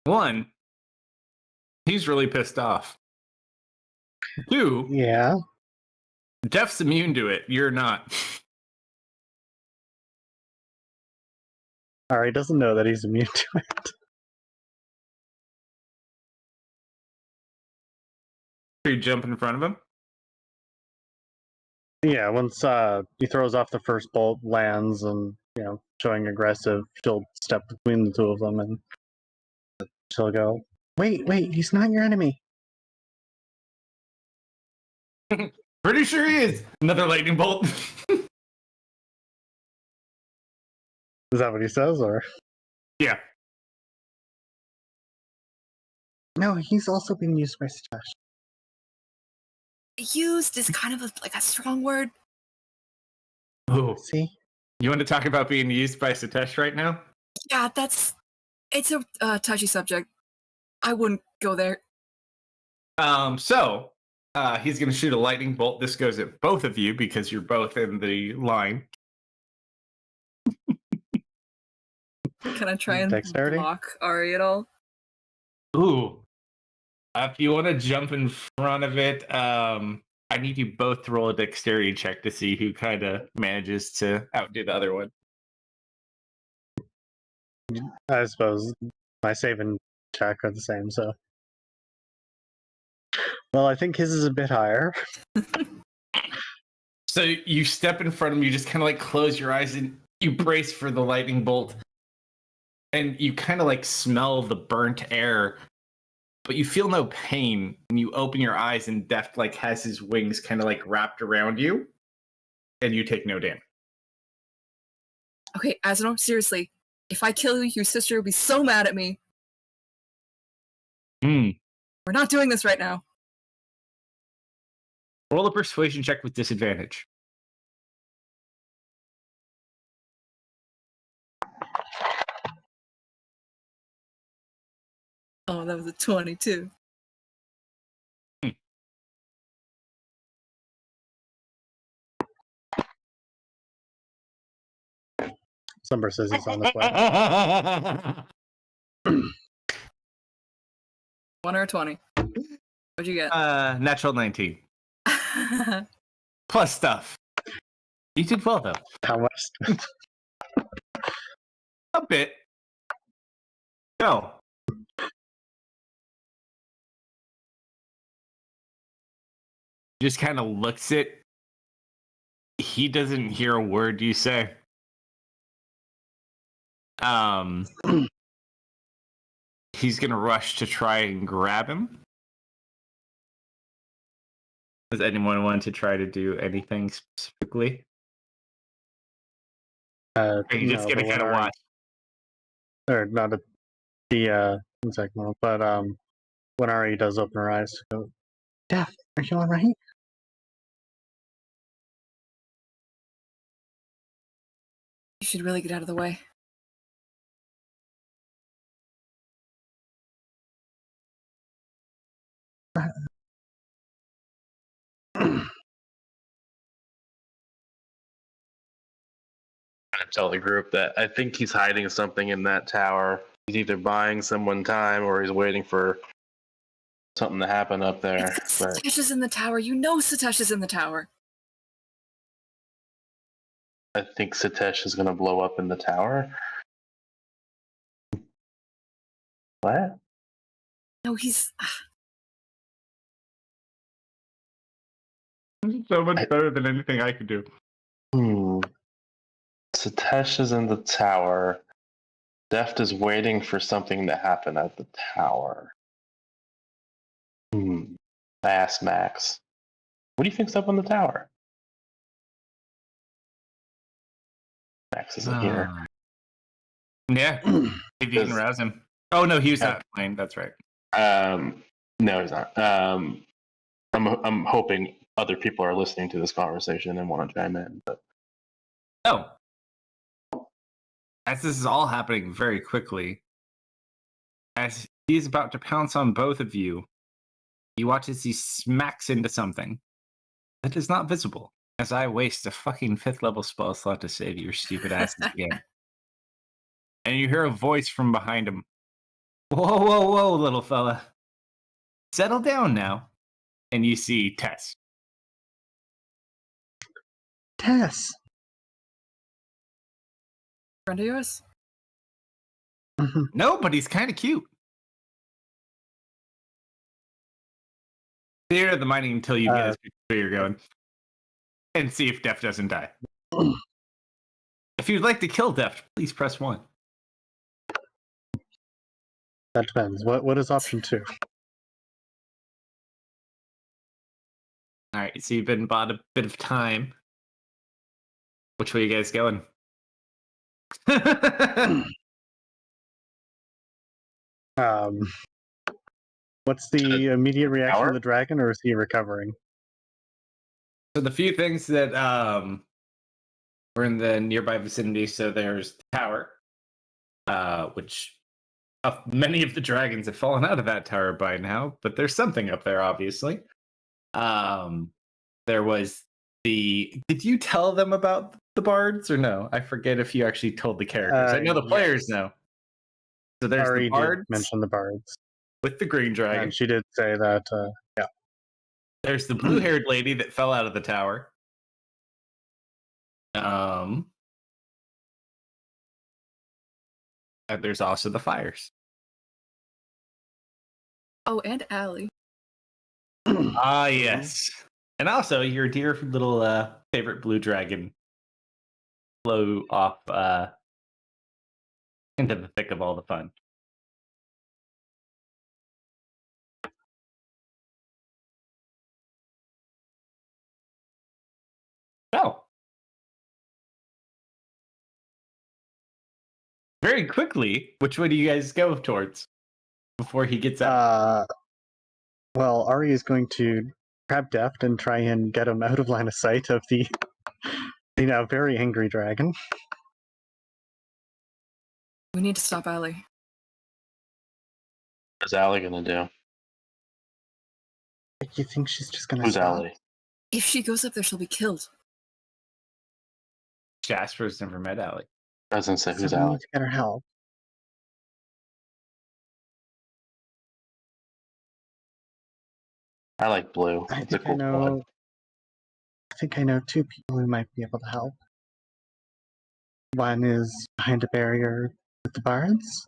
One, he's really pissed off. Two, Yeah. Jeff's immune to it. You're not. Ari doesn't know that he's immune to it. You jump in front of him? Yeah, once he throws off the first bolt, lands, and showing aggressive, she'll step between the two of them, and she'll go, "Wait, he's not your enemy." Pretty sure he is. Another lightning bolt. Is that what he says, or? Yeah. No, he's also being used by Satoshi. Used is kind of a strong word. Oh, See? you want to talk about being used by Satoshi right now? Yeah, it's a touchy subject. I wouldn't go there. So he's going to shoot a lightning bolt. This goes at both of you because you're both in the line. Can I try and Dexterity? block Ari at all? Ooh. If you want to jump in front of it, I need you both to roll a dexterity check to see who kind of manages to outdo the other one. I suppose my save and check are the same, so. Well, I think his is a bit higher. So you step in front of him, you just kind of like close your eyes and you brace for the lightning bolt. And you kind of like smell the burnt air, but you feel no pain. And you open your eyes and Deft like has his wings kind of like wrapped around you. And you take no damage. Okay, Azano, seriously. If I kill you, your sister will be so mad at me. We're not doing this right now. Roll a persuasion check with disadvantage. Oh, that was a 22. Summer says he's on his way. 1 or a 20. What'd you get? Natural 19. Plus stuff. You did well, though. How much? A bit. No. Just kind of looks at. He doesn't hear a word you say. He's gonna rush to try and grab him. Does anyone want to try to do anything specifically? Are you just gonna kind of watch? Or not at the second one, but when Ari does open her eyes, go, "Def, are you all right?" You should really get out of the way. Tell the group that I think he's hiding something in that tower. He's either buying someone time or he's waiting for something to happen up there. Satesh's in the tower. You know Satesh's in the tower. I think Satesh is going to blow up in the tower. What? No, he's... So much better than anything I could do. Satesh is in the tower. Deft is waiting for something to happen at the tower. I asked Max, what do you think's up on the tower? Max isn't here. Yeah, if you can rouse him. Oh no, he was not playing. That's right. No, he's not. I'm hoping other people are listening to this conversation and want to chime in. But as this is all happening very quickly, as he's about to pounce on both of you, you watch as he smacks into something that is not visible. As I waste a fucking 5th level spell slot to save your stupid asses again. And you hear a voice from behind him. Whoa, whoa, whoa, little fella. Settle down now. And you see Tess. Tess. Friend of yours? Mhm. No, but he's kind of cute. Theater of the mining until you get where you're going. And see if Def doesn't die. If you'd like to kill Def, please press 1. That depends. What is option 2? All right, so you've been bought a bit of time. Which way are you guys going? What's the immediate reaction Tower? of the dragon, or is he recovering? So the few things that were in the nearby vicinity, so there's the tower, which many of the dragons have fallen out of that tower by now, but there's something up there, obviously. There was the... Did you tell them about the bards or no? I forget if you actually told the characters. I know the players know. So there's Ari the bards did mention the bards, with the green dragon. and she did say that. Yeah. There's the blue-haired lady that fell out of the tower. And there's also the fires. Oh, and Allie. Ah, yes. And also, your dear little favorite blue dragon flew off into the thick of all the fun. Oh. Very quickly, which way do you guys go towards before he gets out? Well, Ari is going to grab Deft and try and get him out of line of sight of the, very angry dragon. We need to stop Allie. What's Allie gonna do? You think she's just gonna Who's stop? Allie? If she goes up there, she'll be killed. Jasper's never met Allie. Doesn't say who's So we Allie. need to get her help. I like blue. I It's a think I cool blood. know. I think I know 2 people who might be able to help. One is behind a barrier with the bards,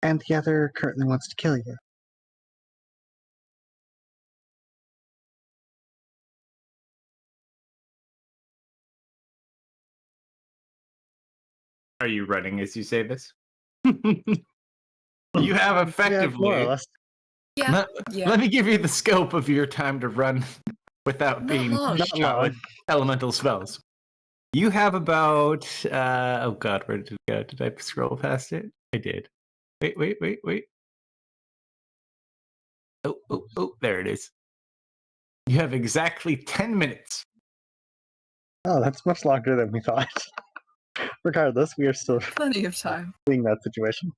and the other currently wants to kill you. Are you running as you say this? You have effectively... more or less. Yeah. Let me give you the scope of your time to run without Not being long. Not shot with long. elemental spells. You have about oh god, where did it go? Did I scroll past it? I did. Wait. Oh, there it is. You have exactly 10 minutes. Oh, that's much longer than we thought. Regardless, we are still Plenty of time. seeing that situation.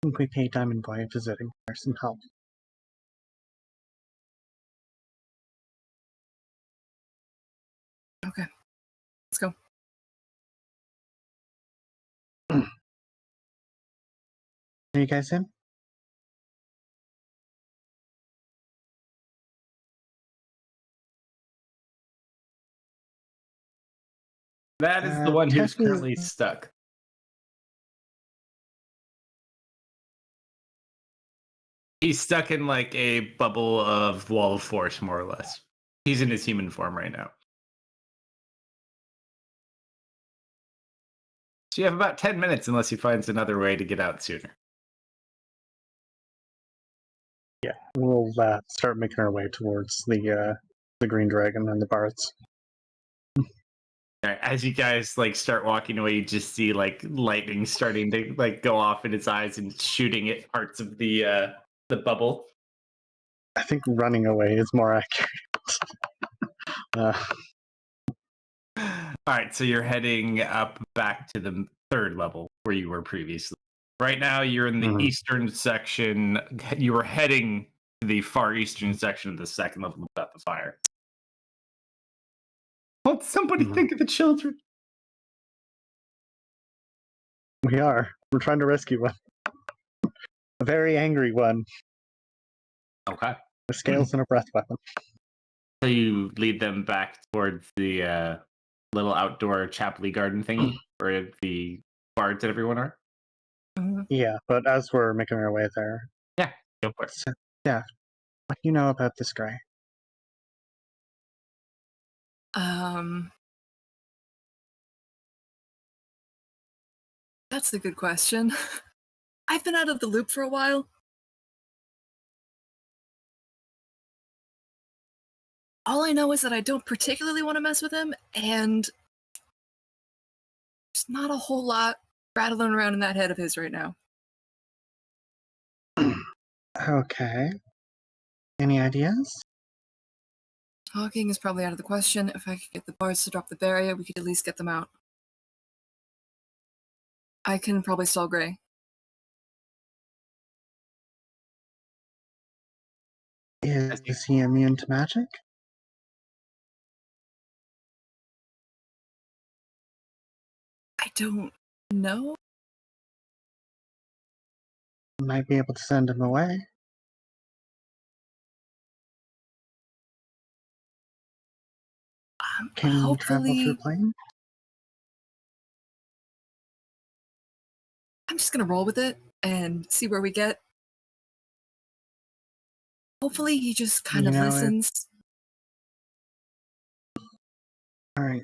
I think we pay Diamond Boy a visiting for some help. Okay. Let's go. Are you guys in? That is the one who's Tess is- currently stuck. He's stuck in like a bubble of wall of force, more or less. He's in his human form right now. So you have about 10 minutes unless he finds another way to get out sooner. Yeah, we'll start making our way towards the green dragon and the bards. As you guys like start walking away, you just see like lightning starting to like go off in its eyes and shooting at parts of the bubble. I think running away is more accurate. All right, so you're heading up back to the 3rd level where you were previously. Right now, you're in the eastern section. You were heading to the far eastern section of the 2nd level without the fire. Won't somebody Mhm. think of the children? We are. We're trying to rescue one. A very angry one. Okay. The scales and a breath weapon. So you lead them back towards the little outdoor chapel garden thingy where the bards and everyone are? Mhm. Yeah, but as we're making our way there, Yeah, go for it. so, yeah, what do you know about this guy? That's a good question. I've been out of the loop for a while. All I know is that I don't particularly want to mess with him, and there's not a whole lot rattling around in that head of his right now. Okay. Any ideas? Talking is probably out of the question. If I could get the bards to drop the barrier, we could at least get them out. I can probably stall Gray. Is he immune to magic? I don't know. Might be able to send him away. Can you travel through Hopefully, plane? I'm just gonna roll with it and see where we get. Hopefully, he just kind You of know, listens. Alright,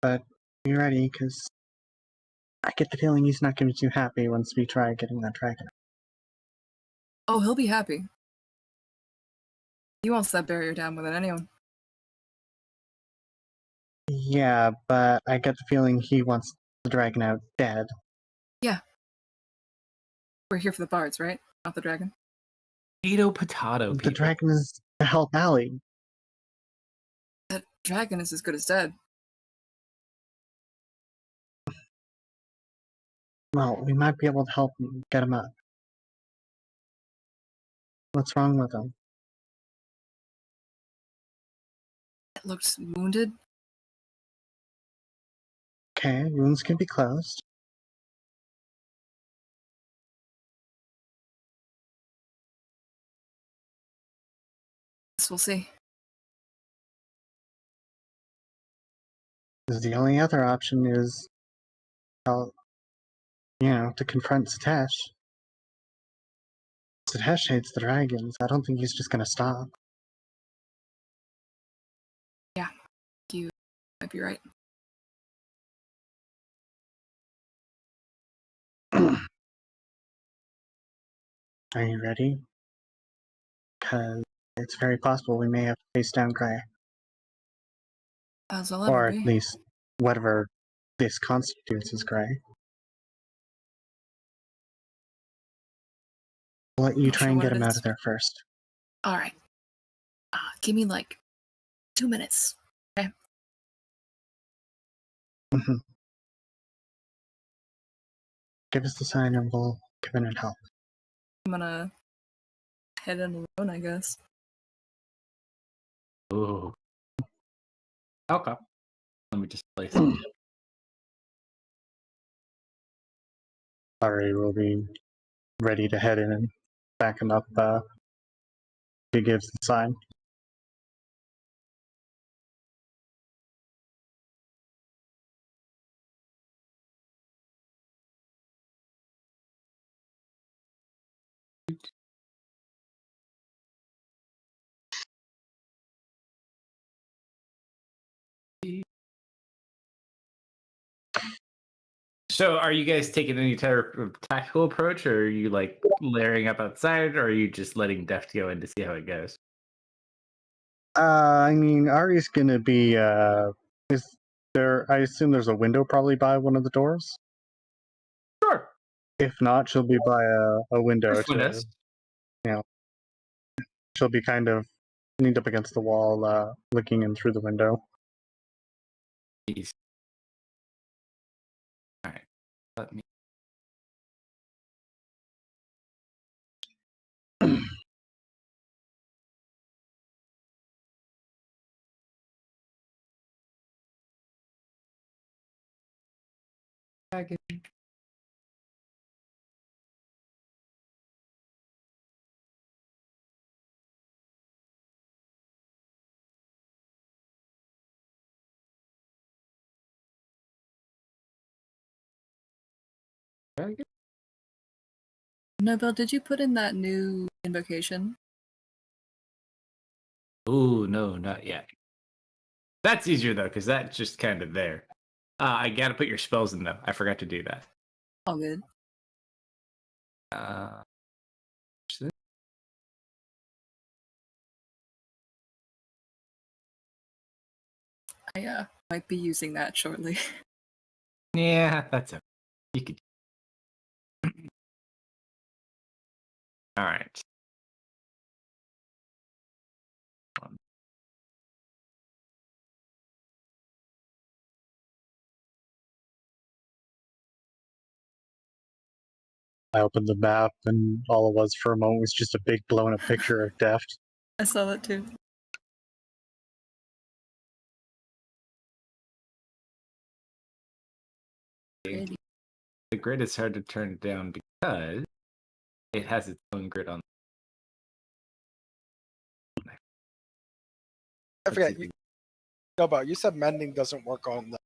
but be ready, because I get the feeling he's not going to be too happy once we try getting that dragon. Oh, he'll be happy. He wants that barrier down more than anyone. Yeah, but I get the feeling he wants the dragon out dead. We're here for the bards, right? Not the dragon. Potato, The people. dragon is to help Allie. That dragon is as good as dead. Well, we might be able to help him get him up. What's wrong with him? It looks wounded. Okay, wounds can be closed. Guess we'll see. The only other option is, well, to confront Satesh. Satesh hates the dragons. I don't think he's just gonna stop. You might be right. Are you ready? Because it's very possible we may have to face down Gray. As I'll ever Or at be. least whatever this constitutes as Gray. I'll let you Not try sure and what get it him out is. of there first. All right. Give me like 2 minutes. Mhm. Give us the sign and we'll come in and help. I'm gonna head in alone, I guess. Ooh. Okay. Let me just place it. Ari will be ready to head in and back him up. He gives the sign. So, are you guys taking any type of tactical approach, or are you like layering up outside, or are you just letting Deft go in to see how it goes? I mean, Ari's gonna be. Is there? I assume there's a window probably by one of the doors. Sure. If not, she'll be by a window There's to. windows. She'll be kind of leaned up against the wall, looking in through the window. Jeez. All right. Let me. Dragon. Dragon. Nobel, did you put in that new invocation? Ooh, no, not yet. That's easier though, because that's just kind of there. I gotta put your spells in though. I forgot to do that. All good. Uh, I might be using that shortly. yeah, that's it. You could. All right. I opened the map, and all it was for a moment was just a big blown up picture of Deft. I saw that too. Pretty. The grid is hard to turn down because it has its own grid on. I forget. No, but you said mending doesn't work on the.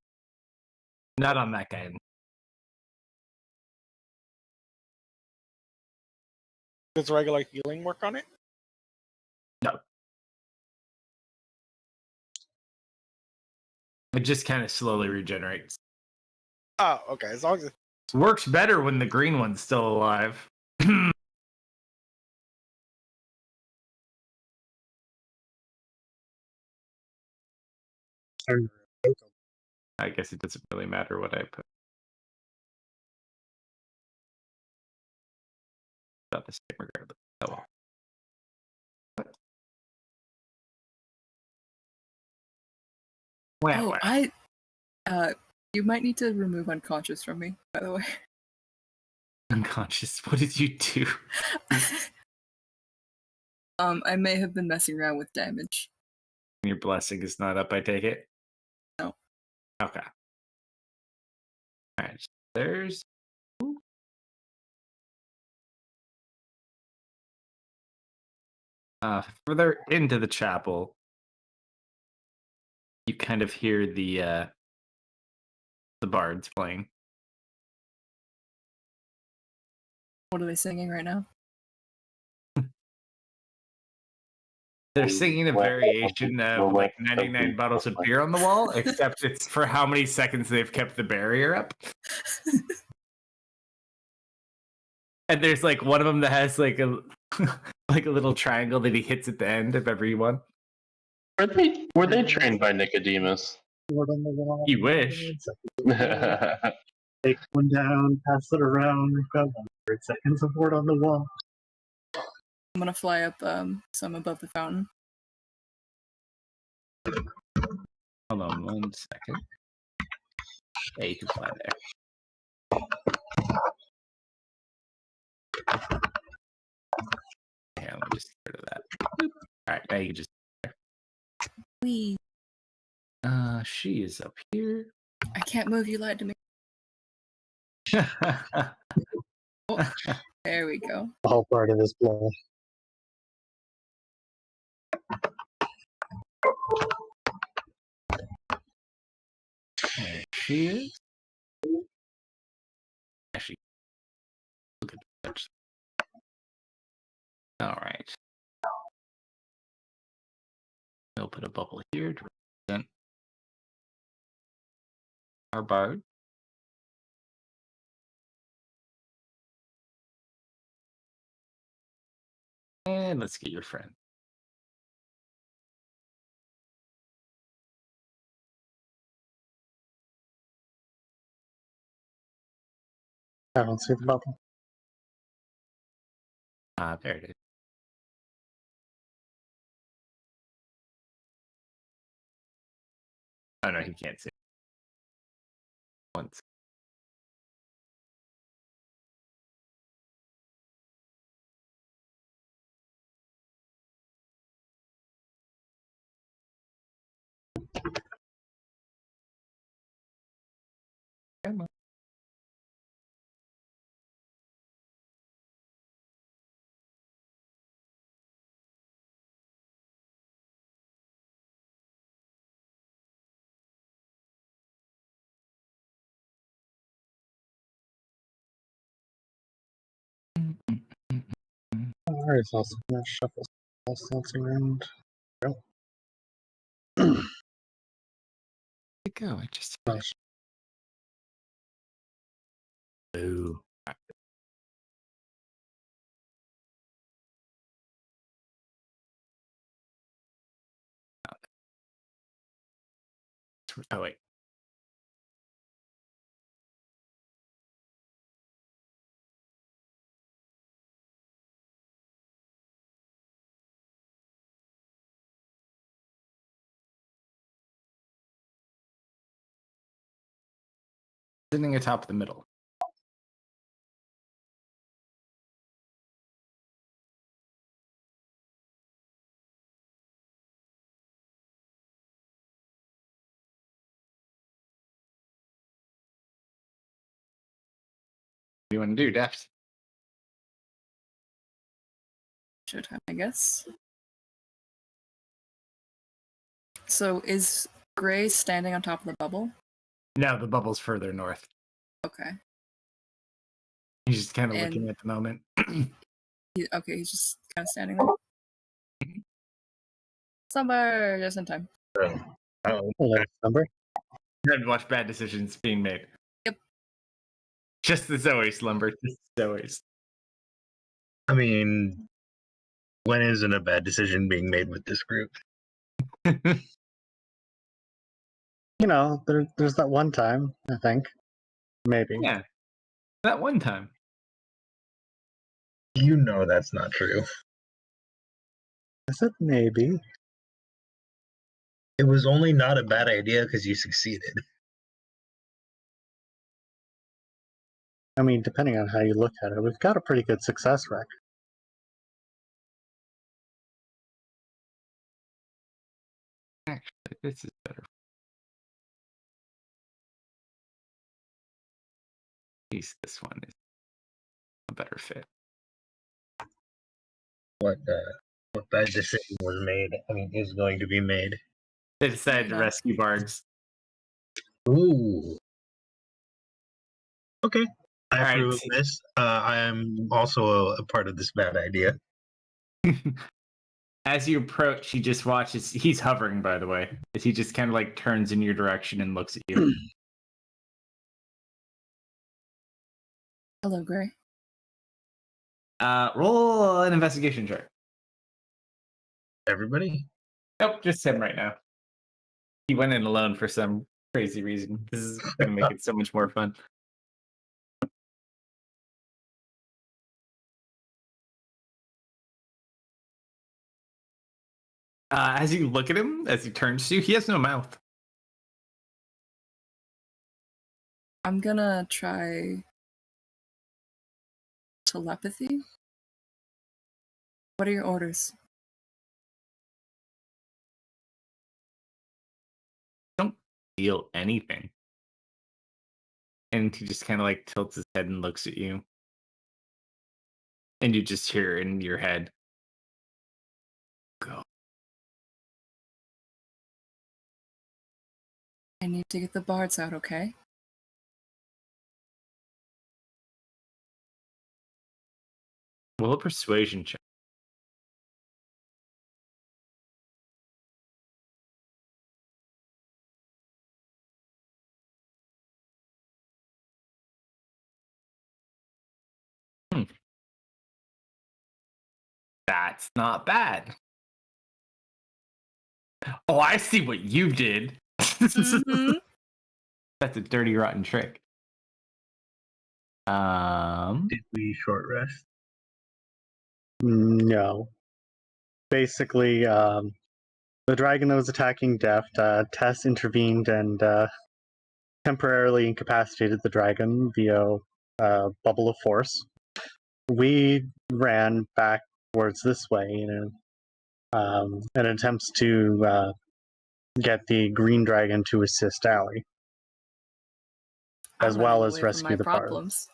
Not on that guy. Does regular healing work on it? No. It just kind of slowly regenerates. Oh, okay. As long as it, Works better when the green one's still alive. I guess it doesn't really matter what I put. About the same regardless. Oh well. Wow, Oh, you might need to remove unconscious from me, by the way. Unconscious. What did you do? I may have been messing around with damage. Your blessing is not up, I take it? No. Okay. Alright. There's. Further into the chapel, you kind of hear the bards playing. What are they singing right now? They're singing a variation of like 99 bottles of beer on the wall, except it's for how many seconds they've kept the barrier up. And there's like one of them that has like a like a little triangle that he hits at the end of every one. Were they trained by Nicodemus? Word on the wall. You wish. Take one down, pass it around. We've got 100 seconds of word on the wall. I'm gonna fly up some above the fountain. Hold on 1 second. Yeah, you can fly there. Yeah, let me just get rid of that. Alright, now you can just. Wee. She is up here. I can't move, you lied to me. There we go. The whole part of this blow. There she is. Actually, look at that. All right. We'll put a bubble here to represent our bard. And let's get your friend. I don't see the bubble. There it is. Oh no, he can't see. Once. Come on. Alright, so I'm gonna shuffle something around. Go. Go. I just. Gosh. Ooh. Oh wait. Sitting atop the middle. What do you want to do, Deft? Showtime, I guess. So is Gray standing on top of the bubble? No, the bubble's further north. Okay. He's just kind of And- looking at the moment. Okay, he's just kind of standing there. Somewhere just in time. Oh, Hello, number. And watch bad decisions being made. Yep. Just as always, Lumber. Just as always. I mean, when isn't a bad decision being made with this group? You know, there's that one time, I think. Maybe. Yeah. That one time. You know that's not true. I said maybe. It was only not a bad idea because you succeeded. I mean, depending on how you look at it, we've got a pretty good success record. Actually, this is better. At least this one is a better fit. What bad decision was made? I mean, is going to be made. They decided to enough. rescue Bargs. Ooh. Okay. I All right. approve of this. I am also a part of this bad idea. As you approach, he just watches. He's hovering, by the way, as he just kind of like turns in your direction and looks at you. Hello, Gray. Roll an investigation check. Everybody? Nope, just him right now. He went in alone for some crazy reason. This is going to make it so much more fun. As you look at him, as he turns to you, he has no mouth. I'm gonna try telepathy. What are your orders? Don't feel anything. And he just kind of like tilts his head and looks at you. And you just hear in your head, go. I need to get the bards out, okay? Roll a persuasion check. That's not bad. Oh, I see what you did. Mhm. That's a dirty, rotten trick. Did we short rest? No. Basically, the dragon that was attacking Deft, Tess intervened and temporarily incapacitated the dragon via bubble of force. We ran back towards this way, in attempts to get the green dragon to assist Allie, as I'm well running as away from rescue my the party. problems.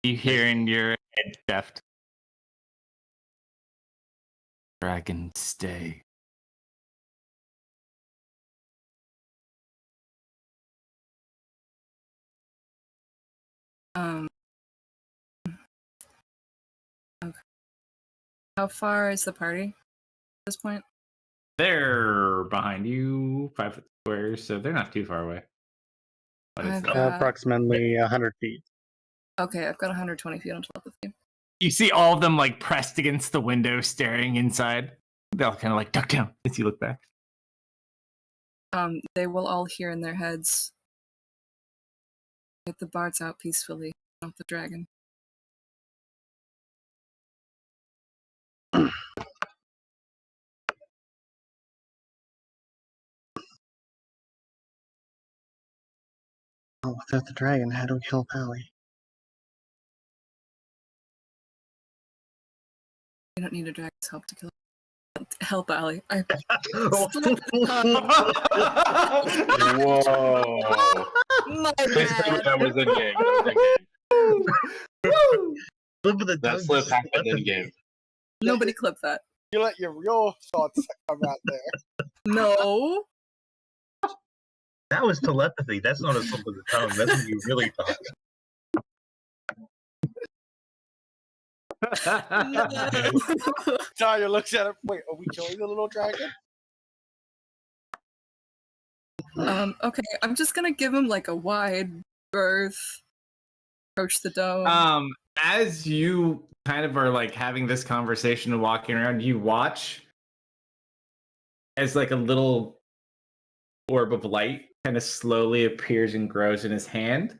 You hear in your head, Deft. Dragon, stay. Um, How far is the party at this point? They're behind you, 5 foot squares, so they're not too far away. What is I've that? got- Approximately 100 feet. Okay, I've got 120 feet on telepathy. You see all of them like pressed against the window, staring inside. They'll kind of like duck down as you look back. They will all hear in their heads. Get the bards out peacefully, not the dragon. Oh, without the dragon, how do we kill Pally? You don't need a dragon's help to kill help Ali. I Whoa! My Please tell me bad. that was in game. That was in game. Slip of the That tongue, slip happened in telepathy. game. Nobody clip that. You let your real thoughts come out there. No. That was telepathy. That's not a slip of the tongue. That's what you really thought. No. Talia looks at him. Wait, are we killing the little dragon? Okay, I'm just gonna give him like a wide berth. Approach the dome. As you kind of are like having this conversation and walking around, you watch as like a little orb of light kind of slowly appears and grows in his hand,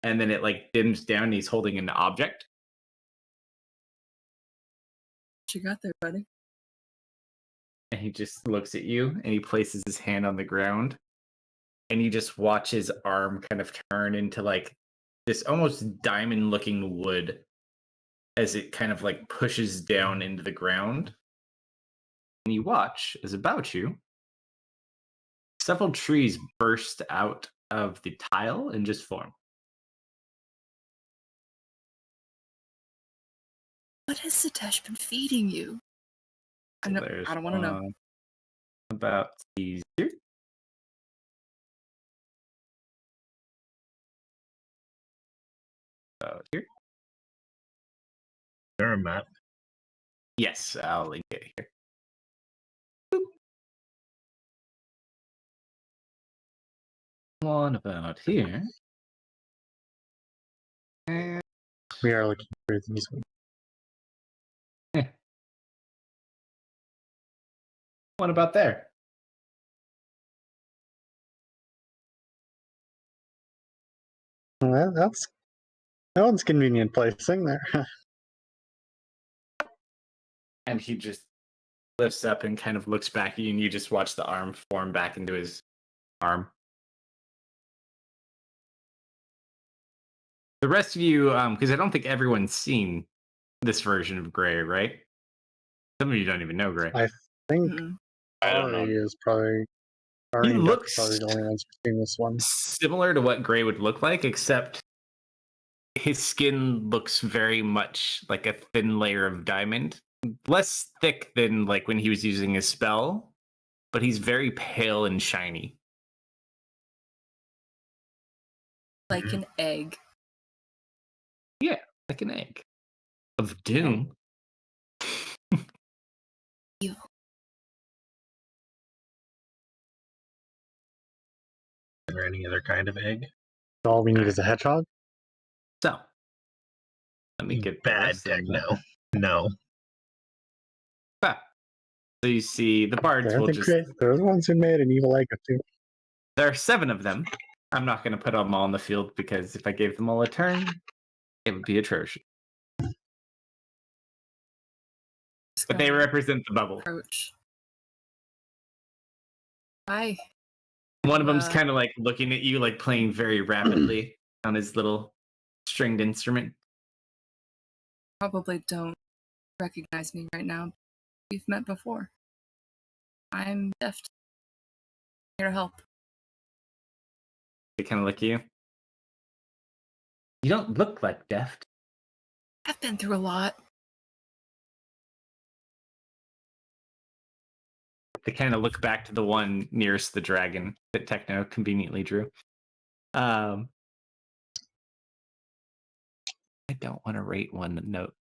and then it like dims down and he's holding an object. What you got there, buddy? And he just looks at you and he places his hand on the ground, and you just watch his arm kind of turn into like this almost diamond looking wood as it kind of like pushes down into the ground. And you watch as about you several trees burst out of the tile and just form. What has Satesh been feeding you? I don't want to know. About these here. About here. There, map. Yes, I'll link it here. Boop. One about here. And We are looking for these ones. one about there. Well, that one's convenient placing there. And he just lifts up and kind of looks back at you, and you just watch the arm form back into his arm. The rest of you, because I don't think everyone's seen this version of Gray, right? Some of you don't even know Gray. I think Mm-mm. I don't know. Ari is probably. He Ari and Duck are looks probably the only ones who've seen this one. similar to what Gray would look like, except his skin looks very much like a thin layer of diamond. Less thick than like when he was using his spell, but he's very pale and shiny. Like an egg. Yeah, like an egg of doom. Is there any other kind of egg? All we need is a hedgehog. So, let me get the Bad rest of them. techno. No. Ah. So you see the bards will just. They're the ones who made an evil egg too. There are 7 of them. I'm not going to put them all on the field because if I gave them all a turn, it would be atrocious. Just But they gonna represent the bubble. approach. Hi. One of them's Uh, kind of like looking at you, like playing very rapidly on his little stringed instrument. Probably don't recognize me right now. We've met before. I'm Deft. Here to help. They kind of look at you. You don't look like Deft. I've been through a lot. They kind of look back to the one nearest the dragon that Techno conveniently drew. I don't want to rate one note.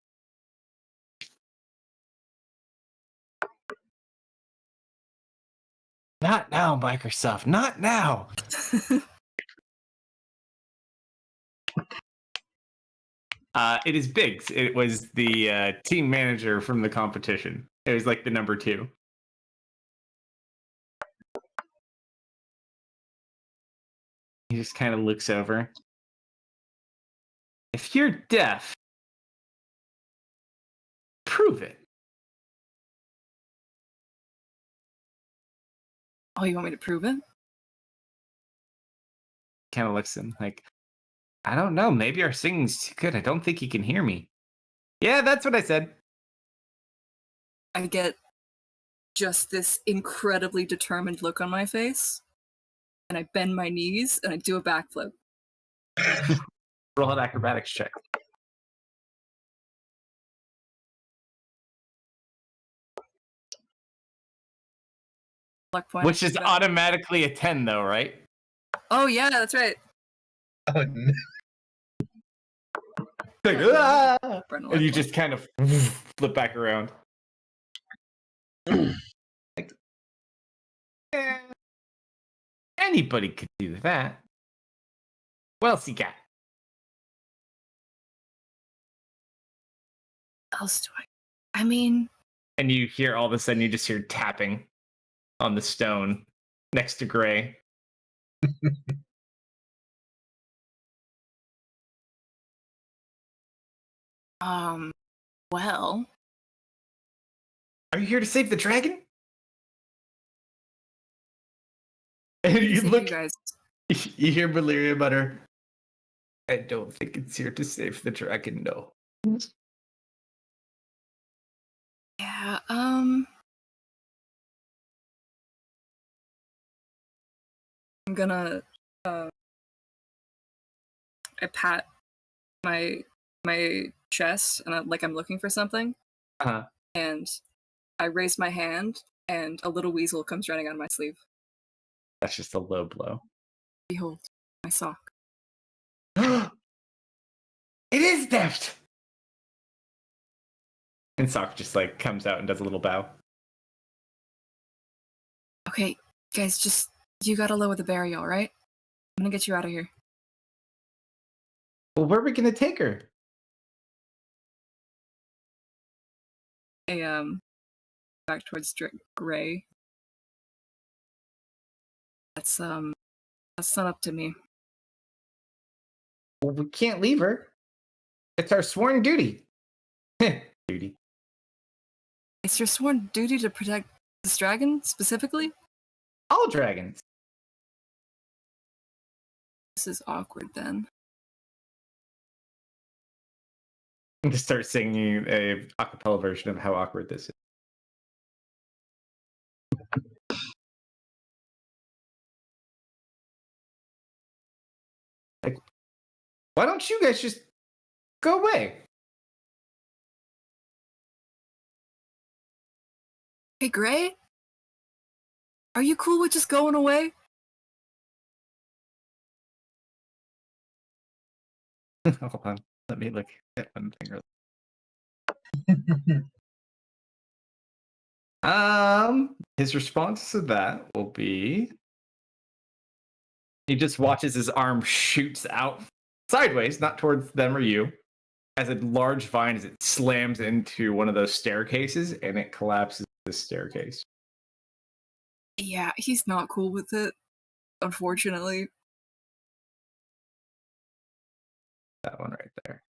Not now, Microsoft. Not now. It is Biggs. It was the team manager from the competition. It was like the number 2. He just kind of looks over. If you're deaf, prove it. Oh, you want me to prove it? Kind of looks at him like, I don't know. Maybe our singing's too good. I don't think he can hear me. Yeah, that's what I said. I get just this incredibly determined look on my face, and I bend my knees and I do a backflip. Roll an acrobatics check. Luck point. Which is automatically a 10, though, right? Oh yeah, that's right. Oh, no. Like, "Ah!" Burn a And you luck just kind of flip back around. Like, anybody could do that. What else you got? What else do I mean, And you hear all of a sudden, you just hear tapping on the stone next to Gray. well, Are you here to save the dragon? And you see look, you guys. you hear Valeria mutter, I don't think it's here to save the dragon, no. Yeah, I'm gonna I pat my chest and I'm looking for something, Uh-huh. and I raise my hand and a little weasel comes running out of my sleeve. That's just a low blow. Behold, my sock. It is theft! And Sock just like comes out and does a little bow. Okay, guys, just you gotta lower the barrier, all right? I'm gonna get you out of here. Well, where are we gonna take her? I back towards Gray. That's not up to me. Well, we can't leave her. It's our sworn duty. Duty. It's your sworn duty to protect this dragon specifically? All dragons. This is awkward then. I'm gonna start singing a acapella version of how awkward this is. Like, why don't you guys just go away? Hey, Gray? Are you cool with just going away? Hold on. Let me look at one thing. His response to that will be he just watches his arm shoots out sideways, not towards them or you, as a large vine as it slams into one of those staircases and it collapses the staircase. Yeah, he's not cool with it, unfortunately. That one right there.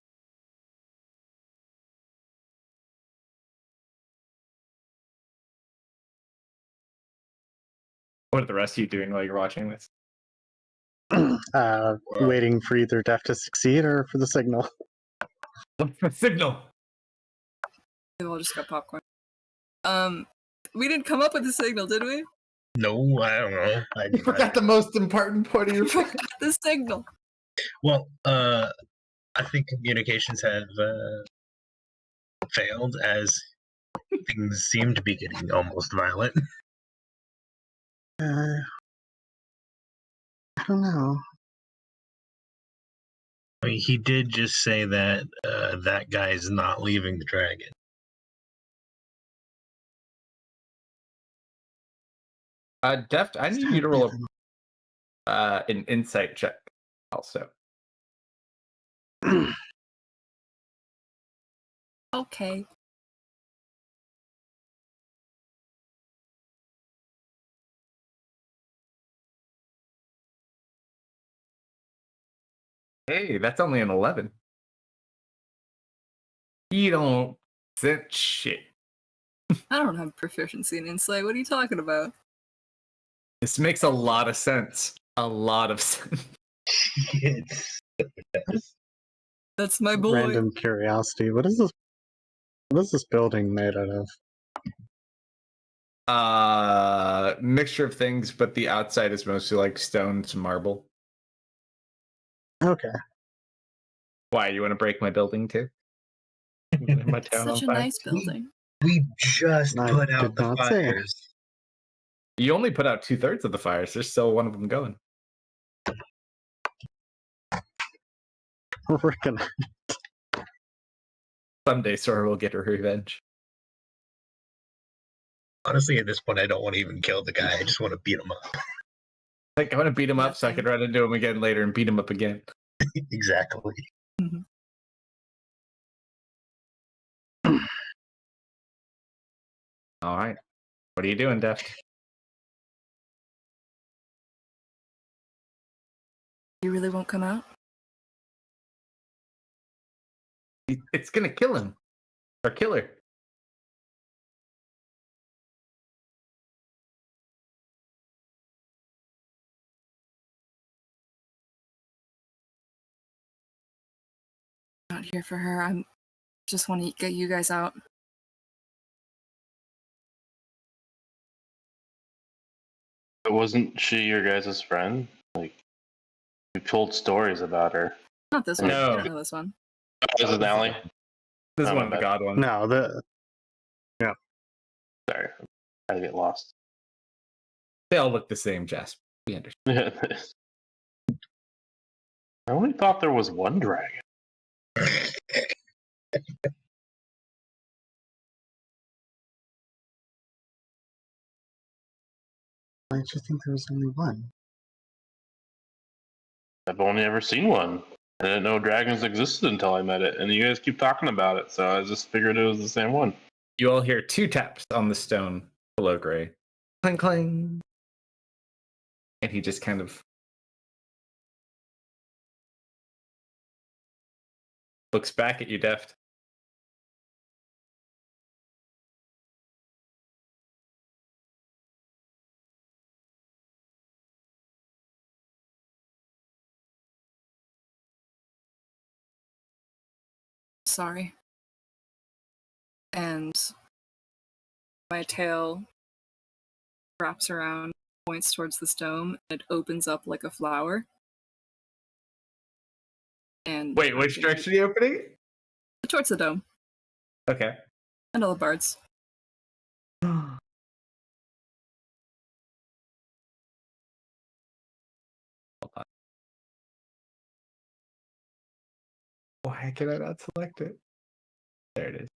What are the rest of you doing while you're watching this? Waiting for either Def to succeed or for the signal. Signal. They all just got popcorn. We didn't come up with the signal, did we? No, I don't know. You forgot the most important part of your We forgot the signal. Well, I think communications have failed as things seem to be getting almost violent. I don't know. I mean, he did just say that that guy is not leaving the dragon. Deft, I need you to roll an insight check also. Okay. Hey, that's only an 11. You don't sense shit. I don't have proficiency in insight. What are you talking about? This makes a lot of sense. A lot of sense. It's That's my boy. Random curiosity. What is this? What is this building made out of? Mixture of things, but the outside is mostly like stone to marble. Okay. Why, you want to break my building too? My It's town on such a fire? nice building. we just I put out did the not say. fires. You only put out 2/3 of the fires. There's still one of them going. We're gonna. Someday Sora will get her revenge. Honestly, at this point, I don't want to even kill the guy. I just want to beat him up. Like, I want to beat him Yeah, up so I same. can run into him again later and beat him up again. Exactly. All right. What are you doing, Deft? You really won't come out? It's gonna kill him. Or kill her. Not here for her. I'm just want to get you guys out. But wasn't she your guys' friend? Like, we told stories about her. Not this one. No. I don't know this one. Oh, this is Nally? This is Oh, one my of the bad. god ones. No, the Sorry. I get lost. They all look the same, Jasper. We understand. I only thought there was one dragon. I just think there was only one. I've only ever seen one. I didn't know dragons existed until I met it, and you guys keep talking about it, so I just figured it was the same one. You all hear 2 taps on the stone below Gray. Clang, clang. And he just kind of looks back at you, Deft. Sorry. And my tail wraps around, points towards this dome, and it opens up like a flower. And Wait, which direction are you opening? towards the dome Okay. and all the birds. Hold on. Why can I not select it? There it is.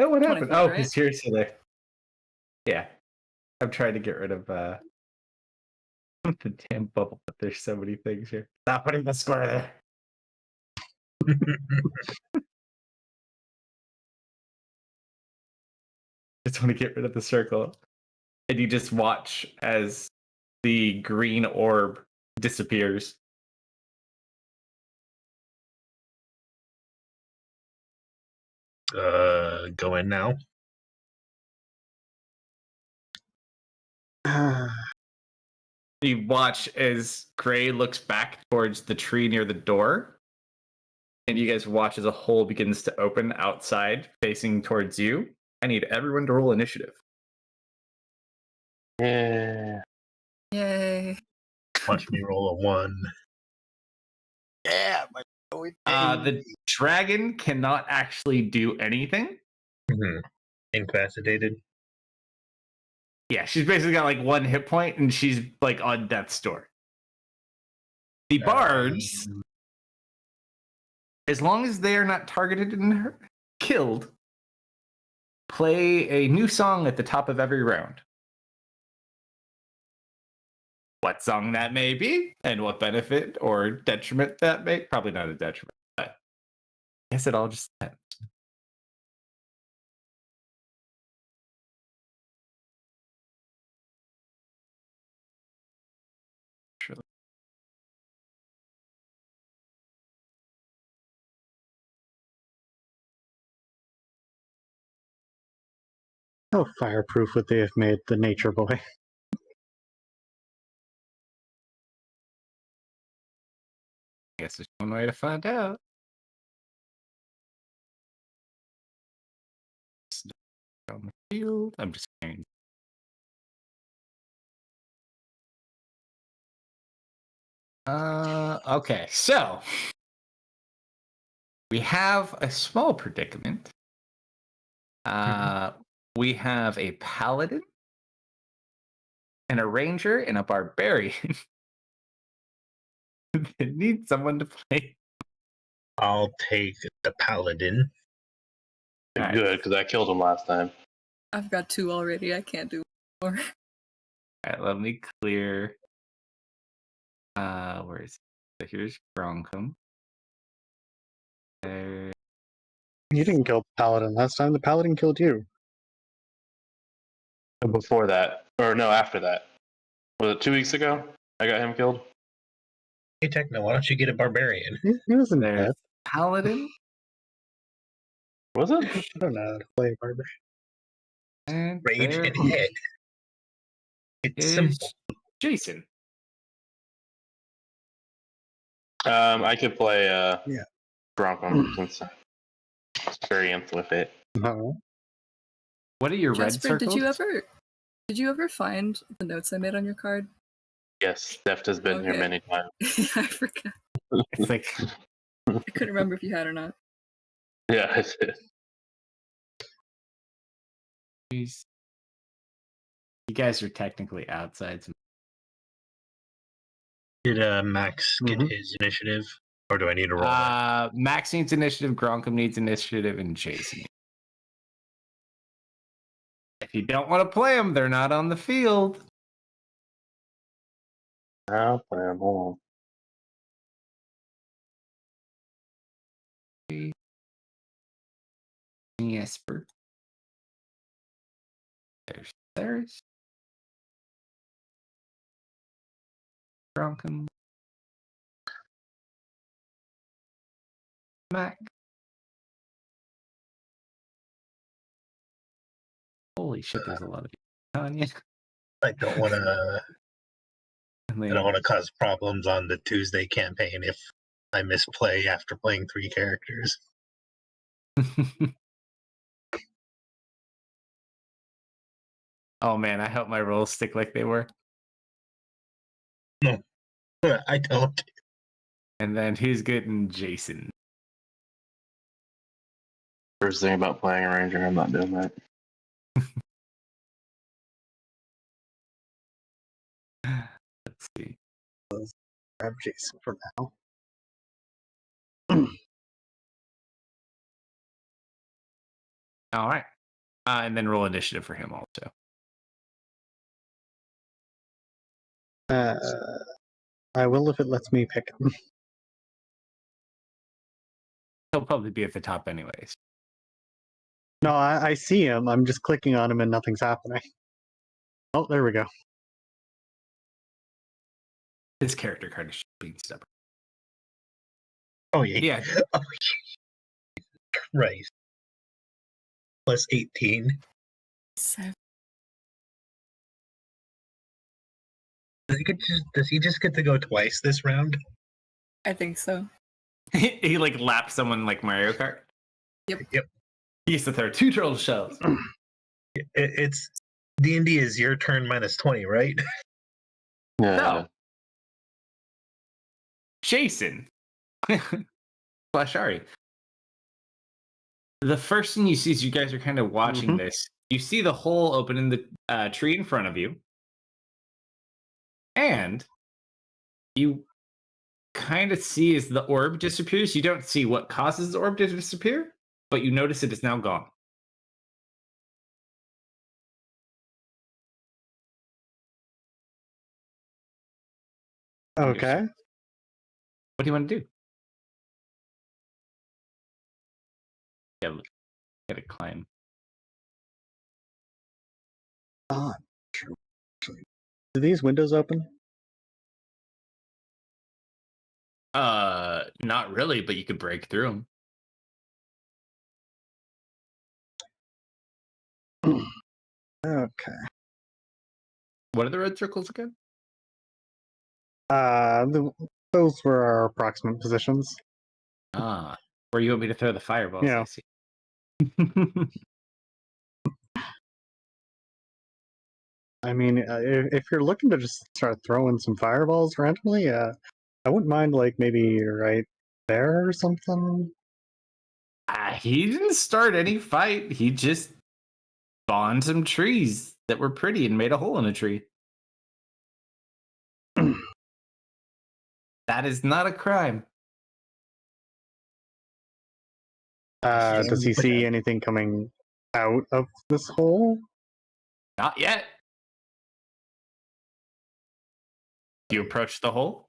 Oh, what 20 happened? feet, Oh, right? because seriously. Yeah. I'm trying to get rid of the damn bubble, but there's so many things here. Stop putting the square there. Just want to get rid of the circle. And you just watch as the green orb disappears. Go in now. You watch as Gray looks back towards the tree near the door. And you guys watch as a hole begins to open outside, facing towards you. I need everyone to roll initiative. Yeah. Yay. Watch me roll a 1. Yeah, my boy. The dragon cannot actually do anything. Incapacitated. Yeah, she's basically got like 1 hit point and she's like on death's door. The bards, as long as they are not targeted and killed, play a new song at the top of every round. what song that may be and what benefit or detriment that may. Probably not a detriment, but I guess it all just depends. Surely. How fireproof would they have made the Nature Boy? I guess there's one way to find out. On the field. I'm just kidding. Okay, so we have a small predicament. We have a paladin, and a ranger, and a barbarian that need someone to play. I'll take the paladin. Alright. Good, because I killed him last time. I've got 2 already. I can't do more. All right, let me clear. Where is it? So here's Bronco. There. You didn't kill the Paladin last time. The Paladin killed you. Before that, or no, after that. Was it 2 weeks ago? I got him killed. Hey, Techno, why don't you get a barbarian? He wasn't There's dead. Paladin. Was it? I don't know how to play a barbarian. And Rage there and hit. It's is simple. Jason. I could play Yeah. Bronco since experience with it. No. What are your red Jasper, circles? did you ever find the notes I made on your card? Yes, Theft has been here Okay. many times. I forgot. It's like I couldn't remember if you had or not. Yeah, it's it. Jeez. You guys are technically outside. Did Max get his initiative? Or do I need to roll that? Max needs initiative, Gronkum needs initiative, and Jason. If you don't want to play them, they're not on the field. I'll play him. Hold Jesper. There's Gronkum. Mac. Holy shit, there's a lot of people on you. I don't want to. I don't want to cause problems on the Tuesday campaign if I misplay after playing 3 characters. Oh man, I hope my rolls stick like they were. No, I don't. And then who's getting Jason? First thing about playing a ranger, I'm not doing that. Let's see. Grab Jason for now. All right. And then roll initiative for him also. I will if it lets me pick him. He'll probably be at the top anyways. No, I see him. I'm just clicking on him and nothing's happening. Oh, there we go. His character card is being stubborn. Oh, yeah. Yeah. Oh, Christ. Plus 18. 7. Does he just get to go twice this round? I think so. He like laps someone like Mario Kart. Yep. He used to throw 2 turtle shells. It's D&D is your turn minus 20, right? Yeah. No. Jason. Flashari. The first thing you see is you guys are kind of watching this. You see the hole open in the tree in front of you. And you kind of see as the orb disappears. You don't see what causes the orb to disappear, but you notice it is now gone. Okay. What do you want to do? Yeah, look, gotta climb. Do these windows open? Not really, but you could break through them. Okay. What are the red circles again? Those were our approximate positions. Ah, where you want me to throw the fireballs? Yeah. I see. I mean, if you're looking to just start throwing some fireballs randomly, I wouldn't mind like maybe right there or something. He didn't start any fight. He just spawned some trees that were pretty and made a hole in a tree. That is not a crime. Does he see anything coming out of this hole? Not yet. Do you approach the hole?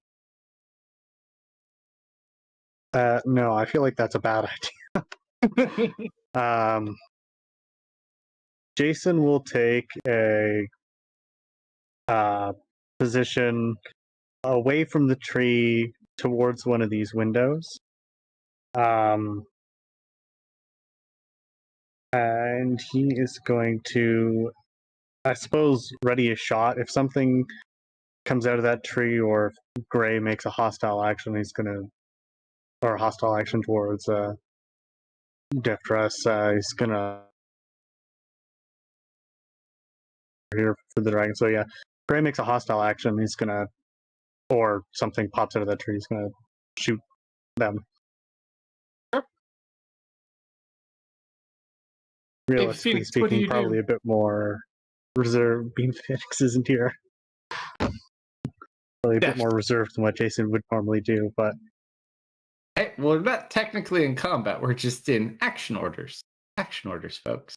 No, I feel like that's a bad idea. Jason will take a position away from the tree towards one of these windows. And he is going to, I suppose, ready a shot. If something comes out of that tree or if Gray makes a hostile action, he's going to, or a hostile action towards Deftress, he's going to here for the dragon. So yeah, Gray makes a hostile action, he's going to, or something pops out of that tree, he's going to shoot them. Realistically Phoenix, what do speaking, you probably do? a bit more reserved. Being Phoenix isn't here. Probably a bit more reserved than what Jason would normally do, but Hey, we're not technically in combat. We're just in action orders. Action orders, folks.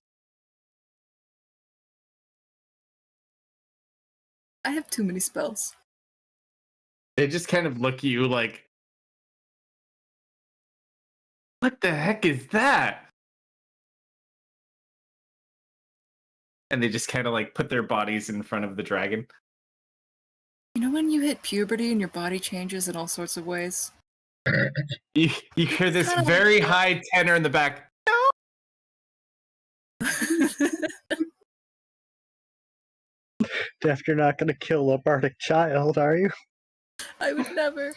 I have too many spells. They just kind of look at you like, what the heck is that? And they just kind of like put their bodies in front of the dragon. You know when you hit puberty and your body changes in all sorts of ways? You hear this Kinda like very that. high tenor in the back. Def, you're not going to kill a bardic child, are you? I would never.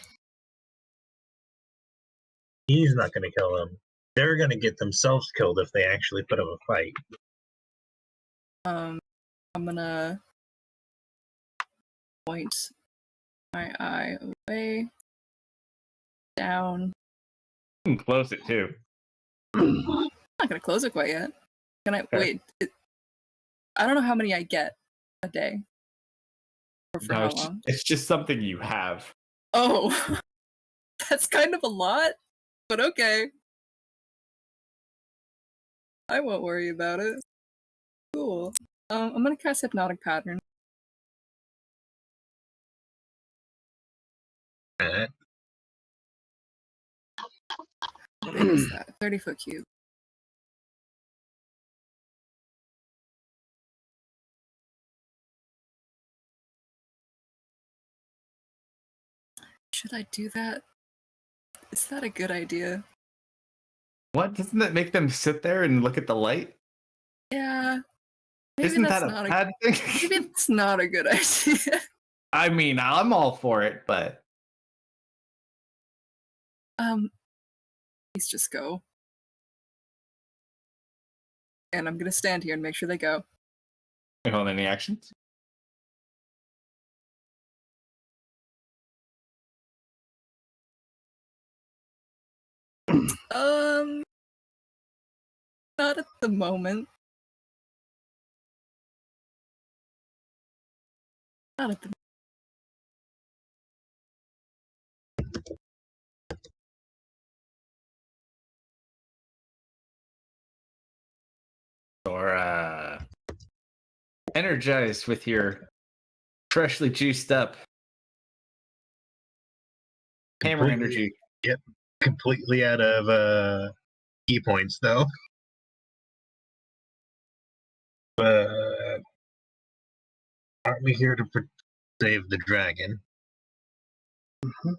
He's not going to kill them. They're going to get themselves killed if they actually put up a fight. I'm gonna point my eye away, down. You can close it too. I'm not gonna close it quite yet. Can I wait? I don't know how many I get a day. Or for how long? It's just something you have. Oh, that's kind of a lot, but okay. I won't worry about it. Cool. I'm gonna cast Hypnotic Pattern. Alright. What is that? 30-foot cube. Should I do that? Is that a good idea? What? Doesn't that make them sit there and look at the light? Yeah. Maybe Isn't that's that a not bad thing? Maybe it's not a good idea. I mean, I'm all for it, but Please just go. And I'm gonna stand here and make sure they go. you hold any actions? Not at the moment. Not at the Or energized with your freshly juiced up Hammer Completely- energy. Completely out of key points, though. But aren't we here to save the dragon? Mhm.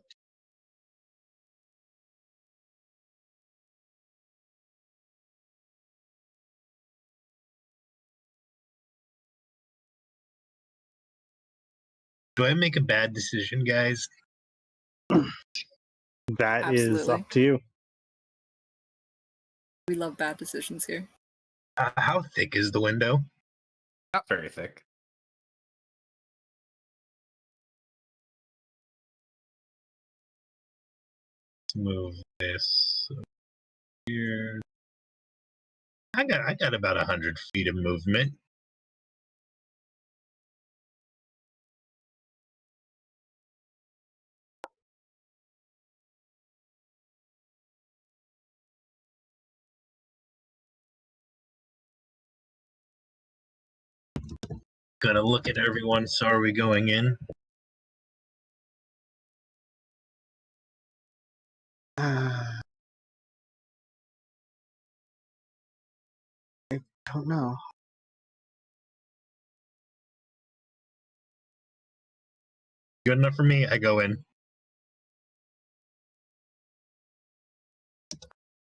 Do I make a bad decision, guys? That is Absolutely. up to you. We love bad decisions here. How thick is the window? Not very thick. Let's move this here. I got about 100 feet of movement. Gonna look at everyone. So are we going in? I don't know. Good enough for me. I go in.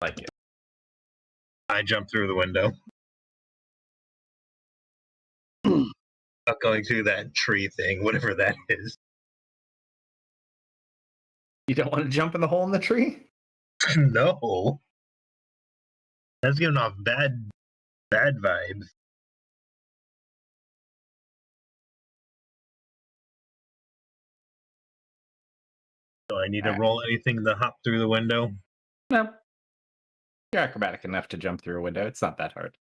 Like it. I jump through the window. Not going through that tree thing, whatever that is. You don't want to jump in the hole in the tree? No. That's giving off bad vibes. Do I need to roll anything to hop through the window? No. You're acrobatic enough to jump through a window. It's not that hard.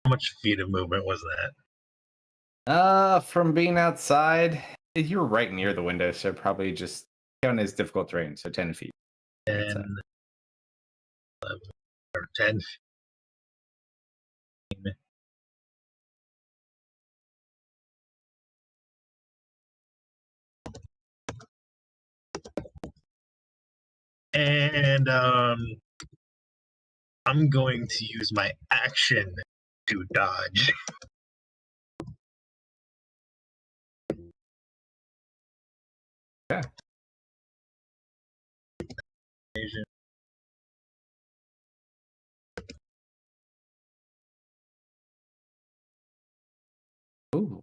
How much feet of movement was that? From being outside, you were right near the window, so probably just count as difficult terrain, so 10 feet. 10, 11, or 10. And I'm going to use my action to dodge. Yeah. Ooh.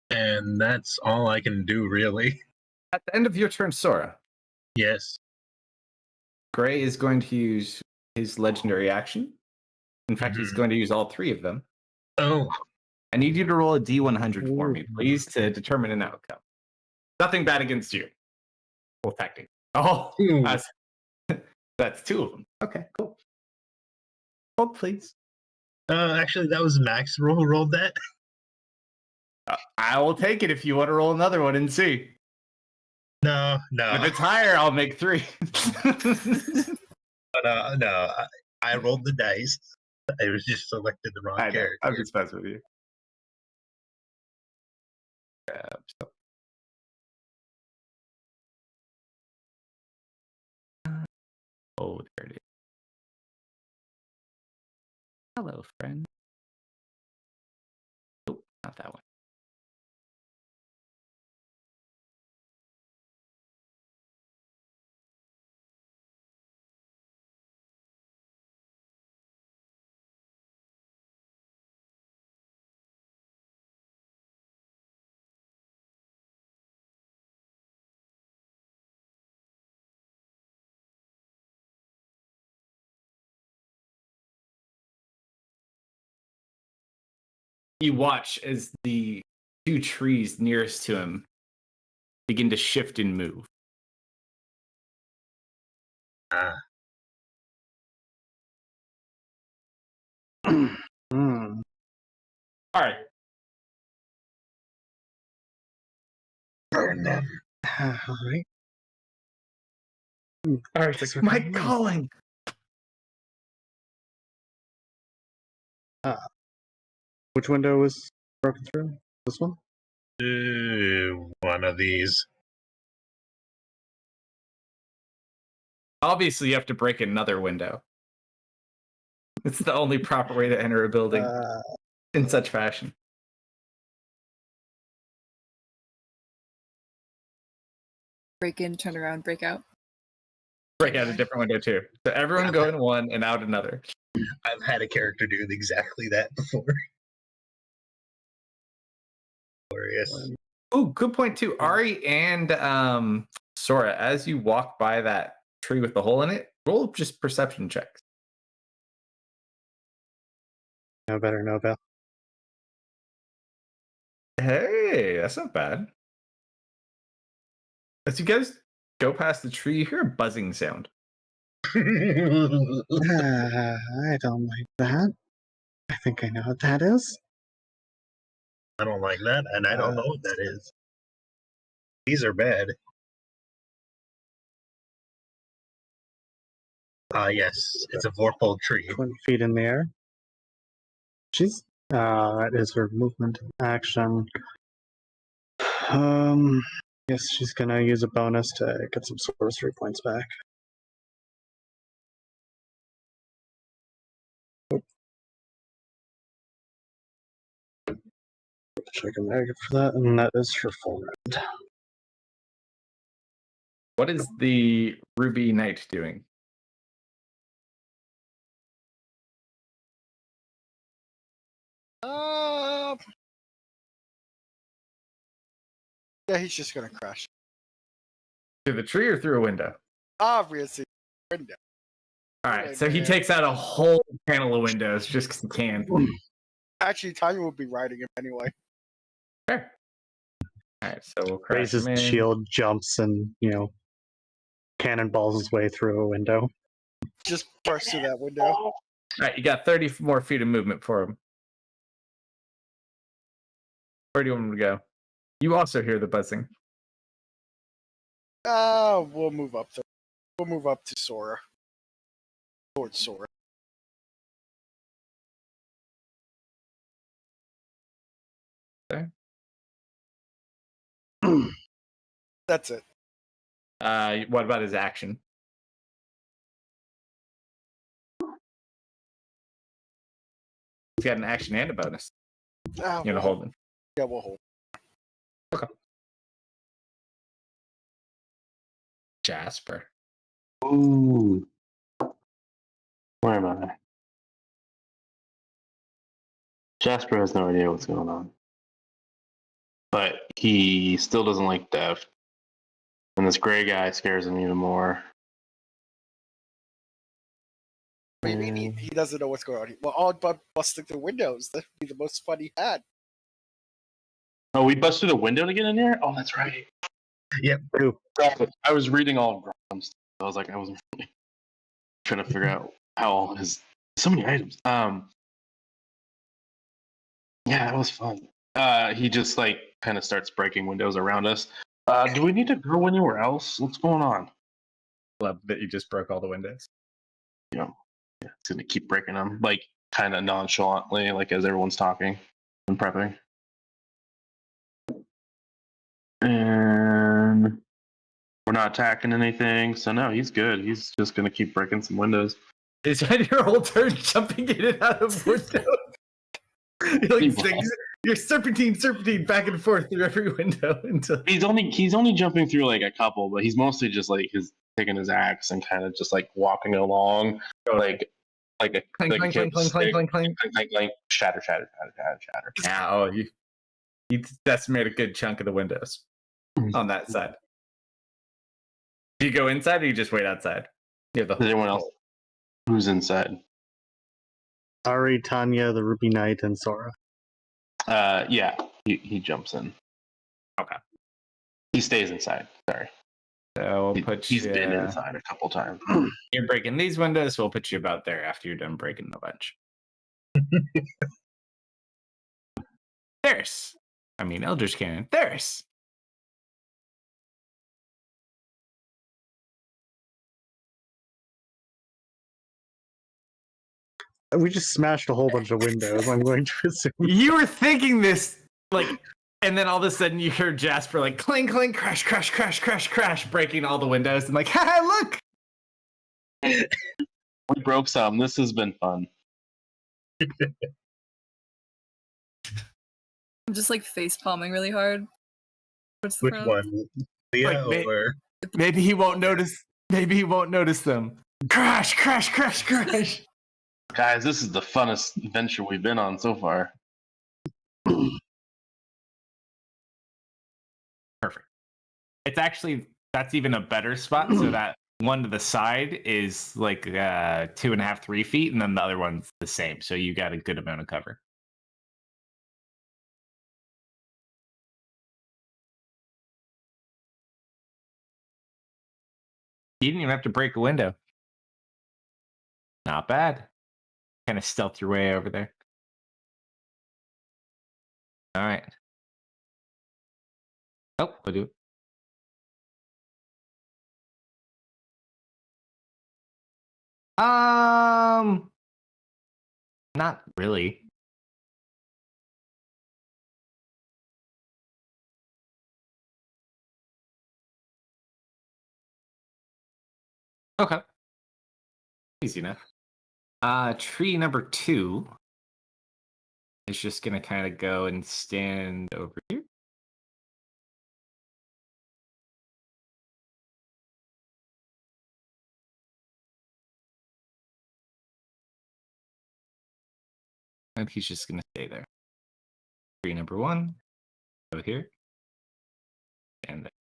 And that's all I can do, really. At the end of your turn, Sora, Yes. Gray is going to use his legendary action. In fact, he's going to use all three of them. Oh, I need you to roll a D100 for me, Ooh. please, to determine an outcome. Nothing bad against you. Well, technically. Oh, Ooh. that's two of them. Okay, cool. Hold, please. Actually, that was Max who rolled that. I will take it if you want to roll another one and see. No. If it's higher, I'll make 3. No. I rolled the dice. I was just selected the wrong I know. character. I'm just messing with you. Oh, there it is. Hello, friend. Oh, not that one. You watch as the 2 trees nearest to him begin to shift and move. Hmm. All right. Burn them. All right. All right. It's Mike calling. Which window was broken through? This one? One of these. Obviously, you have to break another window. It's the only proper way to enter a building in such fashion. Break in, turn around, break out. Break out a different window too. So everyone go in one and out another. I've had a character do exactly that before. Glorious. Oh, good point too. Ari and Sora, as you walk by that tree with the hole in it, roll just perception checks. No better, no better. Hey, that's not bad. As you guys go past the tree, you hear a buzzing sound. I don't like that. I think I know what that is. I don't like that, and I don't know what that is. These are bad. Yes, it's a four-pole tree. 20 feet in the air. She's that is her movement action. Yes, she's gonna use a bonus to get some sorcery points back. Check a negative for that, and that is her full round. What is the Ruby Knight doing? Yeah, he's just gonna crash. Through the tree or through a window? Obviously, window. All right, so he takes out a whole panel of windows just because he can. Actually, Tanya will be riding him anyway. Fair. All right, so we'll crash Raises him in. shield, jumps, and cannonballs his way through a window. Just burst through that window. All right, you got 30 more feet of movement for him. Where do you want him to go? You also hear the buzzing. We'll move up to Sora. Towards Sora. Okay. That's it. What about his action? He's got an action and a bonus. Ah, You're gonna hold him. Yeah, we'll hold. Jasper. Ooh. Where am I? Jasper has no idea what's going on. But he still doesn't like Dev. And this gray guy scares him even more. What do you mean he doesn't know what's going on? Well, all but busting the windows. That'd be the most fun he had. Oh, we busted a window to get in here? Oh, that's right. Yep. I was reading all of Grom's. I was like, I wasn't really trying to figure out how all his so many items. Yeah, that was fun. He just like kind of starts breaking windows around us. Do we need to go anywhere else? What's going on? Love that you just broke all the windows. Yeah, it's gonna keep breaking them, like kind of nonchalantly, like as everyone's talking and prepping. And we're not attacking anything, so no, he's good. He's just gonna keep breaking some windows. Is that your whole turn jumping in and out of windows? You're serpentine back and forth through every window until He's only jumping through like a couple, but he's mostly just like taking his axe and kind of just like walking along, like a clank, like clank, clank, clank, clank, clank, clank, shatter. Yeah, oh, you decimated a good chunk of the windows on that side. Do you go inside or you just wait outside? Is anyone else who's inside? Ari, Tanya, the Ruby Knight, and Sora. Yeah, he jumps in. Okay. He stays inside. Sorry. So we'll put He's you. been inside a couple times. You're breaking these windows, so we'll put you about there after you're done breaking the bunch. Eldritch Cannon. There's. We just smashed a whole bunch of windows, I'm going to assume. You were thinking this, like, and then all of a sudden you hear Jasper, like, cling, cling, crash, crash, crash, crash, crash, breaking all the windows, and like, haha, look! We broke some. This has been fun. I'm just like face palming really hard. What's the Which front? one? Leah Like, or Maybe he won't notice. Maybe he won't notice them. Crash, crash, crash, crash. Guys, this is the funnest adventure we've been on so far. Perfect. It's actually, that's even a better spot. So that one to the side is like 2.5, 3 feet, and then the other one's the same. So you got a good amount of cover. You didn't even have to break a window. Not bad. Kind of stealth your way over there. All right. Oh, we'll do it. Not really. Okay. Easy enough. Tree number 2 is just gonna kind of go and stand over here. And he's just gonna stay there. Tree number 1, go here. And there.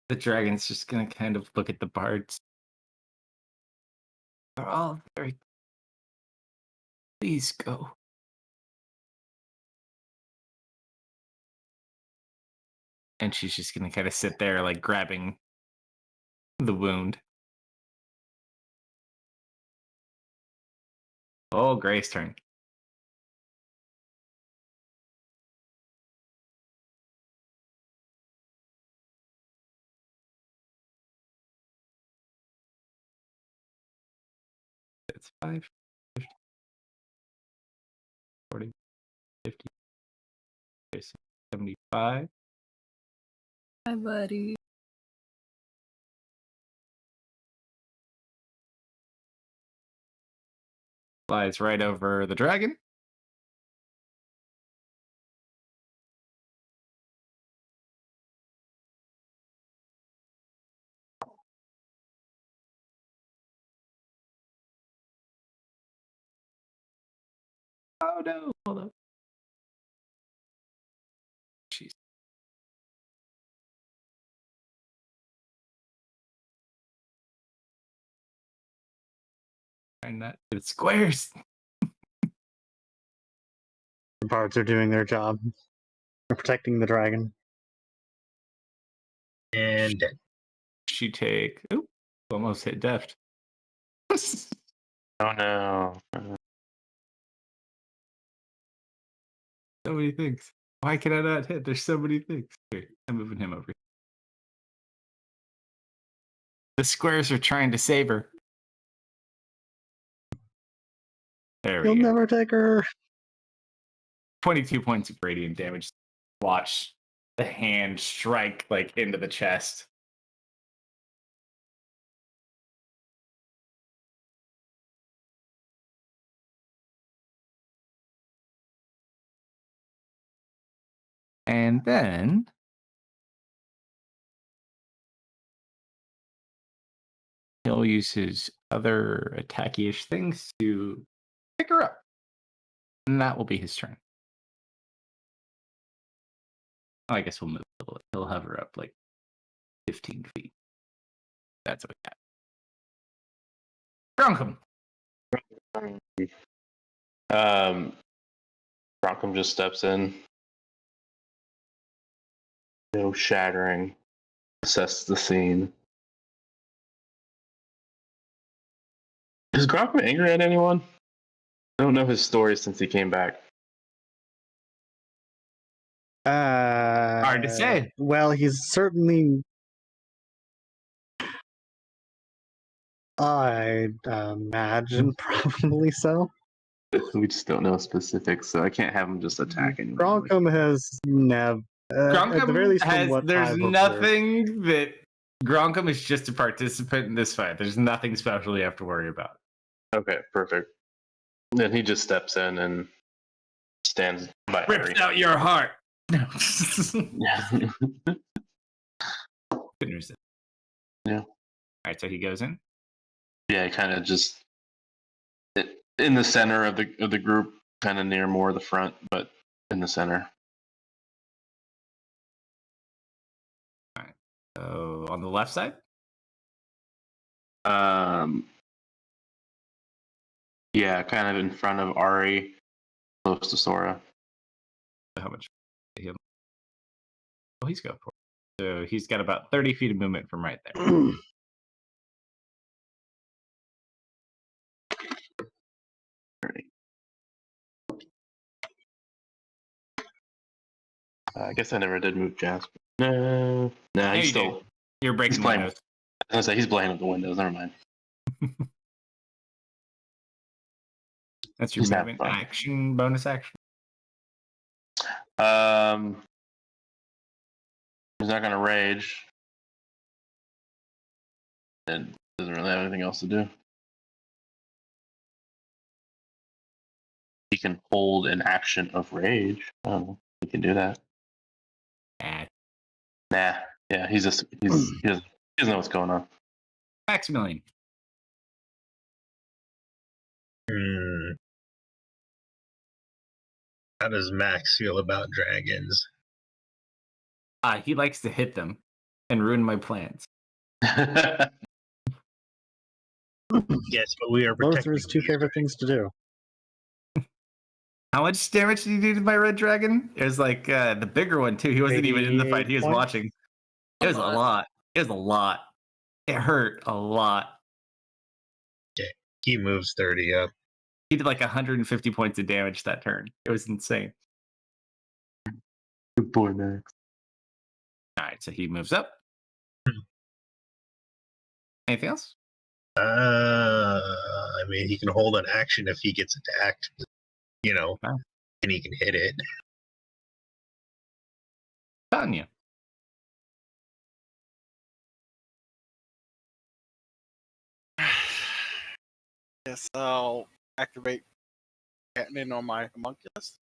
The dragon's just gonna kind of look at the bards. They're all very. Please go. And she's just gonna kind of sit there, like grabbing the wound. Oh, Gray's turn. It's 5, 50, 40, 50, 75. Hi, buddy. Flies right over the dragon. Oh no, hold up. Jeez. Trying not to hit squares. The bards are doing their job. They're protecting the dragon. and dead. She take. Oop, almost hit deft. Oh no. So many things. Why can I not hit? There's so many things. Here, I'm moving him over. The squares are trying to save her. There we You'll go. never take her. 22 points of radiant damage. Watch the hand strike like into the chest. And then he'll use his other attacky-ish things to pick her up. And that will be his turn. Oh, I guess we'll move a little. He'll hover up like 15 feet. That's what we got. Bronkham. Brockham just steps in. No shattering. Assess the scene. Is Gromp angry at anyone? I don't know his story since he came back. Hard to say. Well, he's certainly. I'd imagine probably so. We just don't know specifics, so I can't have him just attack anyone. Gronkum has never. At the very least, from what there's I've nothing that Gronkum is just a participant in this fight. There's nothing special you have to worry about. Okay, perfect. Then he just steps in and stands by Harry. Rips out your heart. No. Yeah. Good news. Yeah. All right, so he goes in. Yeah, kind of just in the center of the group, kind of near more the front, but in the center. All right. So on the left side. Yeah, kind of in front of Ari, close to Sora. How much? Him? Oh, he's got 4. So he's got about 30 feet of movement from right there. I guess I never did move Jasper. No, Yeah, he's you still. did. You're breaking He's playing. windows. I was gonna say he's playing with the windows. Never mind. That's your He's having movement fun. action, bonus action. He's not gonna rage. And doesn't really have anything else to do. He can hold an action of rage. I don't know. He can do that. Nah. Yeah, he doesn't know what's going on. Maximilian. How does Max feel about dragons? He likes to hit them and ruin my plans. Yes, but we are Those protecting are his 2 favorite things to do. How much damage did he do to my red dragon? It was like the bigger one too. He wasn't even in the fight. He was 88 watching. It was a lot. It was a lot. It hurt a lot. Okay. He moves 30 up. He did like 150 points of damage that turn. It was insane. Good boy, Max. All right, so he moves up. Anything else? I mean, he can hold an action if he gets attacked, Okay. and he can hit it. Tanya. Yes, I'll activate getting in on my homunculus.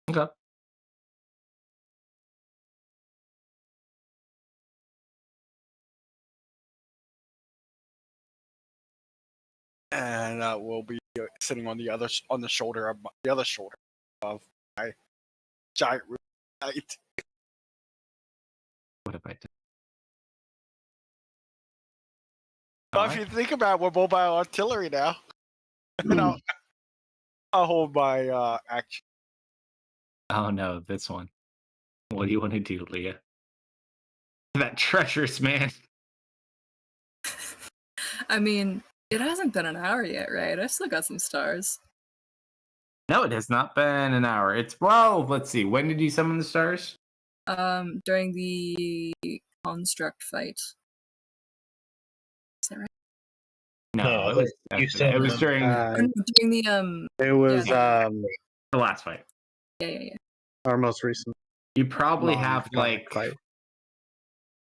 Okay. And we'll be sitting on the shoulder of my giant root knight. What have I done? But if you think about it, we're mobile artillery now. And I'll hold my action. Oh no, this one. What do you want to do, Leah? That treacherous man. I mean, it hasn't been an hour yet, right? I've still got some stars. No, it has not been an hour. Well, let's see. When did you summon the stars? During the construct fight. Is that right? No, No, you said it was during Or no, during the It was yeah. the last fight. Yeah. our most recent. You probably have non-comic like fight.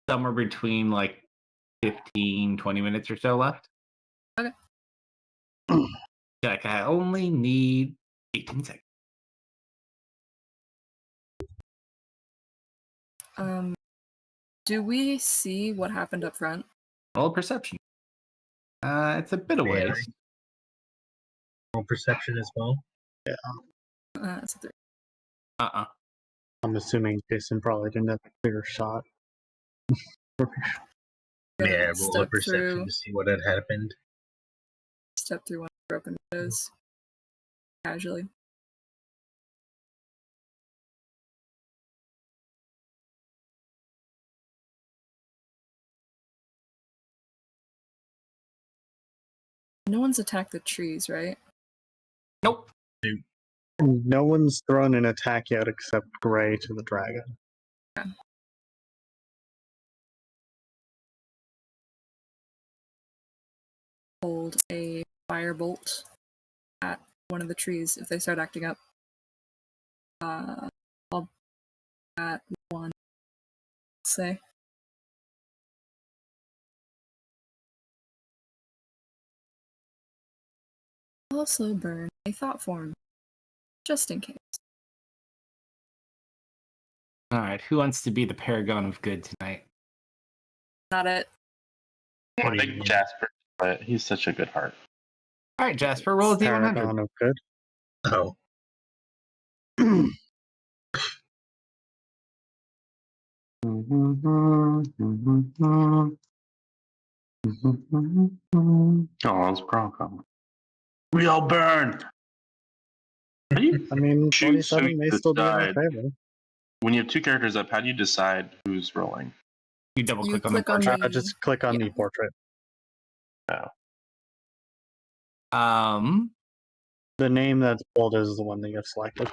somewhere between like 15, 20 minutes or so left. Okay. Like I only need 18 seconds. Do we see what happened up front? Roll perception. It's a bit of ways. Roll perception as well. That's a 3. I'm assuming Jason probably didn't have a clear shot. Yeah, roll a Step perception through, to see what had happened. step through one of the broken windows. Casually. No one's attacked the trees, right? Nope. No one's thrown an attack yet except Gray to the dragon. Hold a firebolt at one of the trees if they start acting up. I'll at one, say. Also burn a thought form, just in case. All right, who wants to be the paragon of good tonight? Not it. I think Jasper, but he's such a good heart. All right, Jasper, roll a d100. Paragon of good. Oh, Oh, it's Bronco. We all burn. How do you I mean, choose who 47 may still be in our decide- favor. When you have two characters up, how do you decide who's rolling? You double You click on the click on portrait. the- Just click on Yeah. the portrait. The name that's bold is the one that you've selected.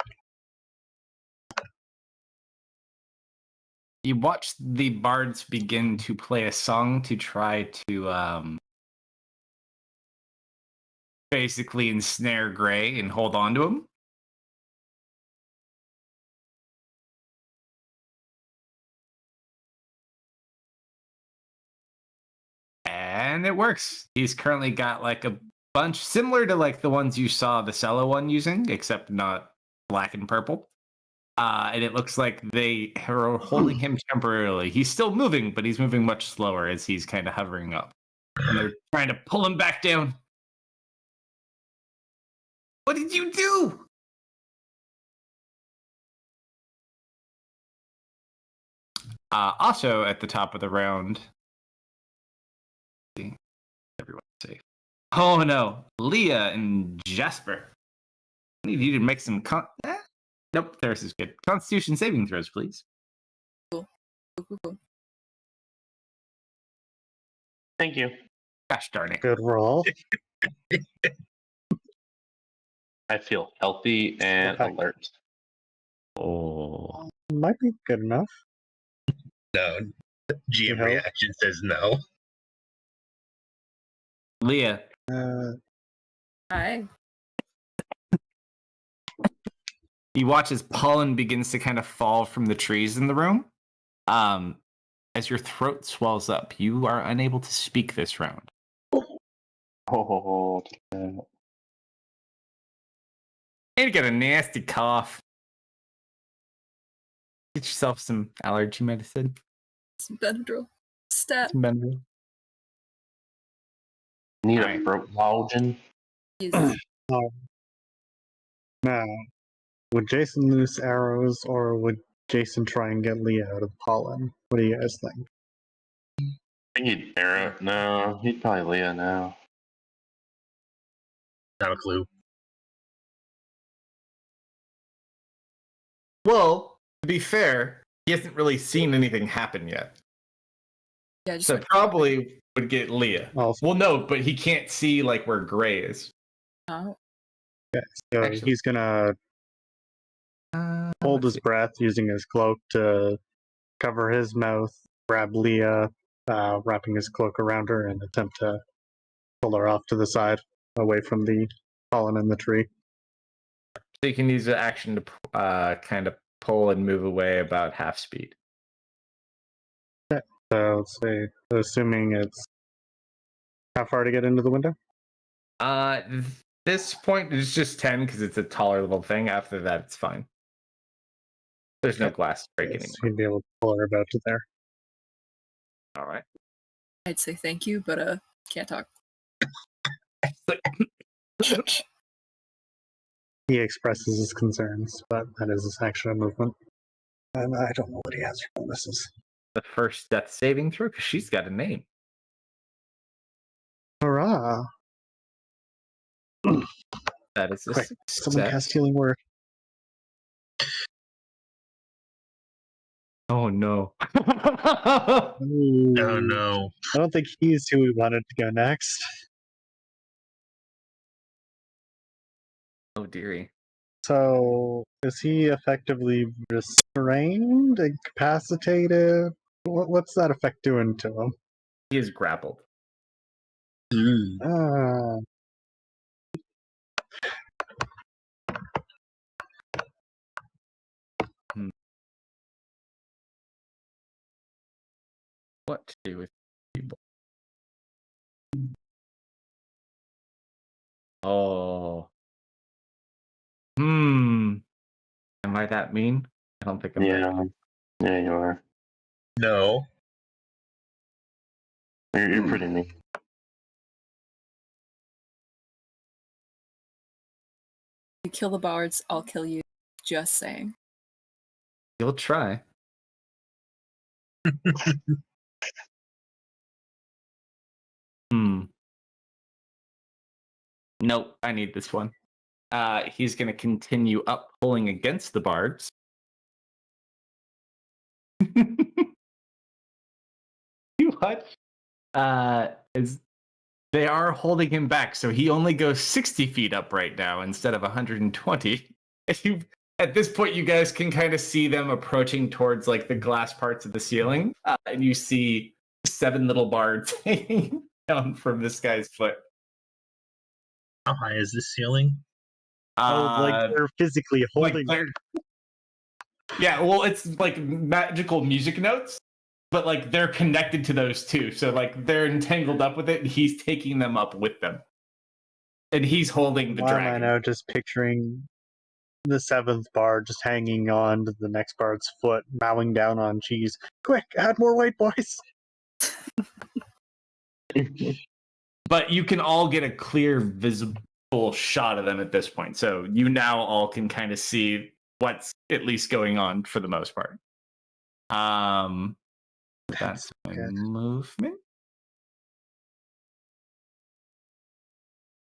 You watch the bards begin to play a song to try to basically ensnare Gray and hold on to him. And it works. He's currently got like a bunch similar to like the ones you saw the cello one using, except not black and purple. And it looks like they are holding him temporarily. He's still moving, but he's moving much slower as he's kind of hovering up. And they're trying to pull him back down. What did you do? Also, at the top of the round, everyone's safe. Oh no, Leah and Jasper. I need you to make some Nope, theirs is good. Constitution saving throws, please. Cool. Thank you. Gosh darn it. Good roll. I feel healthy and Okay. alert. Oh. Might be good enough. no. GM Yeah. reaction says no. Leah, Hi. you watch as pollen begins to kind of fall from the trees in the room. As your throat swells up, you are unable to speak this round. Oh, And you get a nasty cough. Get yourself some allergy medicine. Some Benadryl. Stat. Some Benadryl. need Alright. a throat lodging. Is now, would Jason loose arrows or would Jason try and get Leah out of the pollen? What do you guys think? I think he'd arrow. No, he'd probably Leah now. Not a clue. Well, to be fair, he hasn't really seen anything happen yet. yeah, just So probably would get Leah. Also, Well, no, but he can't see like where Gray is. oh, so actually- he's gonna hold his breath using his cloak to cover his mouth, grab Leah, wrapping his cloak around her, and attempt to pull her off to the side, away from the pollen in the tree. So you can use the action to kind of pull and move away about half speed. So let's see, assuming it's how far to get into the window? This point is just 10 because it's a taller level thing. After that, it's fine. There's no glass to break Yes, anymore. you'd be able to pull her about to there. All right. I'd say thank you, but can't talk. He expresses his concerns, but that is his action and movement. And I don't know what he has for bonuses. The first death saving throw because she's got a name. Hurrah! That is a Quick, someone success. cast Healing Word. Oh no. Oh no. I don't think he's who we wanted to go next. Oh dearie. So, is he effectively restrained, incapacitated? What's that effect doing to him? He is grappled. Ah, What to do with people? Oh. Am I that mean? I don't think I'm that mean. Yeah, you are. No. You're pretty mean. You kill the bards, I'll kill you. Just saying. You'll try. Nope, I need this one. He's going to continue up pulling against the bards. What? Is they are holding him back, so he only goes 60 feet up right now instead of 120. At this point, you guys can kind of see them approaching towards like the glass parts of the ceiling, and you see 7 little bards hanging down from this guy's foot. How high is this ceiling? like they're physically holding. Yeah, well, it's like magical music notes, but like they're connected to those too. So like they're entangled up with it, and he's taking them up with them. And he's holding the Why dragon. am I now just picturing the 7th bard just hanging on to the next bard's foot, bowing down on cheese? Quick, add more white boys! But you can all get a clear, visible shot of them at this point. So you now all can kind of see what's at least going on for the most part. That's my good. movement.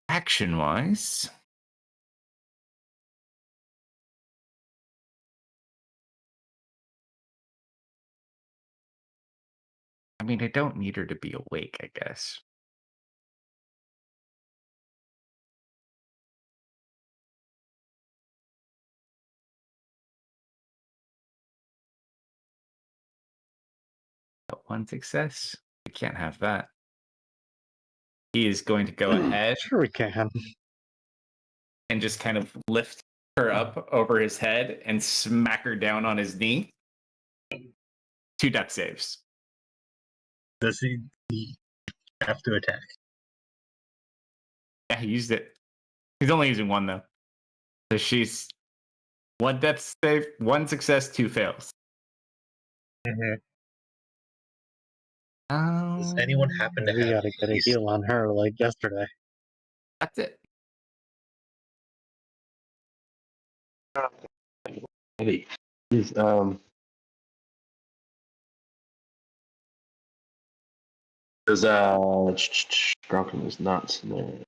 Action-wise, I mean, I don't need her to be awake, I guess. But 1 success? We can't have that. He is going to go ahead Sure we can. and just kind of lift her up over his head and smack her down on his knee. 2 death saves. Does he have to attack? Yeah, he used it. He's only using 1 though. So she's 1 death save, 1 success, 2 fails. Mm-hmm. Does anyone happen to We have gotta get a heal on her like yesterday. That's it. He's, There's Grunkin is nuts in there.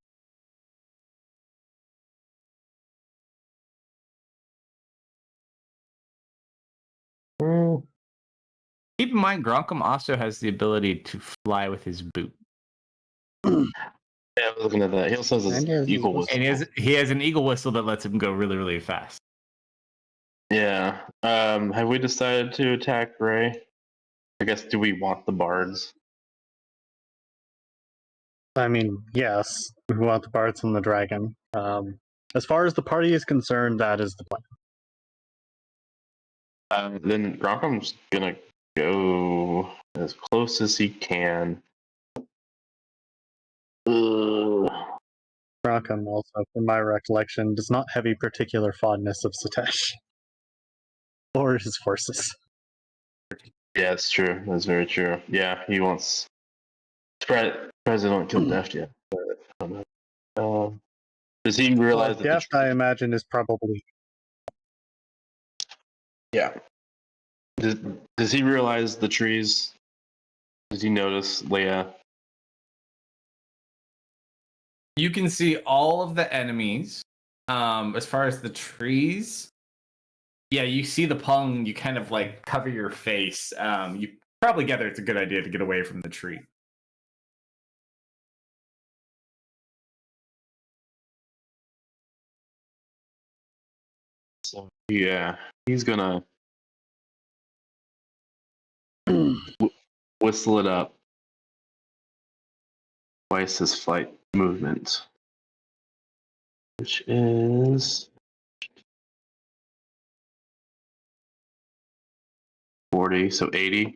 Keep in mind, Gronkum also has the ability to fly with his boot. Yeah, I was looking at that. He also has And he has his eagle his- whistle. And he has an eagle whistle that lets him go really, really fast. Yeah. Have we decided to attack Ray? I guess, do we want the bards? I mean, yes, we want the bards and the dragon. As far as the party is concerned, that is the plan. Then Grunkum's gonna go as close as he can. Brockham also, from my recollection, does not have a particular fondness of Satesh. Or his forces. Yeah, it's true. That's very true. Yeah, he wants. President killed Deft yet. But, does he realize that? Deft, I imagine, is probably. Yeah. Does he realize the trees? Does he notice Leia? You can see all of the enemies. As far as the trees, yeah, you see the pung. You kind of like cover your face. You probably gather it's a good idea to get away from the tree. So yeah, he's gonna whistle it up twice his flight movement, which is 40, so 80.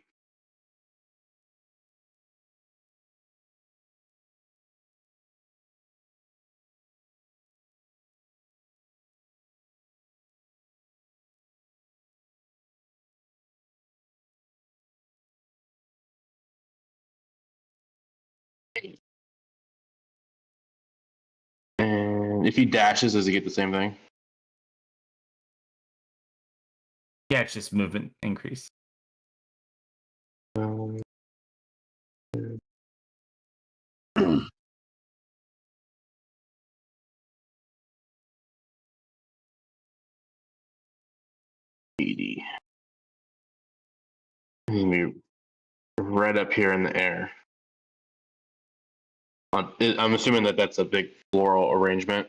And if he dashes, does he get the same thing? Yeah, it's just movement increase. 80. And we right up here in the air. I'm assuming that that's a big floral arrangement.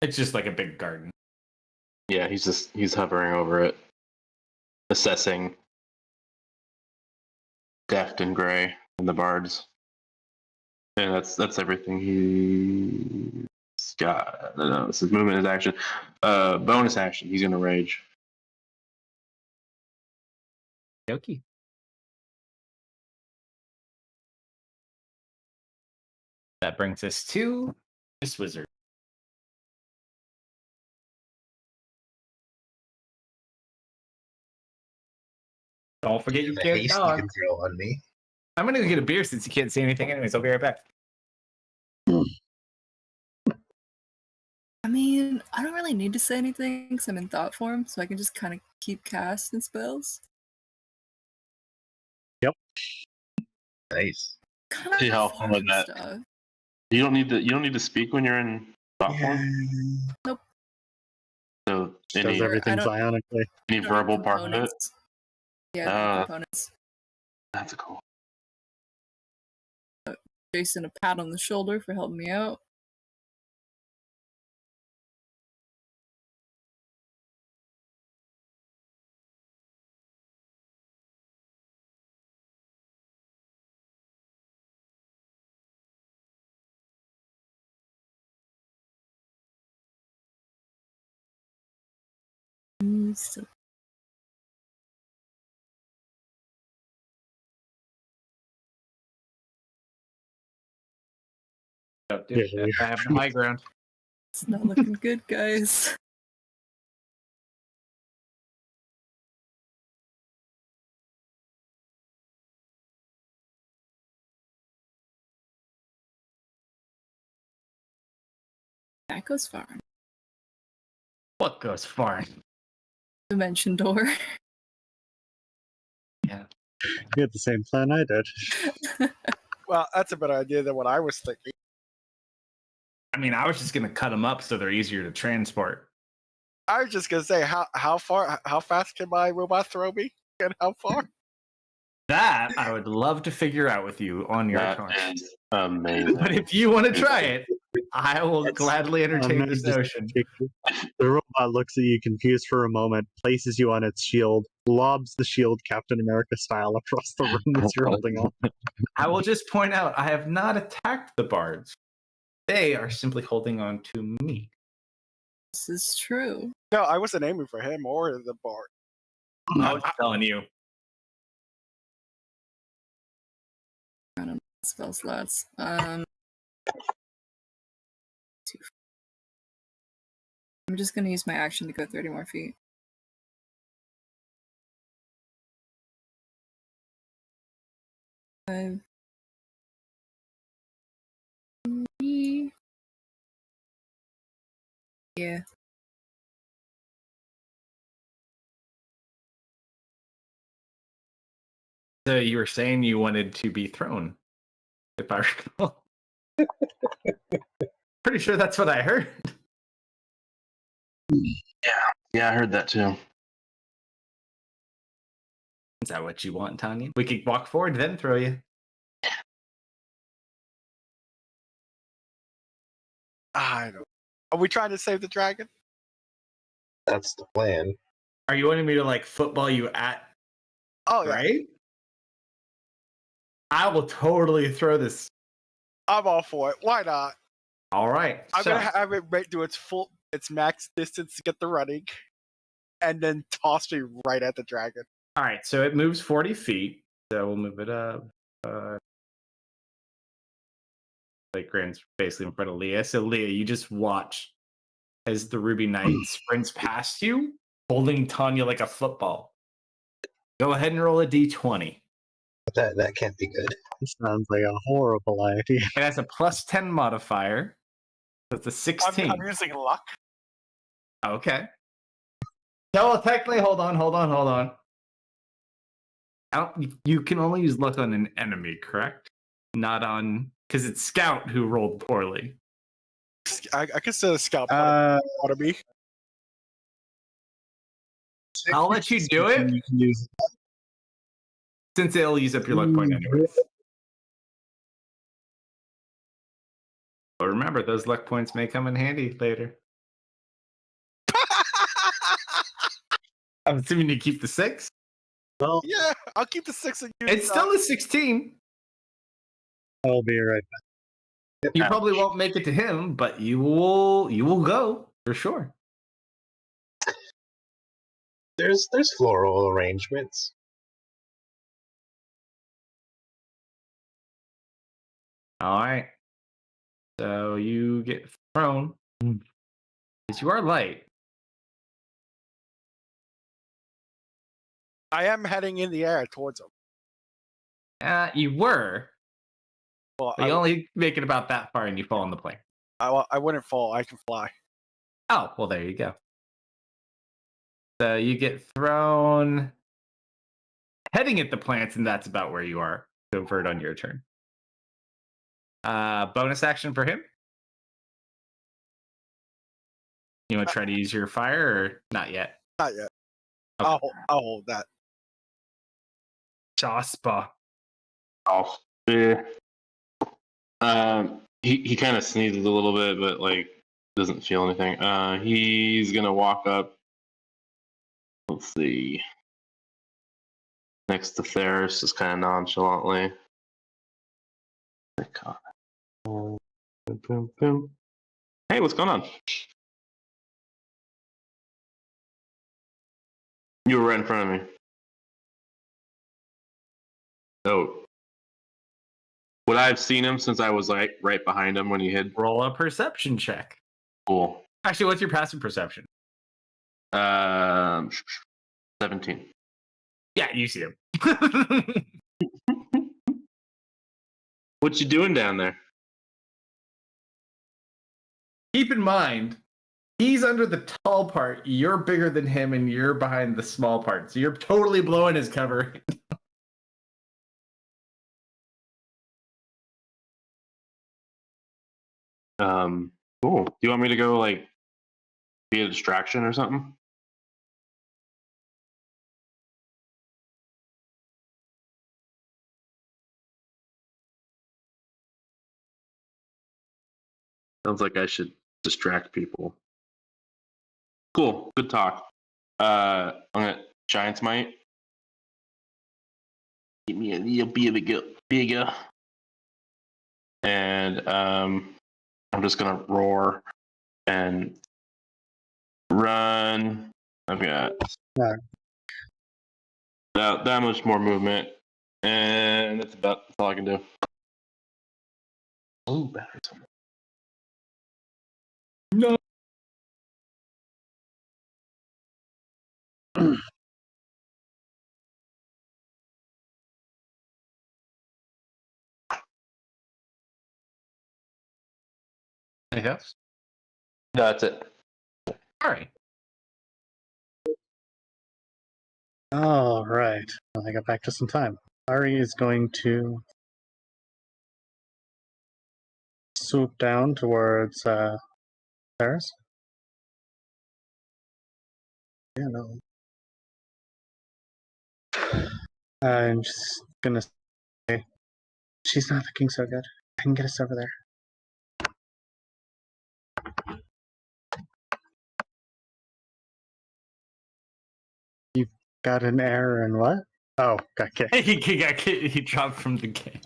It's just like a big garden. Yeah, he's hovering over it, assessing Deft and Gray and the bards. And that's everything he's got. No, this is movement, his action. Bonus action, he's gonna rage. Yoki. That brings us to this wizard. Don't forget you The can't haste you dodge. can throw on me. I'm gonna go get a beer since you can't see anything anyways. I'll be right back. I mean, I don't really need to say anything because I'm in thought form, so I can just kind of keep casting spells. Nice. Kind See how of fun with that. stuff. You don't need to speak when you're in thought form. Nope. So Does any everything I don't- psionically. any I don't need verbal part of it. components. Yeah, I don't need components. That's cool. Jason a pat on the shoulder for helping me out. So Dude, Yeah, I have the high ground. it's not looking good, guys. That goes far. What goes far? Dimension door. Yeah. You had the same plan I did. Well, that's a better idea than what I was thinking. I mean, I was just gonna cut them up so they're easier to transport. I was just gonna say, how fast can my robot throw me, and how far? That I would love to figure out with you on your That turn. is amazing. But if you want to try it, I will gladly entertain I'm this just- notion. The robot looks at you confused for a moment, places you on its shield, lobs the shield Captain America style across the room as you're holding on. I will just point out I have not attacked the bards. They are simply holding on to me. This is true. No, I wasn't aiming for him or the bard. I was telling you. I don't know spell slots. Two. I'm just gonna use my action to go 30 more feet. Five. Three. Yeah. So you were saying you wanted to be thrown, if I recall. Pretty sure that's what I heard. Yeah, I heard that too. Is that what you want, Tanya? We could walk forward, then throw you. I don't. Are we trying to save the dragon? That's the plan. Are you wanting me to like football you at Oh yeah, right? I will totally throw this. I'm all for it. Why not? All right. I'm so, gonna have it do its max distance to get the running, and then toss me right at the dragon. all right. So it moves 40 feet. So we'll move it up. Like Grant's basically in front of Leah. So Leah, you just watch as the Ruby Knight sprints past you, holding Tanya like a football. Go ahead and roll a d20. That can't be good. This sounds like a horrible idea. It has a plus 10 modifier. That's a 16. I'm using luck. Okay. No, well, technically, hold on. You can only use luck on an enemy, correct? Not on, because it's Scout who rolled poorly. I consider Scout Uh, part of me. I'll let you do it, You can use since it'll use up your luck point anyways. But remember, those luck points may come in handy later. I'm assuming you keep the 6. Well, Yeah, I'll keep the 6 and use It's still a 16. I'll be right back. You probably won't make it to him, but you will go for sure. There's floral arrangements. All right. So you get thrown. Because you are light. I am heading in the air towards him. You were, Well, but you only make it about that far and you fall on the plane. I wouldn't fall. I can fly. Oh, well, there you go. So you get thrown heading at the plants, and that's about where you are. Convert on your turn. Bonus action for him? You want to try to use your fire or not yet? Not yet. Okay. I'll hold that. Jasper. Oh, yeah. He kind of sneezes a little bit, but like doesn't feel anything. He's gonna walk up. Let's see. Next to Theris, just kind of nonchalantly. Hey, what's going on? You were right in front of me. Oh. Would I have seen him since I was like right behind him when he hid? Roll a perception check. Cool. Actually, what's your passive perception? 17. Yeah, you see him. What you doing down there? Keep in mind, he's under the tall part. You're bigger than him, and you're behind the small part. So you're totally blowing his cover. Cool. Do you want me to go like be a distraction or something? Sounds like I should distract people. Cool. Good talk. I'm gonna Giant's Might. Give me a little bigger. And I'm just gonna roar and run. I've got that much more movement, and that's all I can do. Oh, battery's on. No. Anything else? That's it. All right. All right. Well, I got back just in time. Ari is going to swoop down towards Paris. Yeah, no. I'm just gonna say, she's not looking so good. I can get us over there. got an error and what? Oh, got kicked. He dropped from the game.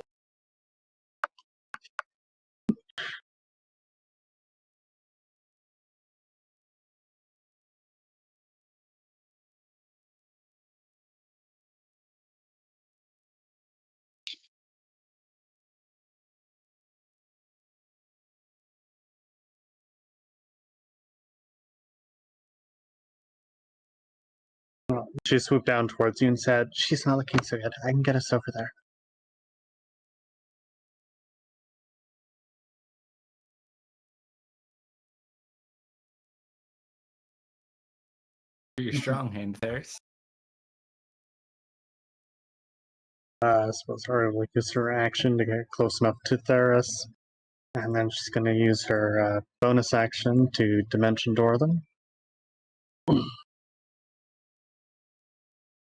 She swooped down towards you and said, "She's not looking so good. I can get us over there." Your strong hand, Theris. I suppose her will use her action to get close enough to Theris. And then she's going to use her bonus action to dimension door them.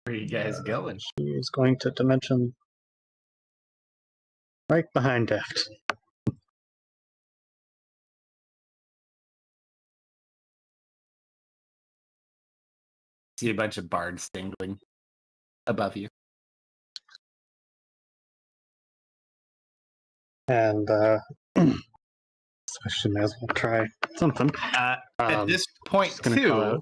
Where are you guys going? She's going to dimension right behind Deft. See a bunch of bards dangling above you. And so she may as well try something. At this point, just gonna call too, out.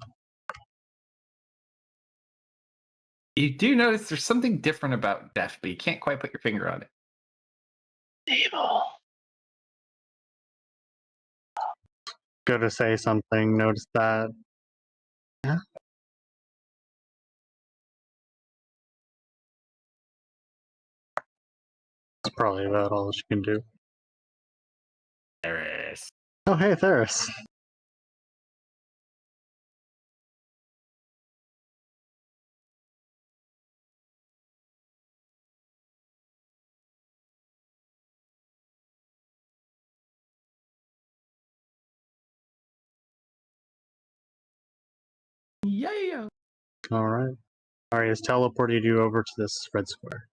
you do notice there's something different about Deft, but you can't quite put your finger on it. Evil. Go to say something, notice that. Yeah. That's probably about all she can do. Theris. Oh, hey, Theris. Yeah. All right. Aria's teleported you over to this red square.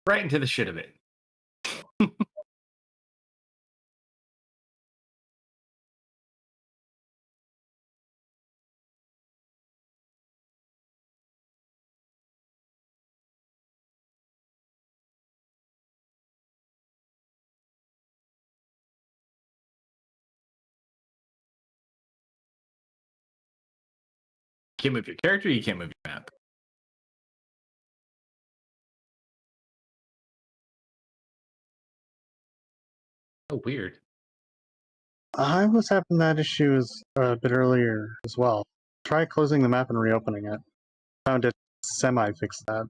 Right into the shit of it. You can't move your character, you can't move your map. Oh, weird. I was having that issue a bit earlier as well. Try closing the map and reopening it. Found it semi-fixed that.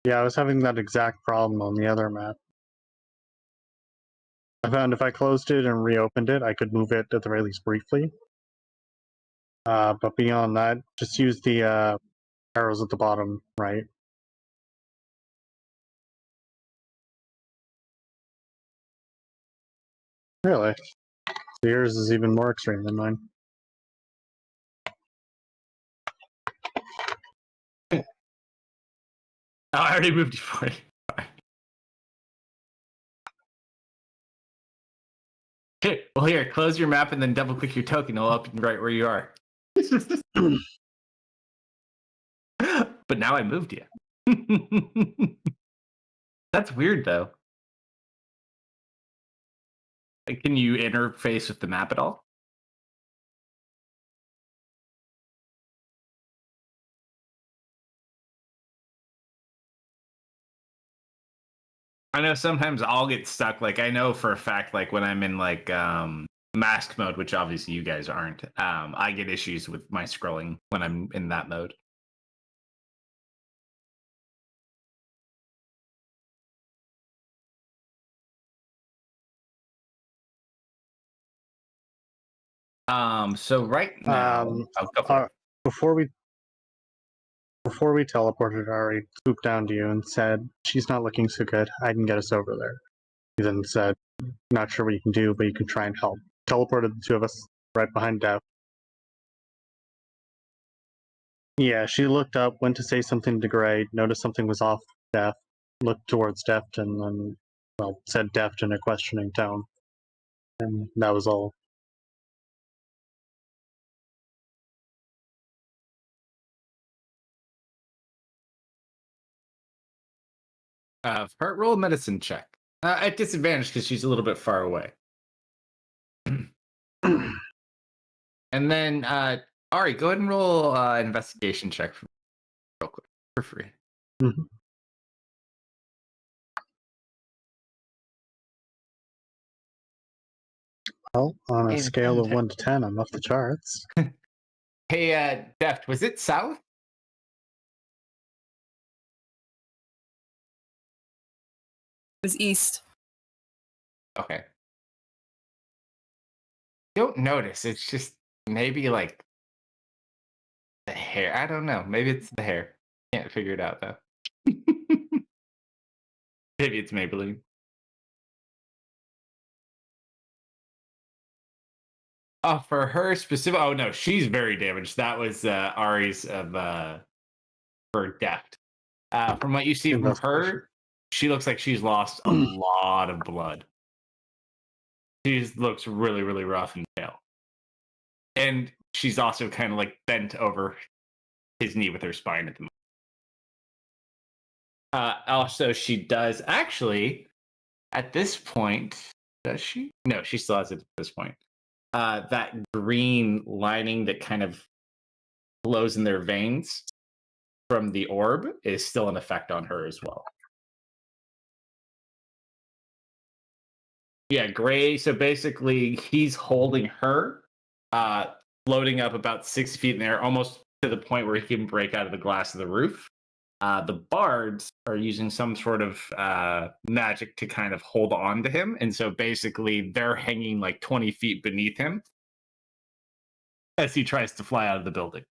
Yeah, I was having that exact problem on the other map. I found if I closed it and reopened it, I could move it at the very least briefly. But beyond that, just use the arrows at the bottom right. Really? So yours is even more extreme than mine. Oh, I already moved you for it. Okay, well here, close your map and then double click your token. It'll open right where you are. But now I moved you. That's weird though. Can you interface with the map at all? I know sometimes I'll get stuck. Like I know for a fact, like when I'm in like mask mode, which obviously you guys aren't, I get issues with my scrolling when I'm in that mode. So right now, I'll go for it. Before we teleported, Ari swooped down to you and said, "She's not looking so good. I can get us over there." He then said, "Not sure what you can do, but you can try and help." Teleported the two of us right behind Dev. Yeah, she looked up, went to say something to Gray, noticed something was off with Deft, looked towards Deft, and then, well, said Deft in a questioning tone. And that was all. Heart roll medicine check. At disadvantage because she's a little bit far away. And then Ari, go ahead and roll investigation check for me real quick for free. Mhm. Well, on a Hey, scale of man. 1 to 10, I'm off the charts. Hey, Deft, was it south? It was east. Okay. You don't notice. It's just maybe like the hair. I don't know. Maybe it's the hair. Can't figure it out though. Maybe it's Maybelline. Oh, for her specific. Oh no, she's very damaged. That was Ari's of for Deft. From what you see from Investigation. her, she looks like she's lost a lot of blood. She looks really, really rough and pale. And she's also kind of like bent over his knee with her spine at the moment. Also, she does actually, at this point, does she? No, she still has it at this point. That green lining that kind of glows in their veins from the orb is still in effect on her as well. Yeah, Gray. So basically, he's holding her, floating up about 6 feet in the air, almost to the point where he can break out of the glass of the roof. The bards are using some sort of magic to kind of hold on to him. And so basically, they're hanging like 20 feet beneath him as he tries to fly out of the building.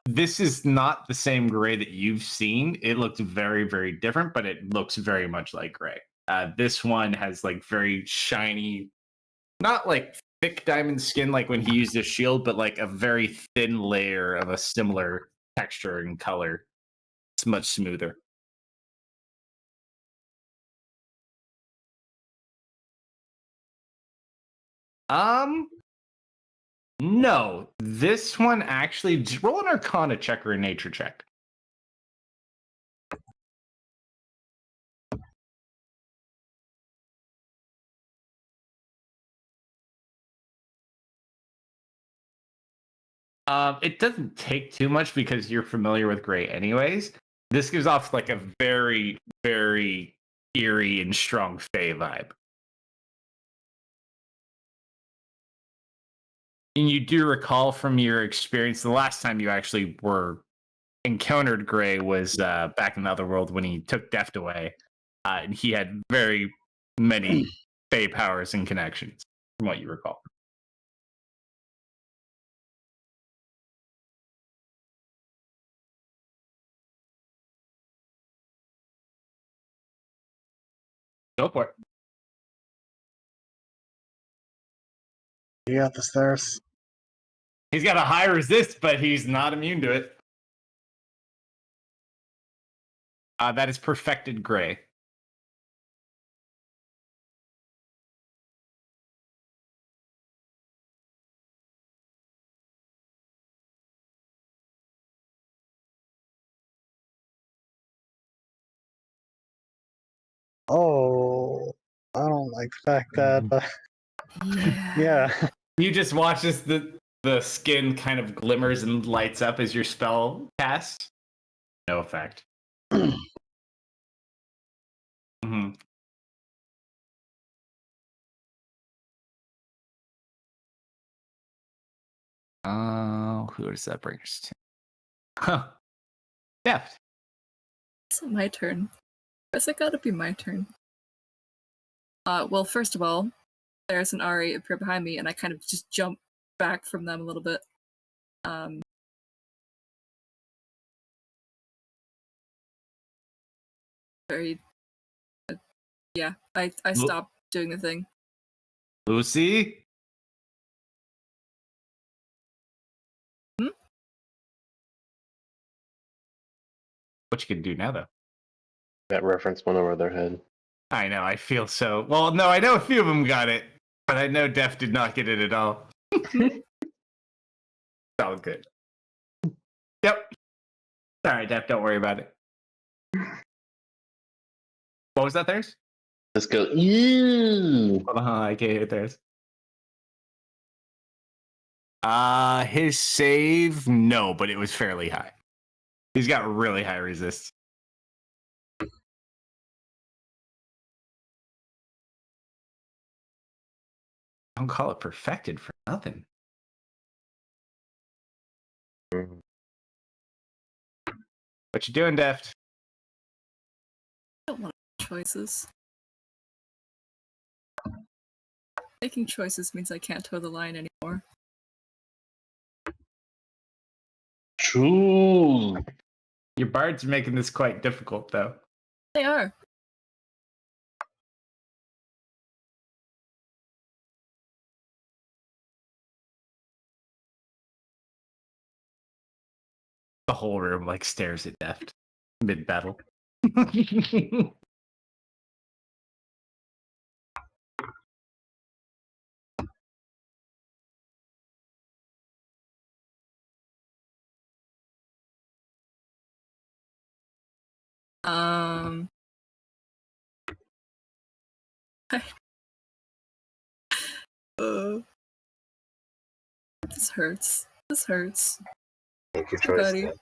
This is not the same Gray that you've seen. It looks very, very different, but it looks very much like Gray. This one has like very shiny, not like thick diamond skin like when he used his shield, but like a very thin layer of a similar texture and color. It's much smoother. No, this one actually just roll an Arcana check or a Nature check. It doesn't take too much because you're familiar with Gray anyways. This gives off like a very, very eerie and strong Fey vibe. And you do recall from your experience, the last time you actually were encountered Gray was back in the other world when he took Deft away. And he had very many Fey powers and connections, from what you recall. Go for it. You got this, Theris. He's got a high resist, but he's not immune to it. That is Perfected Gray. Oh, I don't like the fact that. Yeah. You just watch as the skin kind of glimmers and lights up as your spell casts. No effect. Mm-hmm. Who does that bring us to? Huh. Deft. Is it my turn? Guess it gotta be my turn. Well, first of all, there's an Ari appear behind me, and I kind of just jump back from them a little bit. Very. Yeah, I stopped doing the thing. Lucy? What you can do now, though? That reference went over their head. I know, I feel so... Well, no, I know a few of them got it, but I know Def did not get it at all. It's all good. Yep. Sorry, Def, don't worry about it. What was that, theirs? Let's go. Ew. I can't hear theirs. His save, no, but it was fairly high. He's got really high resist. Don't call it perfected for nothing. What you doing, Deft? I don't want choices. Making choices means I can't toe the line anymore. True. Your bards are making this quite difficult, though. They are. The whole room like stares at Deft mid-battle. Um. This hurts. This hurts. Make your choice. Buddy. then.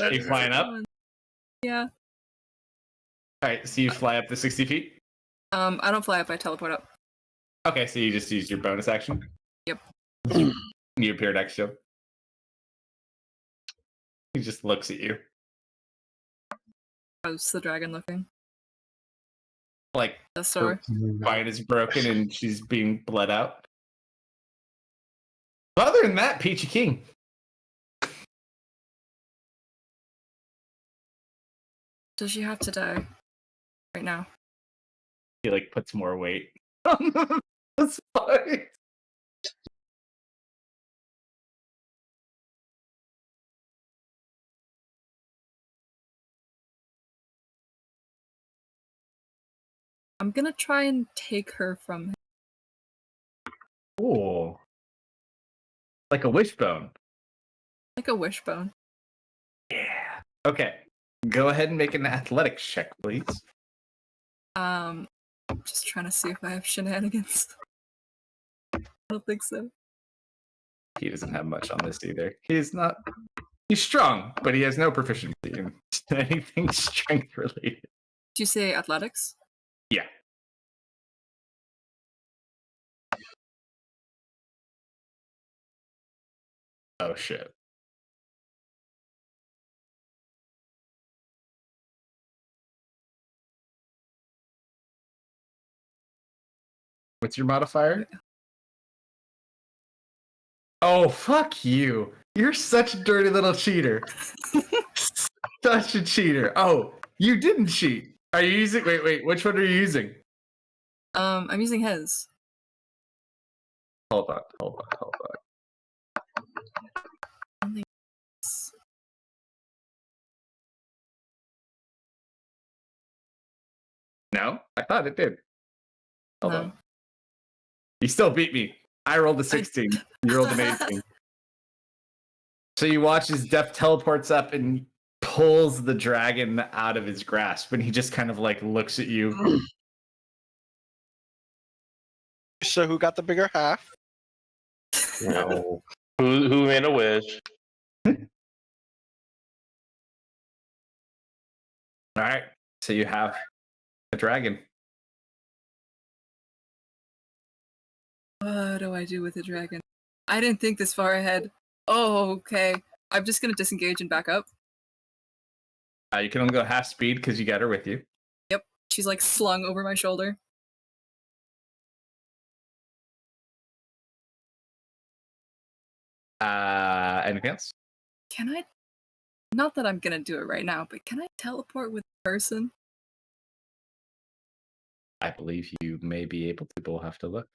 Are you flying up? Yeah. All right, so you fly up to 60 feet? I don't fly up, I teleport up. Okay, so you just used your bonus action? Yep. You appear next to him. He just looks at you. How's the dragon looking? Like, The her store. spine is broken and she's being bled out. But other than that, Peachy King. Does she have to die? Right now. He, like, puts more weight on the spine. I'm gonna try and take her from him. Ooh. Like a wishbone. Like a wishbone. Yeah. Okay. Go ahead and make an athletics check, please. I'm just trying to see if I have shenanigans. I don't think so. He doesn't have much on this either. He's strong, but he has no proficiency in anything strength related. Do you say athletics? Yeah. Oh shit. What's your modifier? Oh, fuck you. You're such a dirty little cheater. Such a cheater. Oh, you didn't cheat. Are you using... Wait. Which one are you using? I'm using his. Hold on. No? I thought it did. Hold No. on. You still beat me. I rolled a 16. You rolled an 18. So you watch as Def teleports up and pulls the dragon out of his grasp, and he just kind of like looks at you. So who got the bigger half? No. Who made a wish? All right. So you have a dragon. What do I do with the dragon? I didn't think this far ahead. Oh, okay. I'm just gonna disengage and back up. You can only go half speed because you got her with you. Yep. She's like slung over my shoulder. Anything else? Can I? Not that I'm gonna do it right now, but can I teleport with a person? I believe you may be able to, but we'll have to look.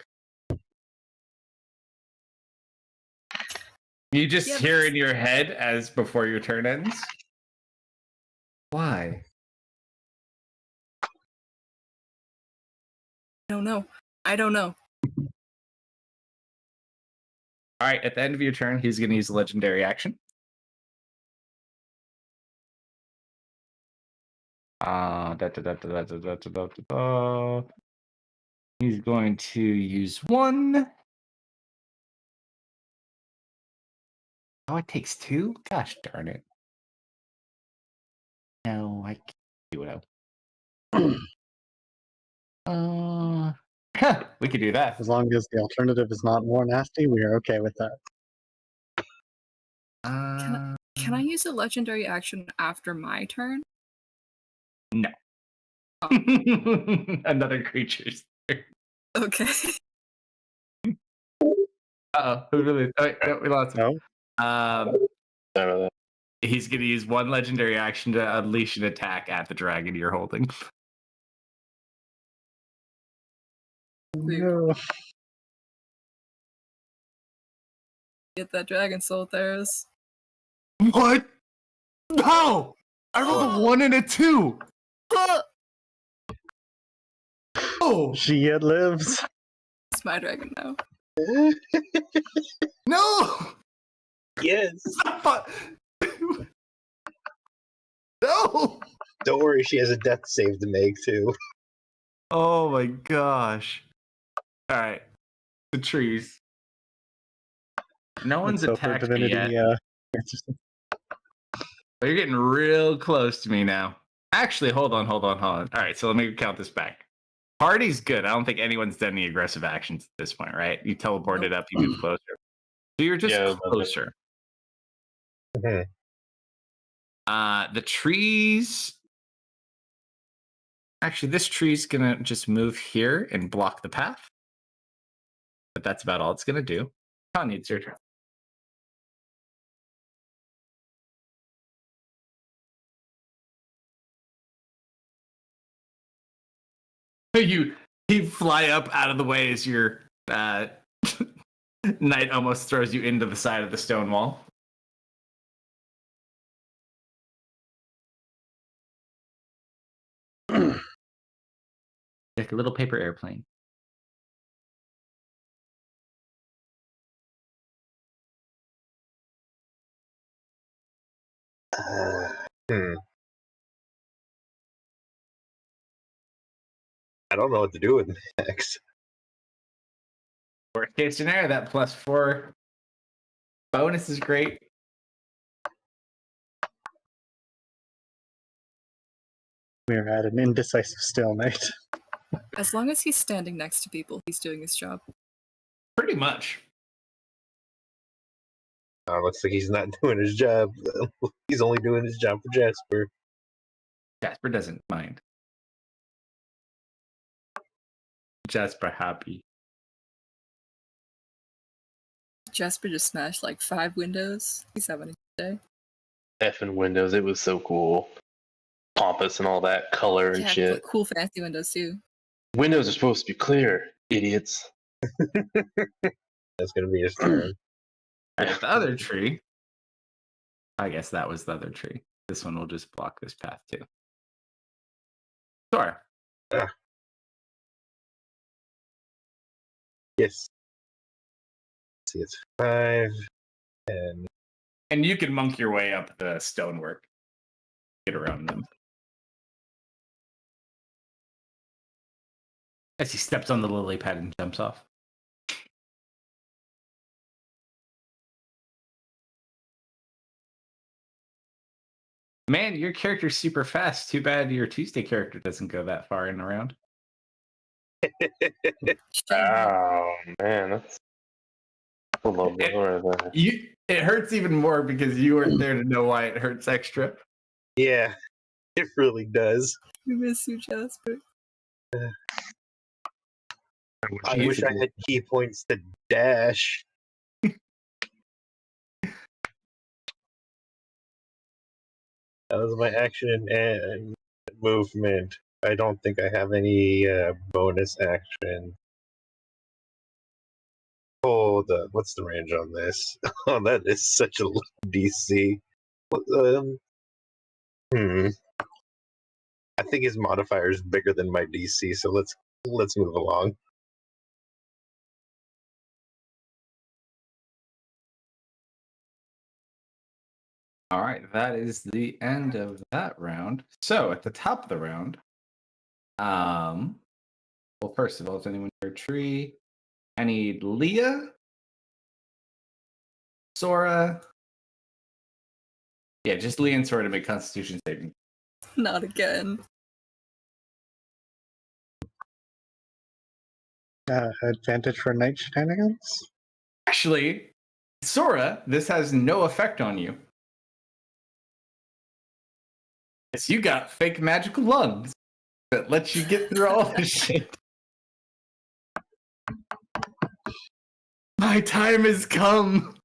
You just Yep. hear in your head as before your turn ends. Why? don't know. I don't know. All right, at the end of your turn, he's going to use a legendary action. He's going to use one. Oh, it takes two? Gosh darn it. No, I can't do it. We could do that. As long as the alternative is not more nasty, we are okay with that. Can I use a legendary action after my turn? No. Another creature's turn. Okay. Uh-oh. Who really? Oh, wait, no, we lost him. No? Sorry about He's going to use one legendary action to unleash an attack at the dragon you're holding. No. Get that dragon soul, Theros. What? No! I rolled a 1 and a 2! Oh! She yet lives. It's my dragon now. No! Yes. No! Don't worry, she has a death save to make too. Oh my gosh. Alright. The trees. No one's So for attacked me Divinity, yet. But you're getting real close to me now. Actually, hold on. Alright, so let me count this back. Party's good. I don't think anyone's done any aggressive actions at this point, right? You teleported up, you moved closer. So you're just closer. Mhm. The trees. Actually, this tree's gonna just move here and block the path. But that's about all it's gonna do. Tanya, it's your turn. You fly up out of the way as your knight almost throws you into the side of the stone wall. Like a little paper airplane. Hmm. I don't know what to do with next. Worst case scenario, that +4 bonus is great. We're at an indecisive stalemate. As long as he's standing next to people, he's doing his job. Pretty much. Looks like he's not doing his job. He's only doing his job for Jasper. Jasper doesn't mind. Jasper happy. Jasper just smashed like 5 windows. He's having a good day. Effing Windows, it was so cool. Pompous and all that color and Yeah, shit. cool fancy windows too. Windows are supposed to be clear, idiots. That's gonna be his turn. Alright, the other tree. I guess that was the other tree. This one will just block this path too. Sure. Yes. Let's see, it's 5 and And you can monk your way up the stonework. Get around them. As he steps on the lily pad and jumps off. Man, your character's super fast. Too bad your Tuesday character doesn't go that far in the round. Oh man, that's a little bit more than It hurts even more because you weren't there to know why it hurts extra. yeah, it really does. We miss you, Jasper. I wish I had key points to dash. That was my action and movement. I don't think I have any bonus action. Hold up, what's the range on this? Oh, that is such a low DC. I think his modifier is bigger than my DC, so let's Let's move along. All right, that is the end of that round. So at the top of the round, well, first of all, is anyone near a tree? I need Leah, Sora. Yeah, just Leah and Sora to make Constitution saving. Not again. Advantage for night shenanigans? Actually, Sora, this has no effect on you. Yes, you got fake magical lungs that lets you get through all this shit. My time has come.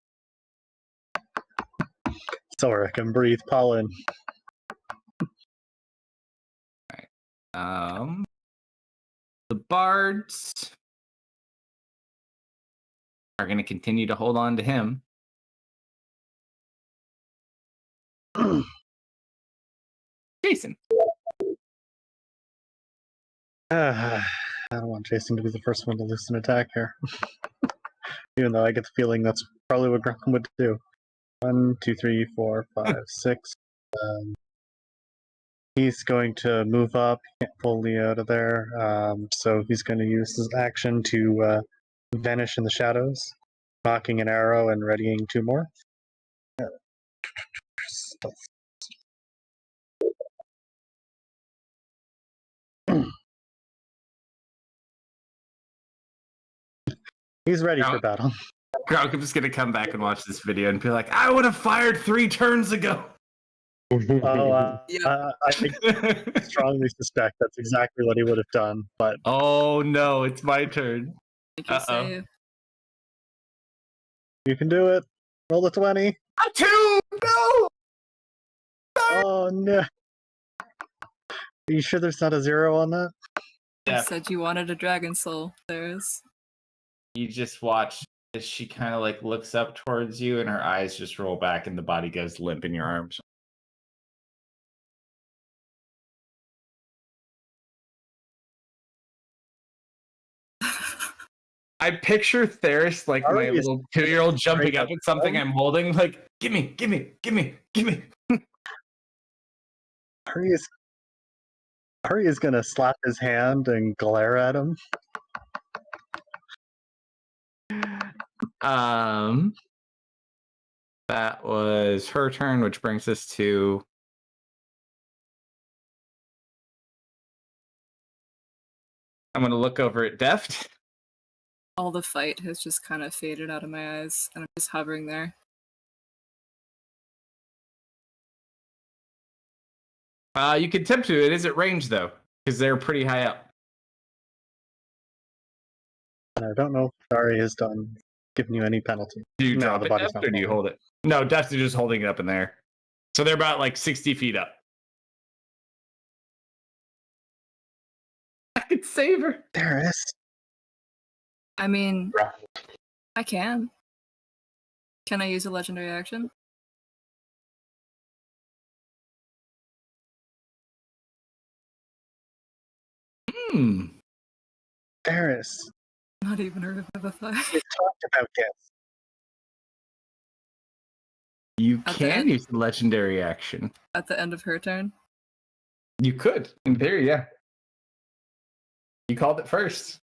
Sora can breathe pollen. The bards are going to continue to hold on to him. Jason. I don't want Jason to be the first one to lose an attack here. Even though I get the feeling that's probably what Graham would do. 1, 2, 3, 4, 5, 6. He's going to move up. He can't pull Leo out of there. So he's going to use his action to vanish in the shadows, knocking an arrow and readying 2 more. He's ready for battle. Gronk is going to come back and watch this video and be like, I would have fired 3 turns ago. I strongly suspect that's exactly what he would have done. But oh no, it's my turn. Save. You can do it. Roll the 20. A 2! No! Oh no. Are you sure there's not a 0 on that? You said you wanted a dragon soul. There's. You just watch as she kind of like looks up towards you and her eyes just roll back and the body goes limp in your arms. I picture Theris like my little 2-year-old jumping up at something I'm holding, like, gimme, gimme, gimme, gimme. Hurry is gonna slap his hand and glare at him. That was her turn, which brings us to I'm gonna look over at Deft. All the fight has just kind of faded out of my eyes, and I'm just hovering there. You can attempt to. It is at range though, because they're pretty high up. I don't know if Dari has done giving you any penalty. Do you drop the it, body's Deft, not or do you hold it? No, Deft is just holding it up in there. So they're about like 60 feet up. I could save her. Theris. I mean, I can. Can I use a legendary action? Theris. Not even a revivify. We talked about this. You can use the legendary action. At the end of her turn? You could. In theory, yeah. You called it first.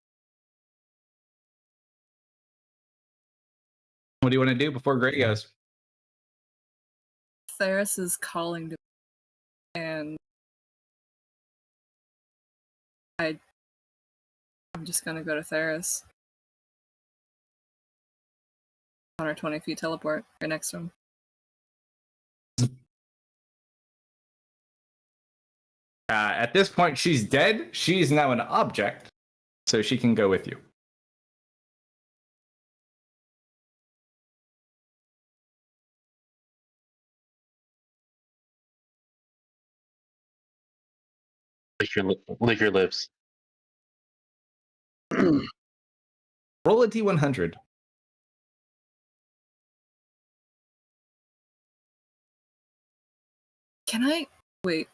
What do you want to do before Gray goes? Theris is calling to me, and I'm just gonna go to Theris. On our 20 feet teleport, right next to him. At this point, she's dead. She's now an object, so she can go with you. Lick your lips. Roll a D100. Can I wait?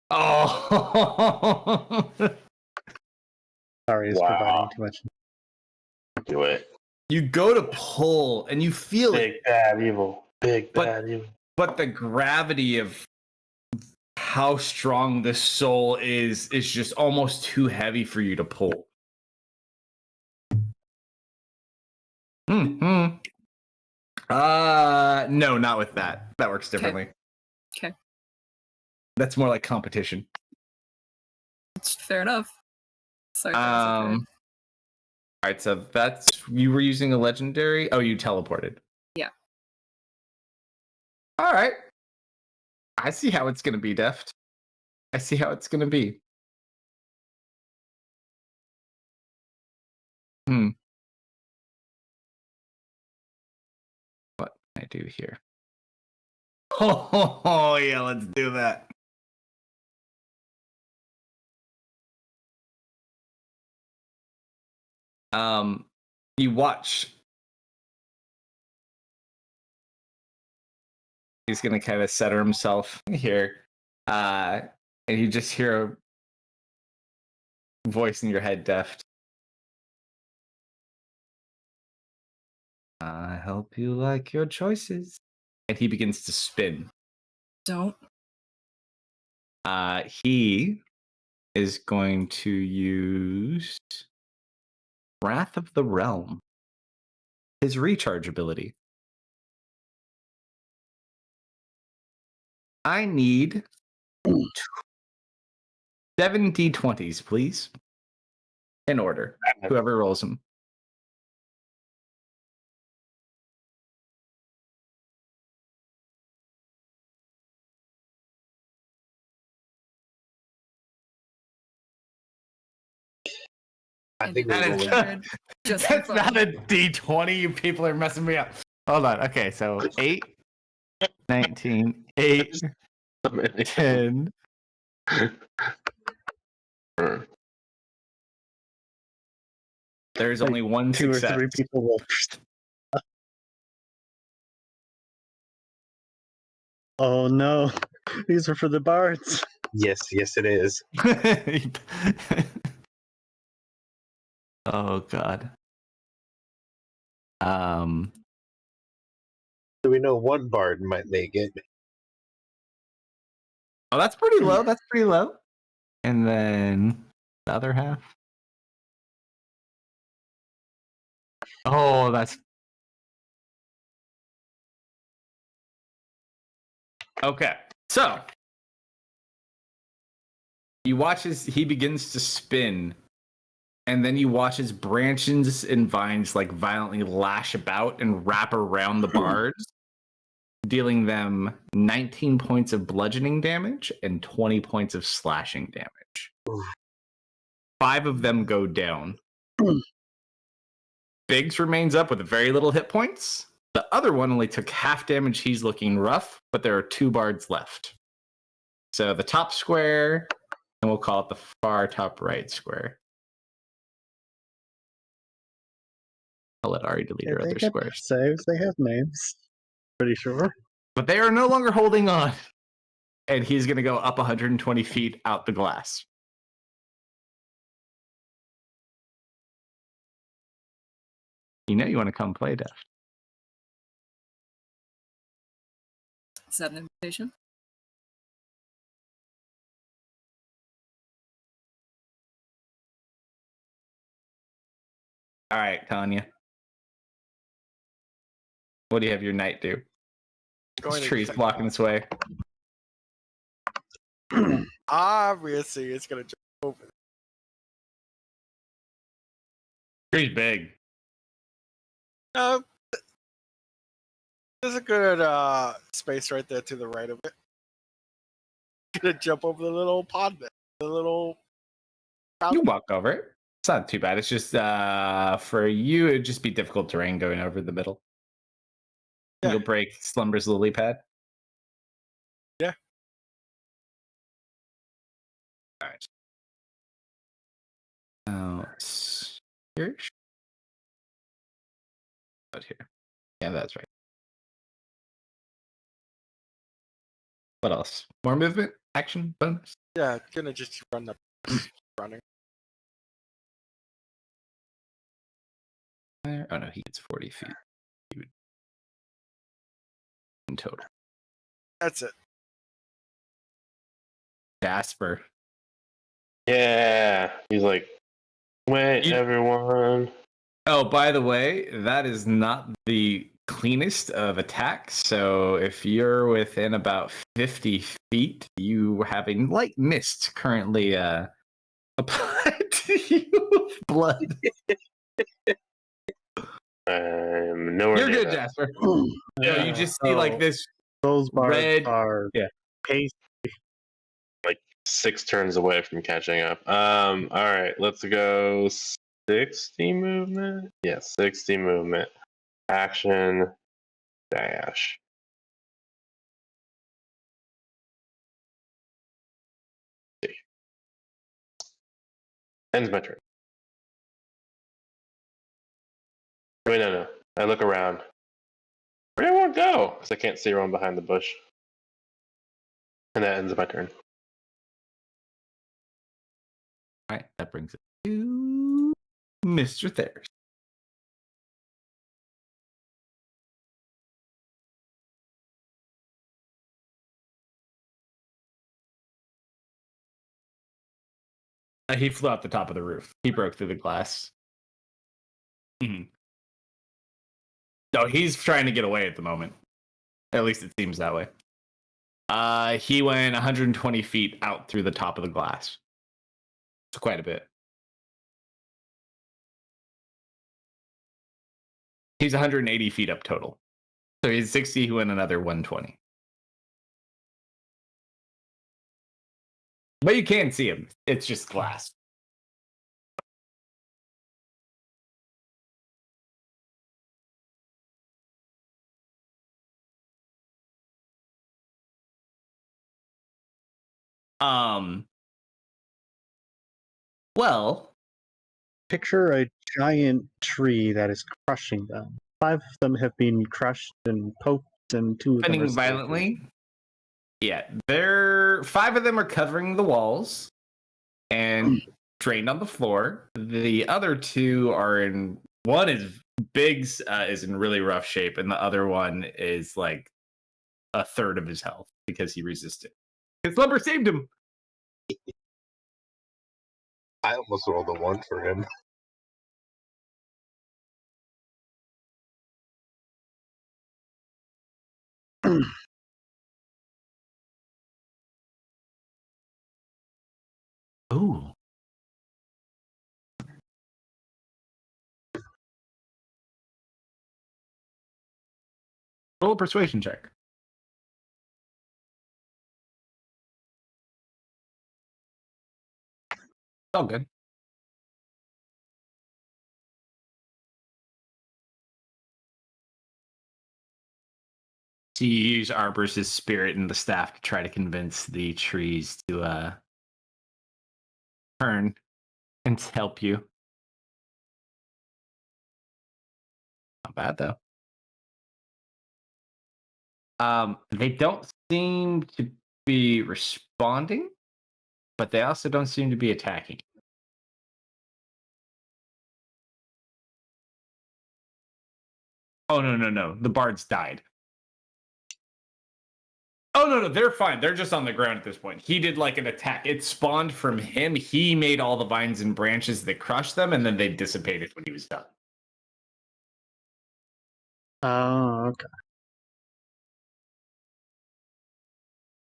Oh, Oh. Sorry, it's Wow. providing too much. Do it. You go to pull and you feel it, Big bad evil. Big But- bad evil. but the gravity of how strong this soul is just almost too heavy for you to pull. Mm-hmm. No, not with that. That works differently. Okay. That's more like competition. It's fair enough. Sorry. that was okay. All right, so that's you were using a legendary. Oh, you teleported. Yeah. All right. I see how it's gonna be, Deft. I see how it's gonna be. What can I do here? Oh yeah, let's do that. You watch. He's gonna kind of center himself here, and you just hear a voice in your head, Deft. I hope you like your choices. And he begins to spin. Don't. He is going to use Wrath of the Realm, his recharge ability. I need 7 d20s, please. In order. Whoever rolls them. I think That we're is- rolling. Just for That's fun. not a d20. You people are messing me up. Hold on. Okay, so 8, 19, 8, 10. There's Like only one Two success. or three people will. Oh no, these are for the bards. Yes, it is. Oh god. So we know one bard might make it. Oh, that's pretty low. That's pretty low. And then the other half. Oh, that's okay. So you watch as he begins to spin, and then you watch his branches and vines like violently lash about and wrap around the bards, dealing them 19 points of bludgeoning damage and 20 points of slashing damage. 5 of them go down. Biggs remains up with very little hit points. The other one only took half damage. He's looking rough, but there are 2 bards left. So the top square, and we'll call it the far top right square. I'll let Ari delete her They other have squares. saves. They have names. Pretty sure. But they are no longer holding on. And he's going to go up 120 feet out the glass. You know you want to come play, Deft. Is that an invitation? All right, Tanya. What do you have your knight do? This Going to tree's check blocking this way. Obviously, it's gonna jump over. Tree's big. There's a good space right there to the right of it. Gonna jump over the little pond there. The little. You walk over it. It's not too bad. It's just for you, it'd just be difficult terrain going over the middle. Yeah. You'll break Slumber's lily pad. Yeah. All right. Oh, here. Out here. Yeah, that's right. What else? More movement? Action? Bonus? Yeah, gonna just run up, running. Oh no, he gets 40 feet. He would... in total. That's it. Jasper. Yeah. He's like, wait, You- everyone. Oh, by the way, that is not the cleanest of attacks. So if you're within about 50 feet, you have a light mist currently applied to you with blood. I'm nowhere You're near good, that. Jasper. No, you just see like this Those bars red. are Yeah. paste. Like 6 turns away from catching up. All right, let's go 60 movement. Yeah, 60 movement. Action dash. Ends my turn. Wait, no. I look around. Where'd everyone go? Because I can't see everyone behind the bush. And that ends my turn. All right, that brings it to Mr. Thayers. He flew out the top of the roof. He broke through the glass. Mm-hmm. No, he's trying to get away at the moment. At least it seems that way. He went 120 feet out through the top of the glass. It's quite a bit. He's 180 feet up total. So he's 60, he went another 120. But you can see him. It's just glass. Well, Picture a giant tree that is crushing them. 5 of them have been crushed and poked, and 2 of them are defending still violently. Yeah, 5 of them are covering the walls and drained on the floor. The other 2 are in. One is Biggs is in really rough shape, and the other one is like a third of his health because he resisted. His lumber saved him. I almost rolled a 1 for him. Ooh. Roll a persuasion check. All good. So you use Arbor's spirit and the staff to try to convince the trees to turn and help you. Not bad though. They don't seem to be responding, but they also don't seem to be attacking. Oh no. The bards died. Oh no, they're fine. They're just on the ground at this point. He did like an attack. It spawned from him. He made all the vines and branches that crushed them, and then they dissipated when he was done. Oh, okay.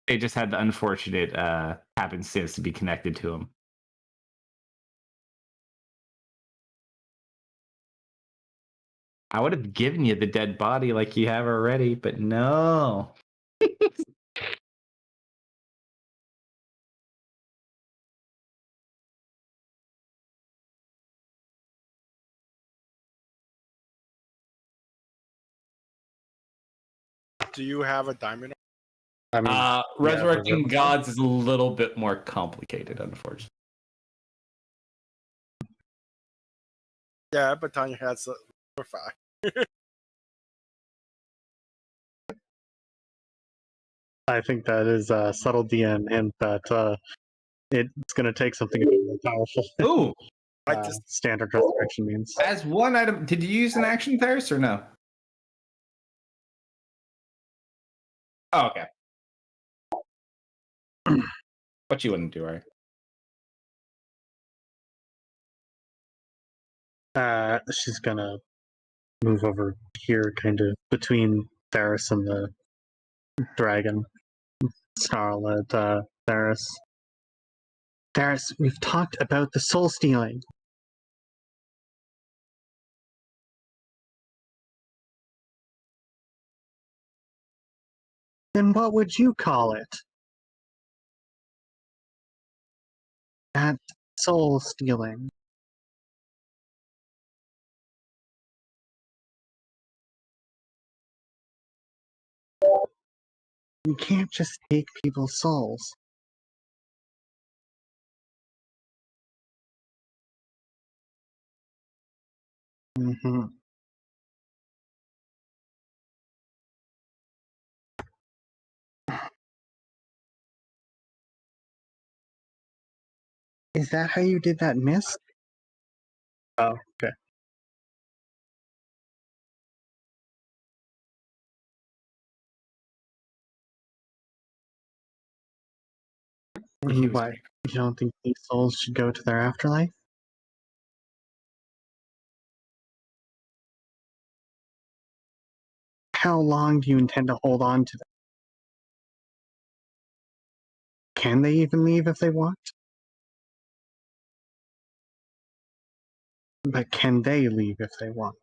They just had the unfortunate happenstance to be connected to him. I would have given you the dead body like you have already, but no. Do you have a diamond? I mean, Resurrecting gods is a little bit more complicated, unfortunately. Yeah, but Tanya has a 5. I think that is a subtle DM hint that it's going to take something a bit more powerful. Ooh, I just Standard resurrection means. as one item, did you use an action, Theris, or no? Oh, okay. But you wouldn't do, right? She's gonna move over here, kind of between Theris and the dragon. Snarl at Theris. Theris, we've talked about the soul stealing. Then what would you call it? That soul stealing. You can't just take people's souls. Mm-hmm. Is that how you did that miss? Oh, okay. He was- Why? You don't think these souls should go to their afterlife? How long do you intend to hold on to them? Can they even leave if they want? But can they leave if they want?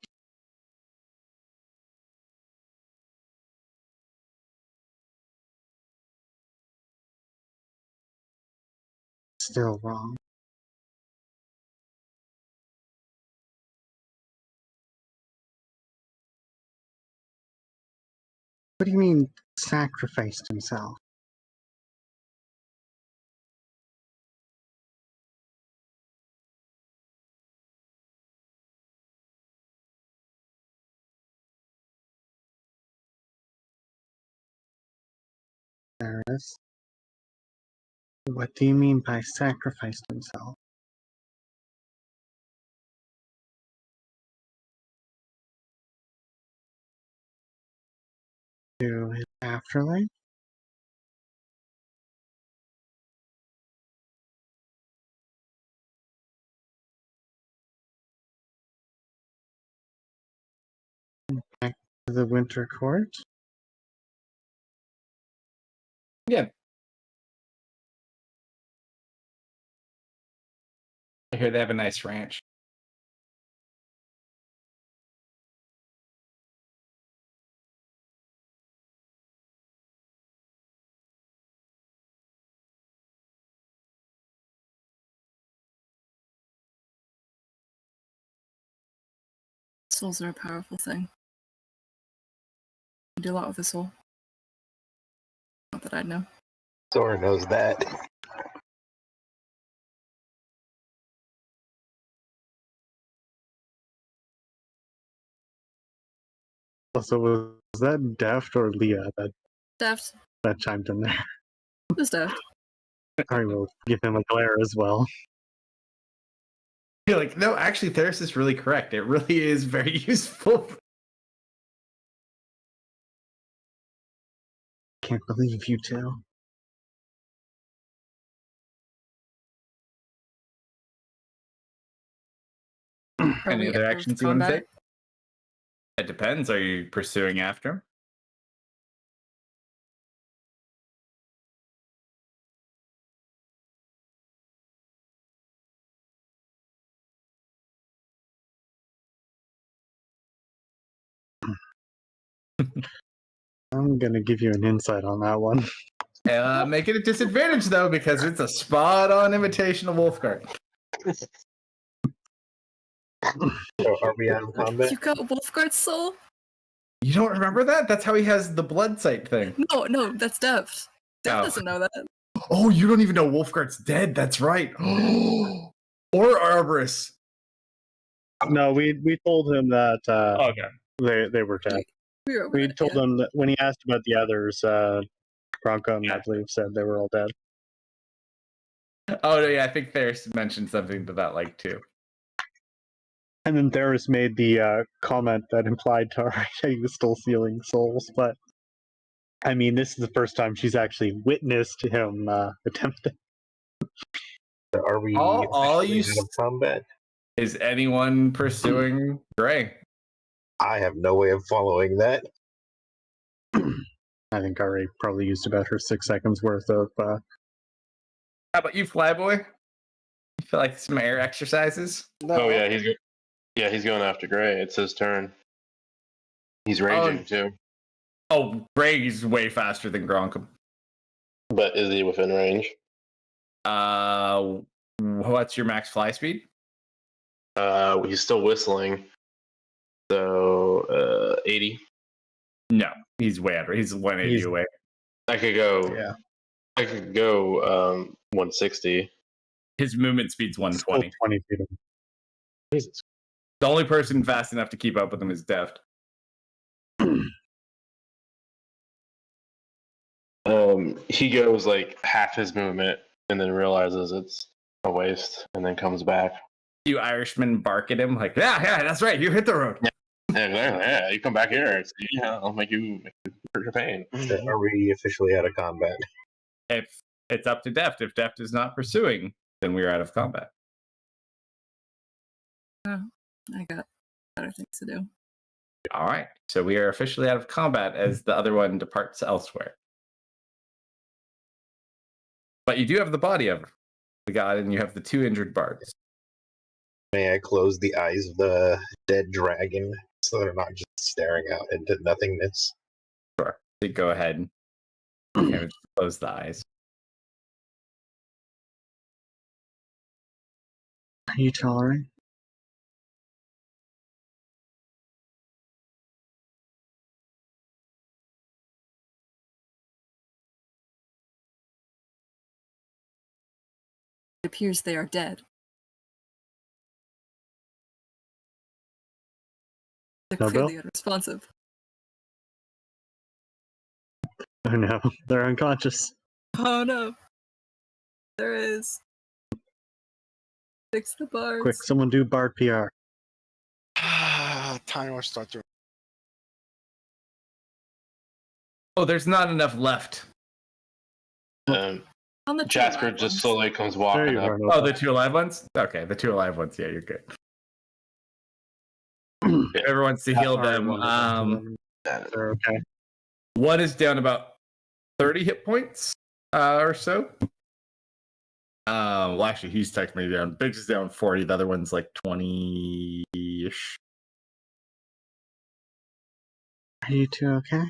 Still wrong. What do you mean, sacrificed himself? There it is. What do you mean by sacrificed himself? To his afterlife? Back to the Winter Court? Yeah. I hear they have a nice ranch. Souls are a powerful thing. You do a lot with a soul. Not that I'd know. Sora knows that. Also, was that Deft or Leah Deft. that chimed in there? Just Deft. I will give him a glare as well. You're like, no, actually, Theris is really correct. It really is very useful. Can't believe you two. Are Any we other out of actions you want to combat? take? It depends. Are you pursuing after him? I'm gonna give you an insight on that one. Make it a disadvantage, though, because it's a spot-on imitation of Wolfguard. So are we out of combat? You got Wolfguard's soul? You don't remember that? That's how he has the blood sight thing. No, that's Deft. Deft Oh. doesn't know that. Oh, you don't even know Wolfguard's dead. That's right. Or Arborus. No, we told him that Okay. they were dead. We were We aware, told yeah. him that when he asked about the others, Bronco, I believe, said they were all dead. Oh, no, yeah, I think Theris mentioned something to that like too. And then Theris made the comment that implied to her that he was still stealing souls, but I mean, this is the first time she's actually witnessed him attempt it. Are we All officially you out of combat? Is anyone pursuing Gray? I have no way of following that. I think Ari probably used about her 6 seconds worth of. How about you, Flyboy? You feel like some air exercises? No, Oh yeah, he's going after Gray. It's his turn. He's raging too. Oh, Gray's way faster than Gronkum. But is he within range? What's your max fly speed? He's still whistling. So 80. No, he's way under. He's 180 away. I could go. Yeah. I could go 160. His movement speed's 120. Still 20 feet. Jesus. The only person fast enough to keep up with him is Deft. He goes like half his movement and then realizes it's a waste and then comes back. You Irishmen bark at him like, yeah, that's right. You hit the road. Yeah, you come back here. Yeah, I'll make you hurt your pain. Are we officially out of combat? If it's up to Deft. If Deft is not pursuing, then we are out of combat. Oh, I got better things to do. All right. So we are officially out of combat as the other one departs elsewhere. But you do have the body of the god, and you have the 2 injured bards. May I close the eyes of the dead dragon so they're not just staring out into nothingness? Sure. So go ahead and close the eyes. Are you tolerant? It appears they are dead. They're Nobel? clearly unresponsive. Oh no, they're unconscious. Oh no. There is. Fix the bars. Quick, someone do Bard PR. Time will start to. Oh, there's not enough left. On the two Jasper alive just ones. slowly comes There walking you up. are. Oh, the 2 alive ones? Okay, the 2 alive ones. Yeah, you're good. Everyone wants to heal them. They're okay. One is down about 30 hit points or so. Well, actually, he's technically down. Biggs is down 40. The other one's like 20-ish. Are you two okay?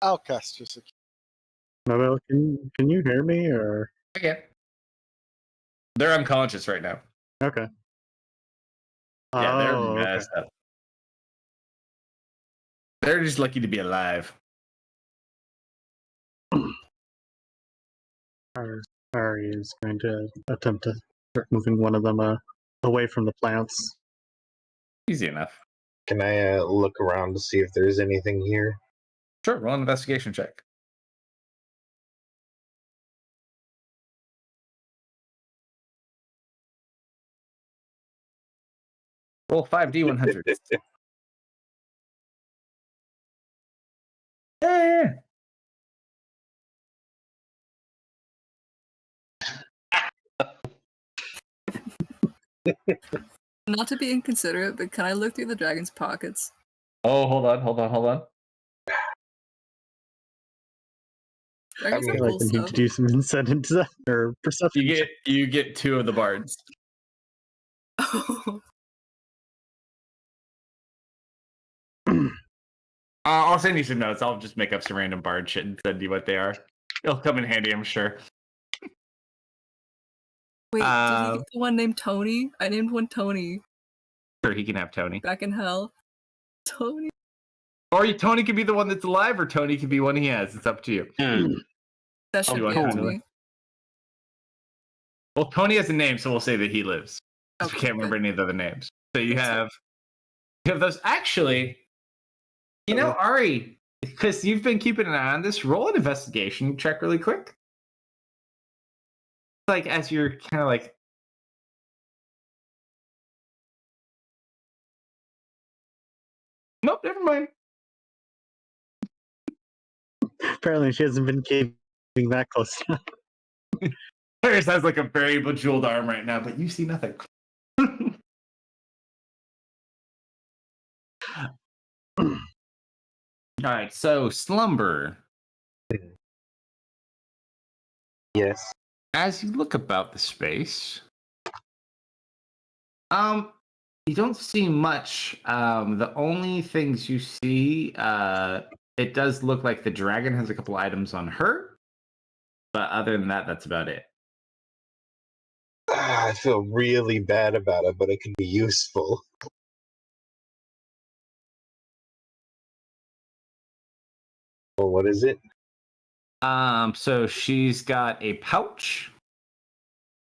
I'll cast just a. Nobel, can you hear me or? Okay. They're unconscious right now. Okay. Yeah, they're okay. messed up. They're just lucky to be alive. Ari is going to attempt to start moving one of them away from the plants. Easy enough. Can I look around to see if there's anything here? Sure, roll an investigation check. Roll 5d100. Yeah. Not to be inconsiderate, but can I look through the dragon's pockets? Oh, hold on. I Dragons feel have like cool I need stuff. to do some insight into that, or perception. You get 2 of the bards. I'll send you some notes. I'll just make up some random bard shit and send you what they are. It'll come in handy, I'm sure. Wait, did you get the one named Tony? I named one Tony. Sure, he can have Tony. Back in hell. Tony. Or Tony could be the one that's alive, or Tony could be one he has. It's up to you. That should Oh, be cool. up to me. Well, Tony has a name, so we'll say that he lives. I Okay, can't remember good. any of the other names. So you have You have those. Actually, you know, Ari, because you've been keeping an eye on this, roll an investigation check really quick. Like, as you're kind of like. Nope, never mind. Apparently, she hasn't been keeping that close enough. Paris has like a very bejeweled arm right now, but you see nothing. All right, so slumber. Yes. As you look about the space, you don't see much. The only things you see, it does look like the dragon has a couple items on her, but other than that, that's about it. I feel really bad about it, but it could be useful. Well, what is it? So she's got a pouch.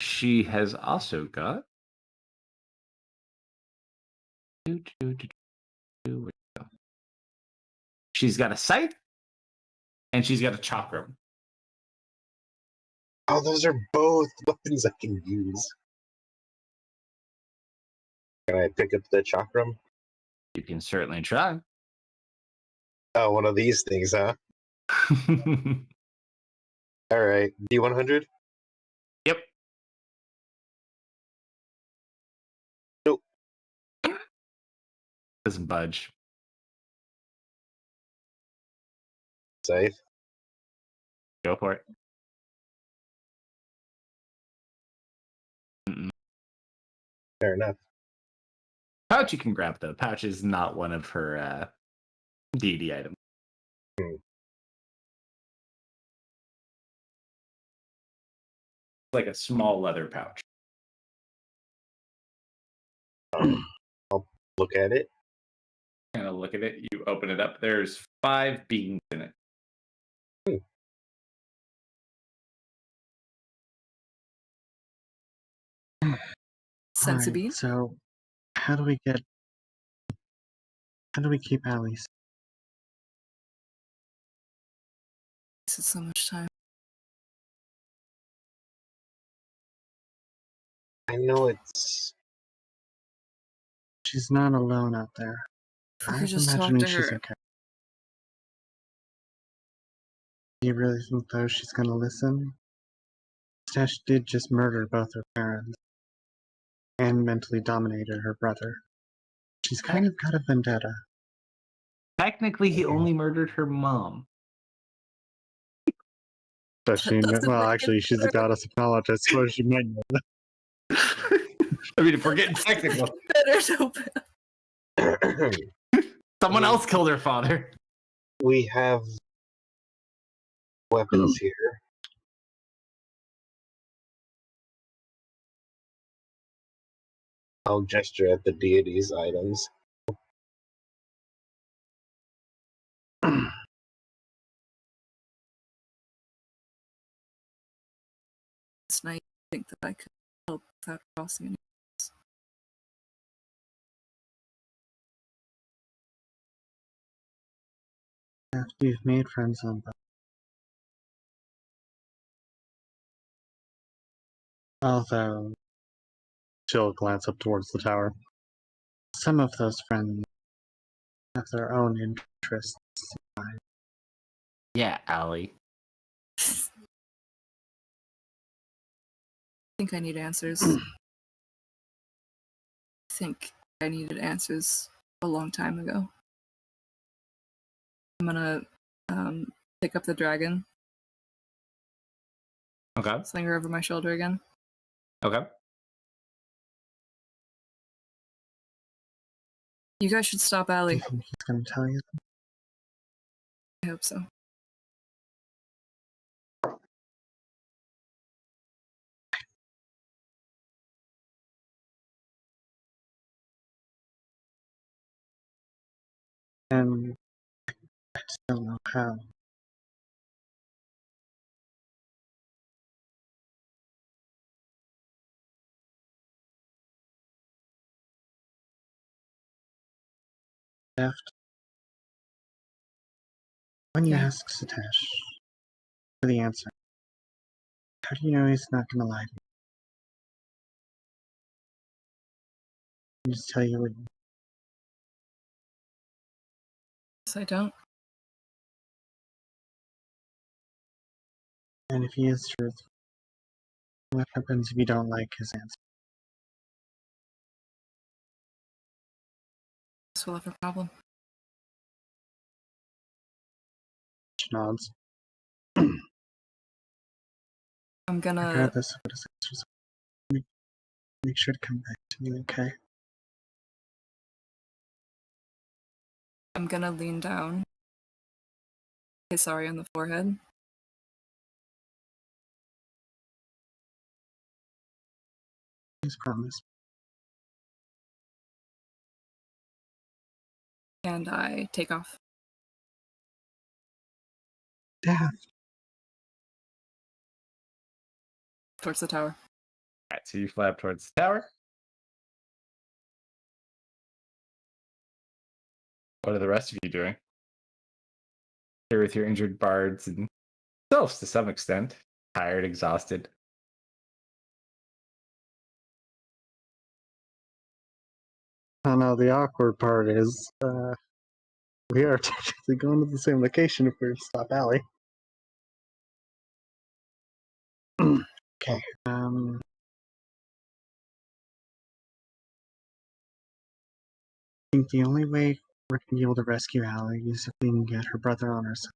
She has also got. She's got a scythe, and she's got a chakram. Oh, those are both weapons I can use. Can I pick up the chakram? You can certainly try. Oh, one of these things, huh? All right. D100? Yep. Nope. Doesn't budge. Safe. Go for it. Mm-mm. Fair enough. Pouch you can grab though. Pouch is not one of her deity items. Like a small leather pouch. I'll look at it. Kind of look at it. You open it up. There's 5 beans in it. Sense of Alright, being. so how do we keep Alice? Wasted so much time. I know it's... She's not alone out there. If we I'm could just talk imagining to she's her. okay. Do you really think though she's gonna listen? Stash did just murder both her parents and mentally dominated her brother. She's kind of got a vendetta. Technically, he only murdered her mom. So she, doesn't well, make it actually, she's a better. goddess of knowledge. I suppose she might know that. I mean, if we're getting technical, Better so bad. someone else killed her father. We have weapons here. I'll gesture at the deity's items. It's nice to think that I could help without crossing any. After you've made friends on both. Although, she'll glance up towards the tower. Some of those friends have their own interests. Yeah, Allie. I think I need answers. I think I needed answers a long time ago. I'm gonna pick up the dragon, Okay. sling her over my shoulder again. Okay. You guys should stop Do you Allie. think he's gonna tell you? I hope so. And I just don't know how. Deft. When you Yeah. ask Satosh for the answer, how do you know he's not going to lie to you? He'll just tell you what. Yes, I don't. And if he is truthful, what happens if you don't like his answer? This will have a problem. She nods. I'm gonna. Regardless of what his answers are, make sure to come back to me, okay? I'm gonna lean down. Say sorry on the forehead. Please promise. And I take off Yeah. towards the tower. Alright, so you fly up towards the tower. What are the rest of you doing? Here with your injured bards and selves to some extent. Tired, exhausted. Oh no, the awkward part is we are technically going to the same location if we were to stop Allie. Okay. I think the only way we're going to be able to rescue Allie is if we can get her brother on our side.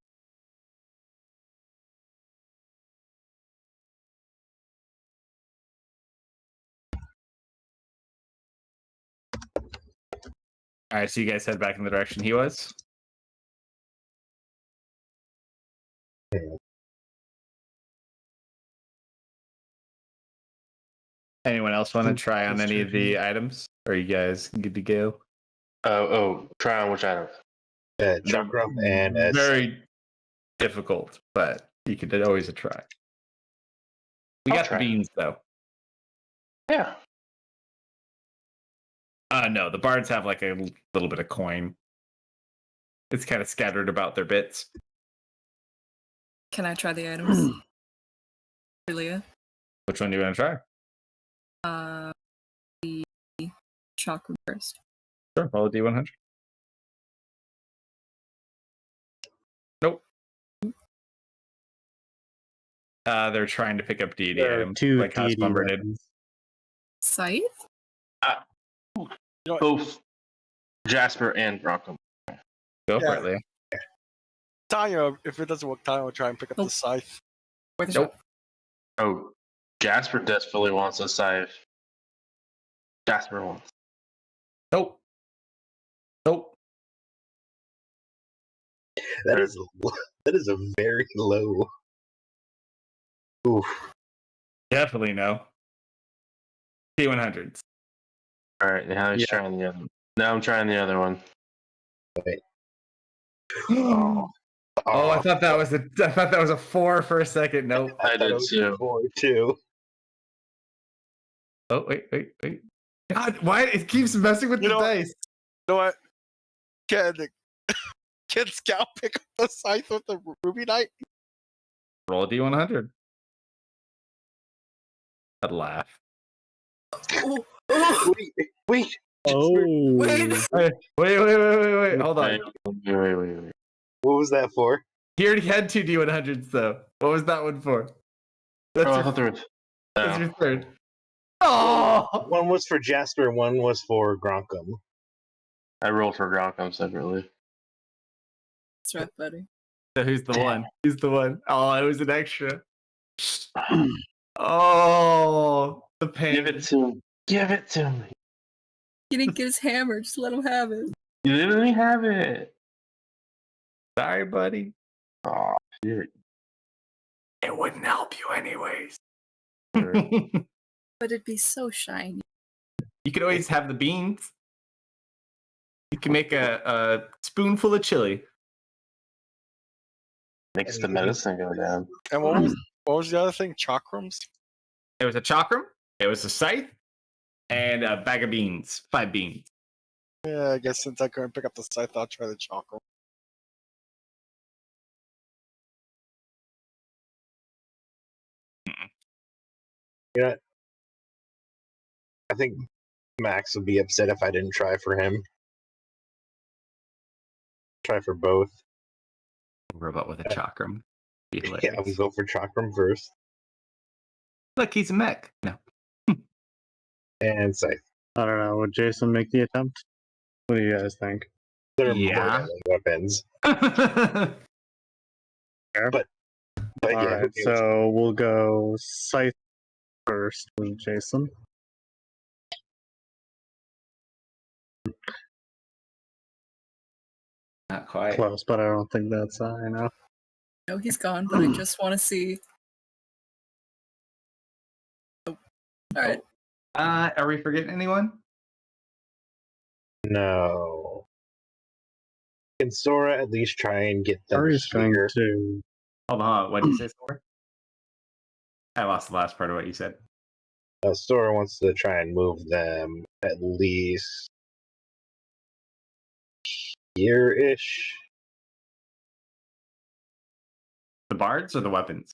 Alright, so you guys head back in the direction he was. Anyone else want to try on any of the items? Or are you guys good to go? Try on which item? Chakram and very difficult, but you could always try. We I'll got try. the beans though. Yeah. No, the bards have like a little bit of coin. It's kind of scattered about their bits. Can I try the items? Julia? Which one do you want to try? The chakra first. Sure, roll a D100. Nope. They're trying to pick up deity There are items, two like House deity Bumber did. weapons. Scythe? Both Jasper and Bronco. Go for Yeah. it, Leah. Tanya, if it doesn't work, Tanya will try and pick up the scythe. Where the Nope. Oh, Jasper desperately wants a scythe. Jasper wants. Nope. Nope. that is a very low. Oof. Definitely no. D100s. All right, now he's trying the other one. Now I'm trying the other one. Oh, I thought that was a 4 for a second. Nope. I did too. 4 too. Oh, wait. God, why it keeps messing with You the know- dice? You know what? Can Scout pick up the scythe with the Ruby Knight? Roll a D100. I'd laugh. Wait. Oh. Wait. Wait. Hold on. Wait. What was that for? He already had 2 D100s though. What was that one for? That's, Oh, I your, thought there was. that's your third. Oh! One was for Jasper, and one was for Gronkum. I rolled for Gronkum separately. That's right, buddy. So who's the one? Who's the one? Oh, it was an extra. Oh, the pain. Give it to him. Give it to me. He didn't get his hammer. Just let him have it. You didn't even have it. Sorry, buddy. Oh, shit. It wouldn't help you anyways. But it'd be so shiny. You could always have the beans. You can make a spoonful of chili. Makes the medicine go down. And what was the other thing? Chakrams? It was a chakram, it was a scythe, and a bag of beans. 5 beans. Yeah, I guess since I couldn't pick up the scythe, I'll try the chakra. You know, I think Max would be upset if I didn't try for him. Try for both. Robot with a chakram. Be Yeah, hilarious. we go for Chakram first. Look, he's a mech. No. And Scythe. I don't know. Would Jason make the attempt? What do you guys think? They're Yeah. melee weapons. Fair. But All yeah, right, so we'll go Scythe first with Jason. Not quite. Close, but I don't think that's enough. No, he's gone, but I just want to see. Oh. All right. Are we forgetting anyone? no. Can Sora at least try and get them Ari's going here? to. Hold on. What did you say, Silver? I lost the last part of what you said. Sora wants to try and move them at least here-ish. The bards or the weapons?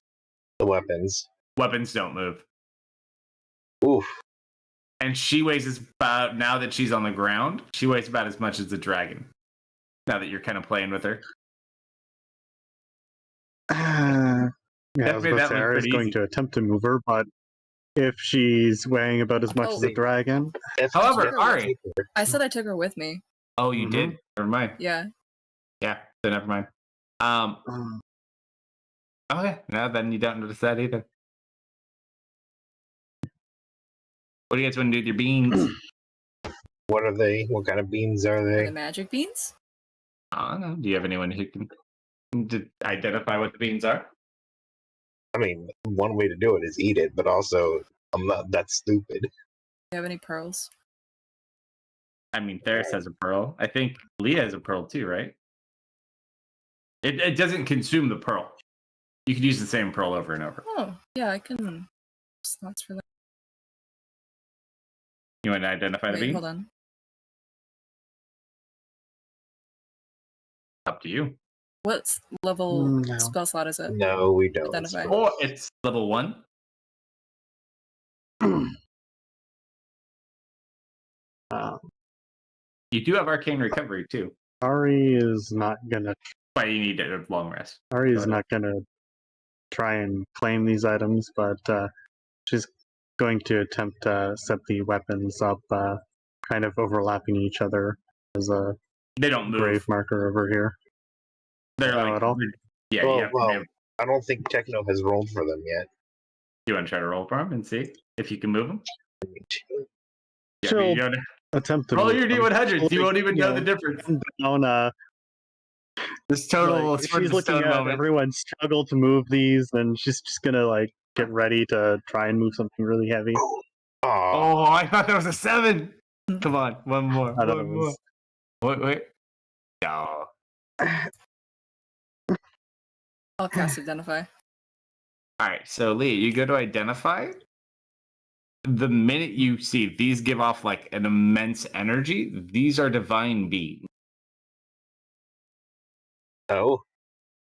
The weapons. Weapons don't move. Oof. And she weighs about, now that she's on the ground, she weighs about as much as the dragon. Now that you're kind of playing with her. Yeah, I was That about to say was Ari's pretty going easy. to attempt to move her, but if she's weighing about as much Oh. as a dragon, However, Sure, Ari. I said I took her with me. Oh, you Mhm. did? Never mind. Yeah. Yeah, so never mind. Okay, no, then you don't notice that either. What do you guys want to do with your beans? What are they? What kind of beans are Are they? the magic beans? I don't know. Do you have anyone who can identify what the beans are? I mean, one way to do it is eat it, but also I'm not that stupid. Do you have any pearls? I mean, Theris has a pearl. I think Leah has a pearl too, right? It doesn't consume the pearl. You could use the same pearl over and over. Oh, yeah, I can. Slots for that. You want to identify the Wait, beans? hold on. Up to you. What level No. spell slot is it? No, we don't. Identify. Or it's level 1. You do have arcane recovery too, Ari is not gonna. but you need a long rest. Ari Go is ahead. not gonna try and claim these items, but she's going to attempt to set the weapons up, kind of overlapping each other as a They don't move. grave marker over here. They're No, like, at all? yeah. You, have to well, be- I don't think Techno has rolled for them yet. you want to try to roll for them and see if you can move them? Yeah, She'll you don't attempt to roll move your them. D100s. You won't even You know the difference. down, This total like, sword she's and looking stone at moment. everyone struggle to move these, and she's just gonna like get ready to try and move something really heavy. Aw, Oh, I thought that was a 7. Come on, one more. I thought One it more. was. Wait. No. I'll cast Identify. All right, so Lee, you go to identify. The minute you see these give off like an immense energy, these are divine beings. oh,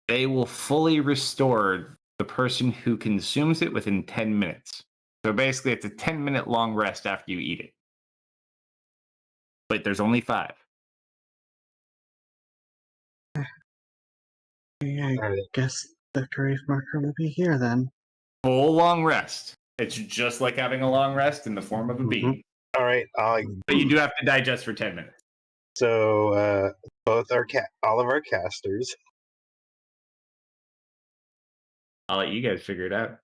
They will fully restore the person who consumes it within 10 minutes. So basically, it's a 10-minute long rest after you eat it. But there's only 5. I alright. guess the grave marker will be here then. Full long rest. It's just like having a long rest in the form of a being. All right. But you do have to digest for 10 minutes. So both our all of our casters. I'll let you guys figure it out.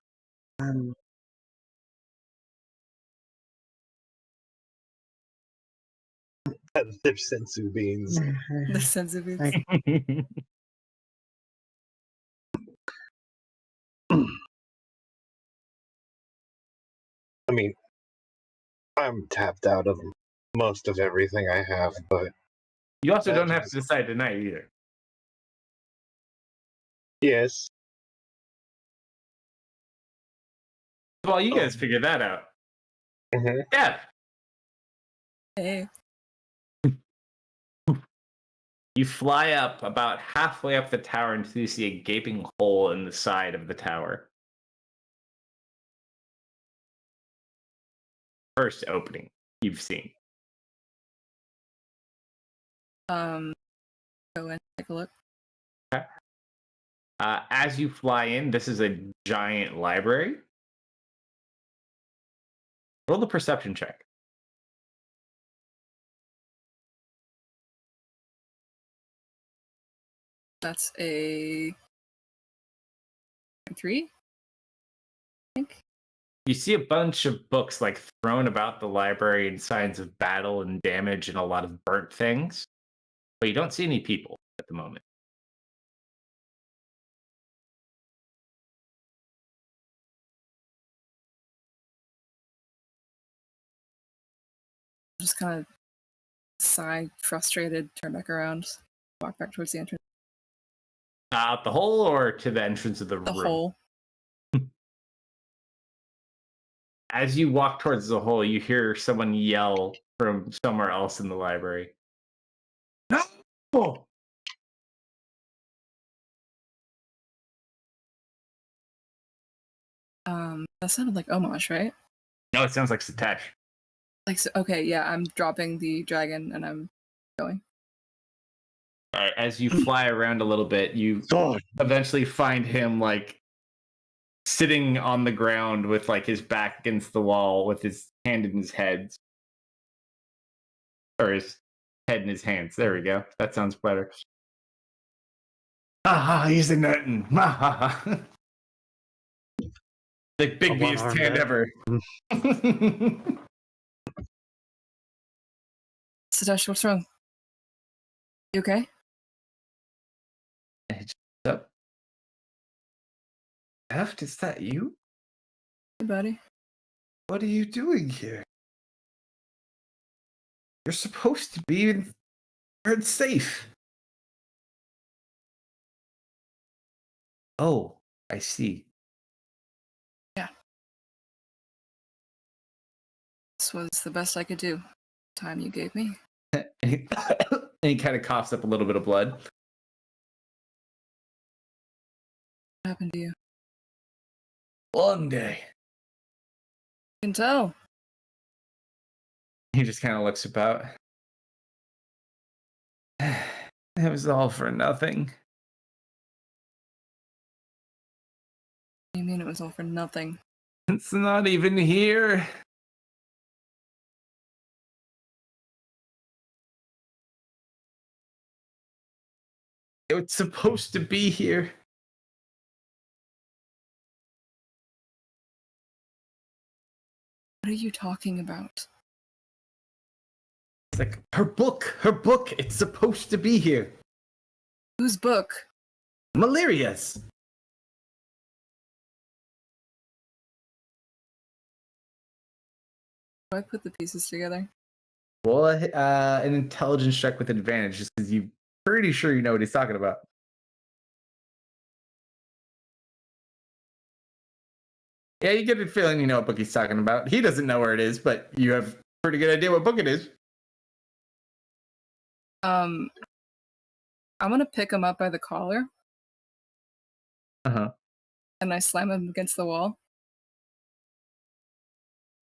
They're sensu beans. The sense of it. I mean, I'm tapped out of most of everything I have, but You also That don't have just- to decide tonight either. yes. Well, you guys figure that out. Mhm. Yeah. Hey. You fly up about halfway up the tower until you see a gaping hole in the side of the tower. First opening you've seen. Go and take a look. As you fly in, this is a giant library. Roll the perception check. That's a 3, I think. You see a bunch of books like thrown about the library and signs of battle and damage and a lot of burnt things, but you don't see any people at the moment. Just kind of sigh, frustrated, turn back around, walk back towards the entrance. Out the hole or to the entrance of the room? The hole. As you walk towards the hole, you hear someone yell from somewhere else in the library. No! That sounded like Omosh, right? No, it sounds like Satesh. Like, so, okay, yeah, I'm dropping the dragon and I'm going. All right, as you fly around a little bit, you eventually find him like sitting on the ground with like his back against the wall with his hand in his head. Or his head in his hands. There we go. That sounds better. He's a nothing. The biggest hand ever. Satesh, what's wrong? You okay? Up. Heft, is that you? Hey, buddy. What are you doing here? You're supposed to be in Bird safe. Oh, I see. Yeah. This was the best I could do. Time you gave me. And he kind of coughs up a little bit of blood. What happened to you? Long day. I can tell. He just kind of looks about. It was all for nothing. What do you mean it was all for nothing? It's not even here. It's supposed to be here. What are you talking about? It's like, her book, it's supposed to be here. Whose book? Malaria's. Do I put the pieces together? Well, an intelligence check with advantage, just because you're pretty sure you know what he's talking about. Yeah, you get a feeling you know what book he's talking about. He doesn't know where it is, but you have a pretty good idea what book it is. I'm gonna pick him up by the collar. Uh-huh. And I slam him against the wall.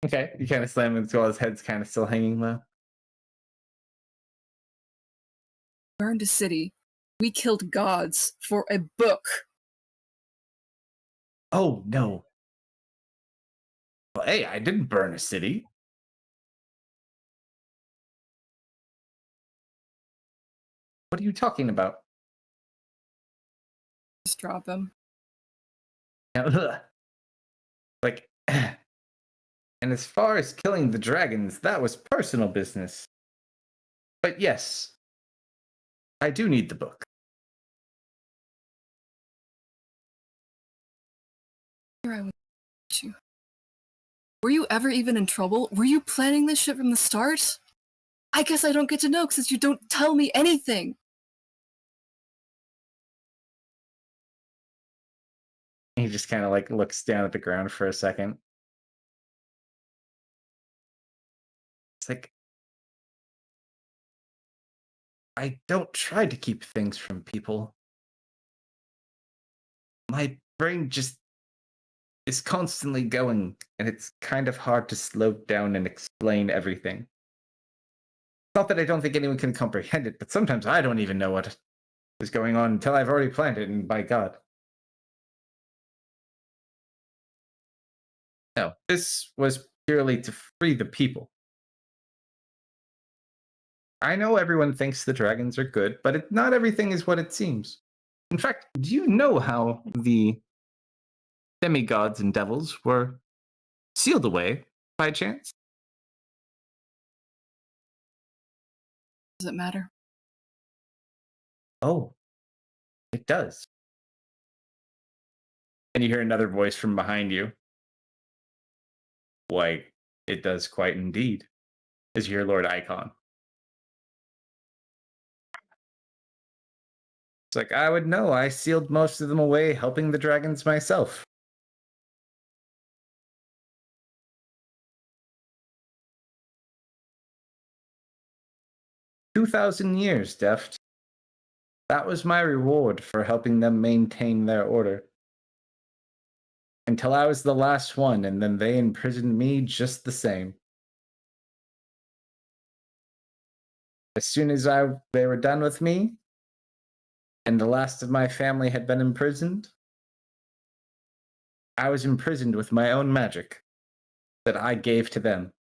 Okay, you kind of slam him while his head's kind of still hanging low. Burned a city. We killed gods for a book. Oh, no. Well, hey, I didn't burn a city. What are you talking about? Just drop him. Like, and as far as killing the dragons, that was personal business. But yes, I do need the book. Here I would you. Were you ever even in trouble? Were you planning this shit from the start? I guess I don't get to know since you don't tell me anything. He just kind of like looks down at the ground for a second. It's like, I don't try to keep things from people. My brain just is constantly going, and it's kind of hard to slow down and explain everything. Not that I don't think anyone can comprehend it, but sometimes I don't even know what is going on until I've already planned it, and by God. No, this was purely to free the people. I know everyone thinks the dragons are good, but not everything is what it seems. In fact, do you know how the demigods and devils were sealed away by chance? Does it matter? Oh, it does. And you hear another voice from behind you. Why, it does quite indeed, as you hear Lord Icon. It's like, I would know. I sealed most of them away, helping the dragons myself. "2,000 years, Deft. That was my reward for helping them maintain their order. Until I was the last one, and then they imprisoned me just the same. As soon as they were done with me, and the last of my family had been imprisoned, I was imprisoned with my own magic that I gave to them.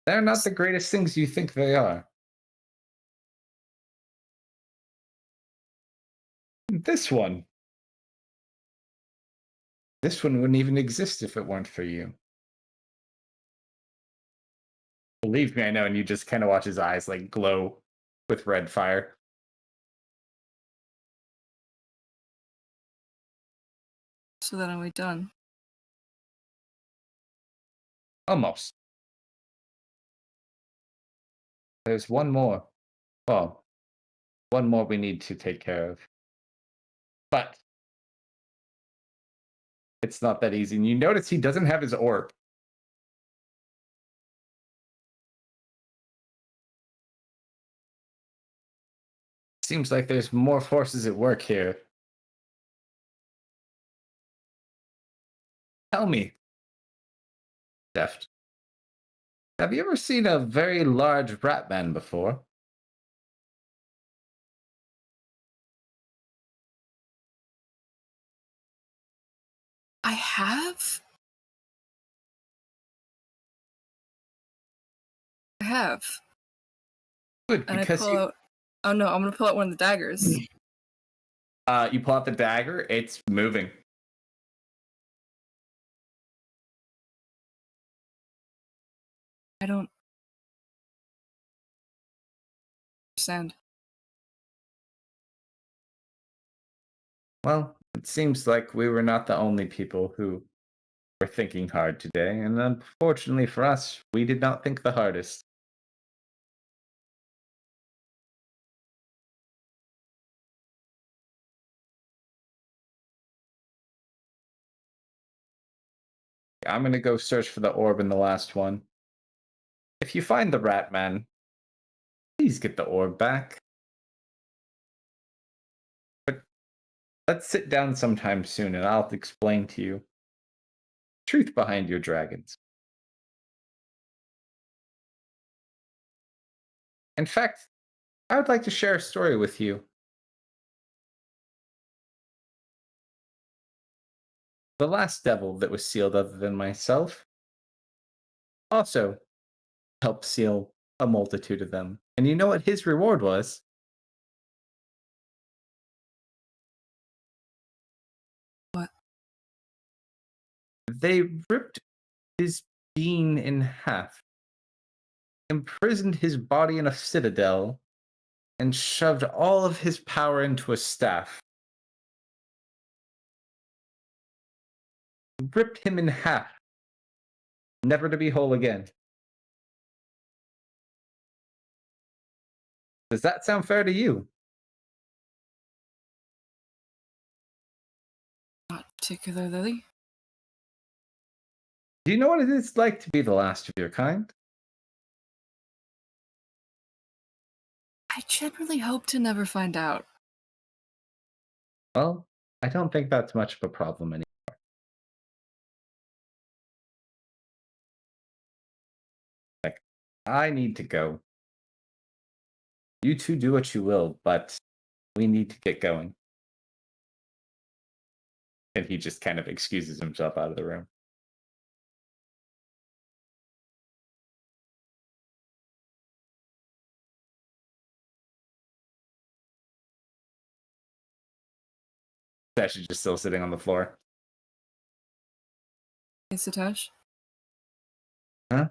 They're not the greatest things you think they are. This one wouldn't even exist if it weren't for you. Believe me, I know." And you just kind of watch his eyes like glow with red fire. So then are we done? Almost. There's one more. Well, one more we need to take care of. But it's not that easy. And you notice he doesn't have his orb. Seems like there's more forces at work here. Tell me, Deft, have you ever seen a very large rat man before? I have? I have. Good, And because I pull out. Oh no, I'm gonna pull out one of the daggers. you pull out the dagger, it's moving. I don't understand. Well, it seems like we were not the only people who were thinking hard today, and unfortunately for us, we did not think the hardest. I'm gonna go search for the orb in the last one. If you find the rat man, please get the orb back. But let's sit down sometime soon and I'll explain to you the truth behind your dragons. In fact, I would like to share a story with you. The last devil that was sealed other than myself also helped seal a multitude of them. And you know what his reward was? What? They ripped his being in half, imprisoned his body in a citadel, and shoved all of his power into a staff. Ripped him in half, never to be whole again. Does that sound fair to you? Not particularly. Do you know what it is like to be the last of your kind? I generally hope to never find out. Well, I don't think that's much of a problem anymore. Like, I need to go. You two do what you will, but we need to get going. And he just kind of excuses himself out of the room. He's actually just still sitting on the floor. Hey, Satosh? Huh?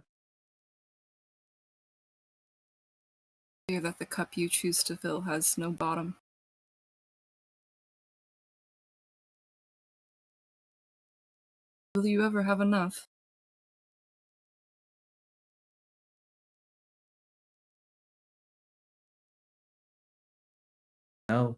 Fear that the cup you choose to fill has no bottom. Will you ever have enough? No.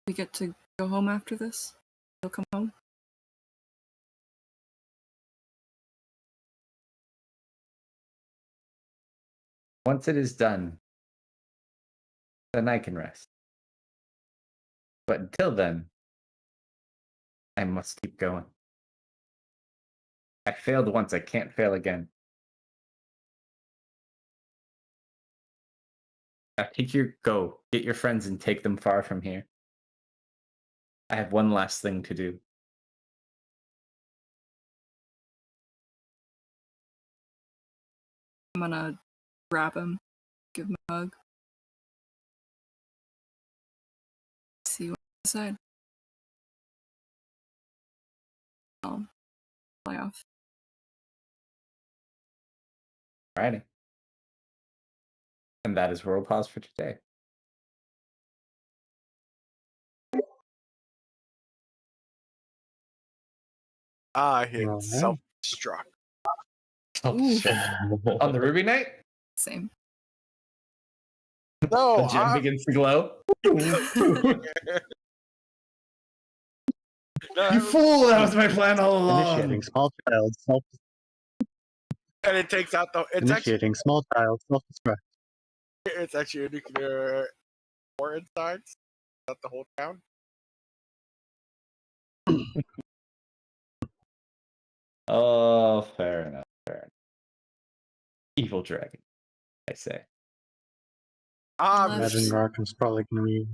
We get to go home after this? You'll come home? Once it is done, then I can rest. But until then, I must keep going. I failed once, I can't fail again. Now go. Get your friends and take them far from here. I have one last thing to do. I'm gonna grab him, give him a hug. See you inside. I'll fly off. Alrighty. And that is where we'll pause for today. I hit Alright. self-destruct. On the Ruby Knight, Same. No, the gem begins to glow. You fool! That was my plan all along. Initiating small child self and it takes out the. initiating small child self-destruct. It's actually a nuclear war inside. Not the whole town. Oh, fair enough. Fair enough. Evil dragon, I say. Imagine Rackham's probably gonna be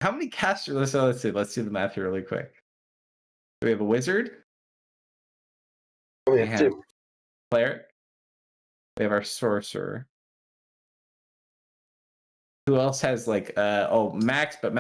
How many casters? Let's do the math here really quick. Do we have a wizard? We We have have two. cleric. We have our sorcerer. Who else has like Max? But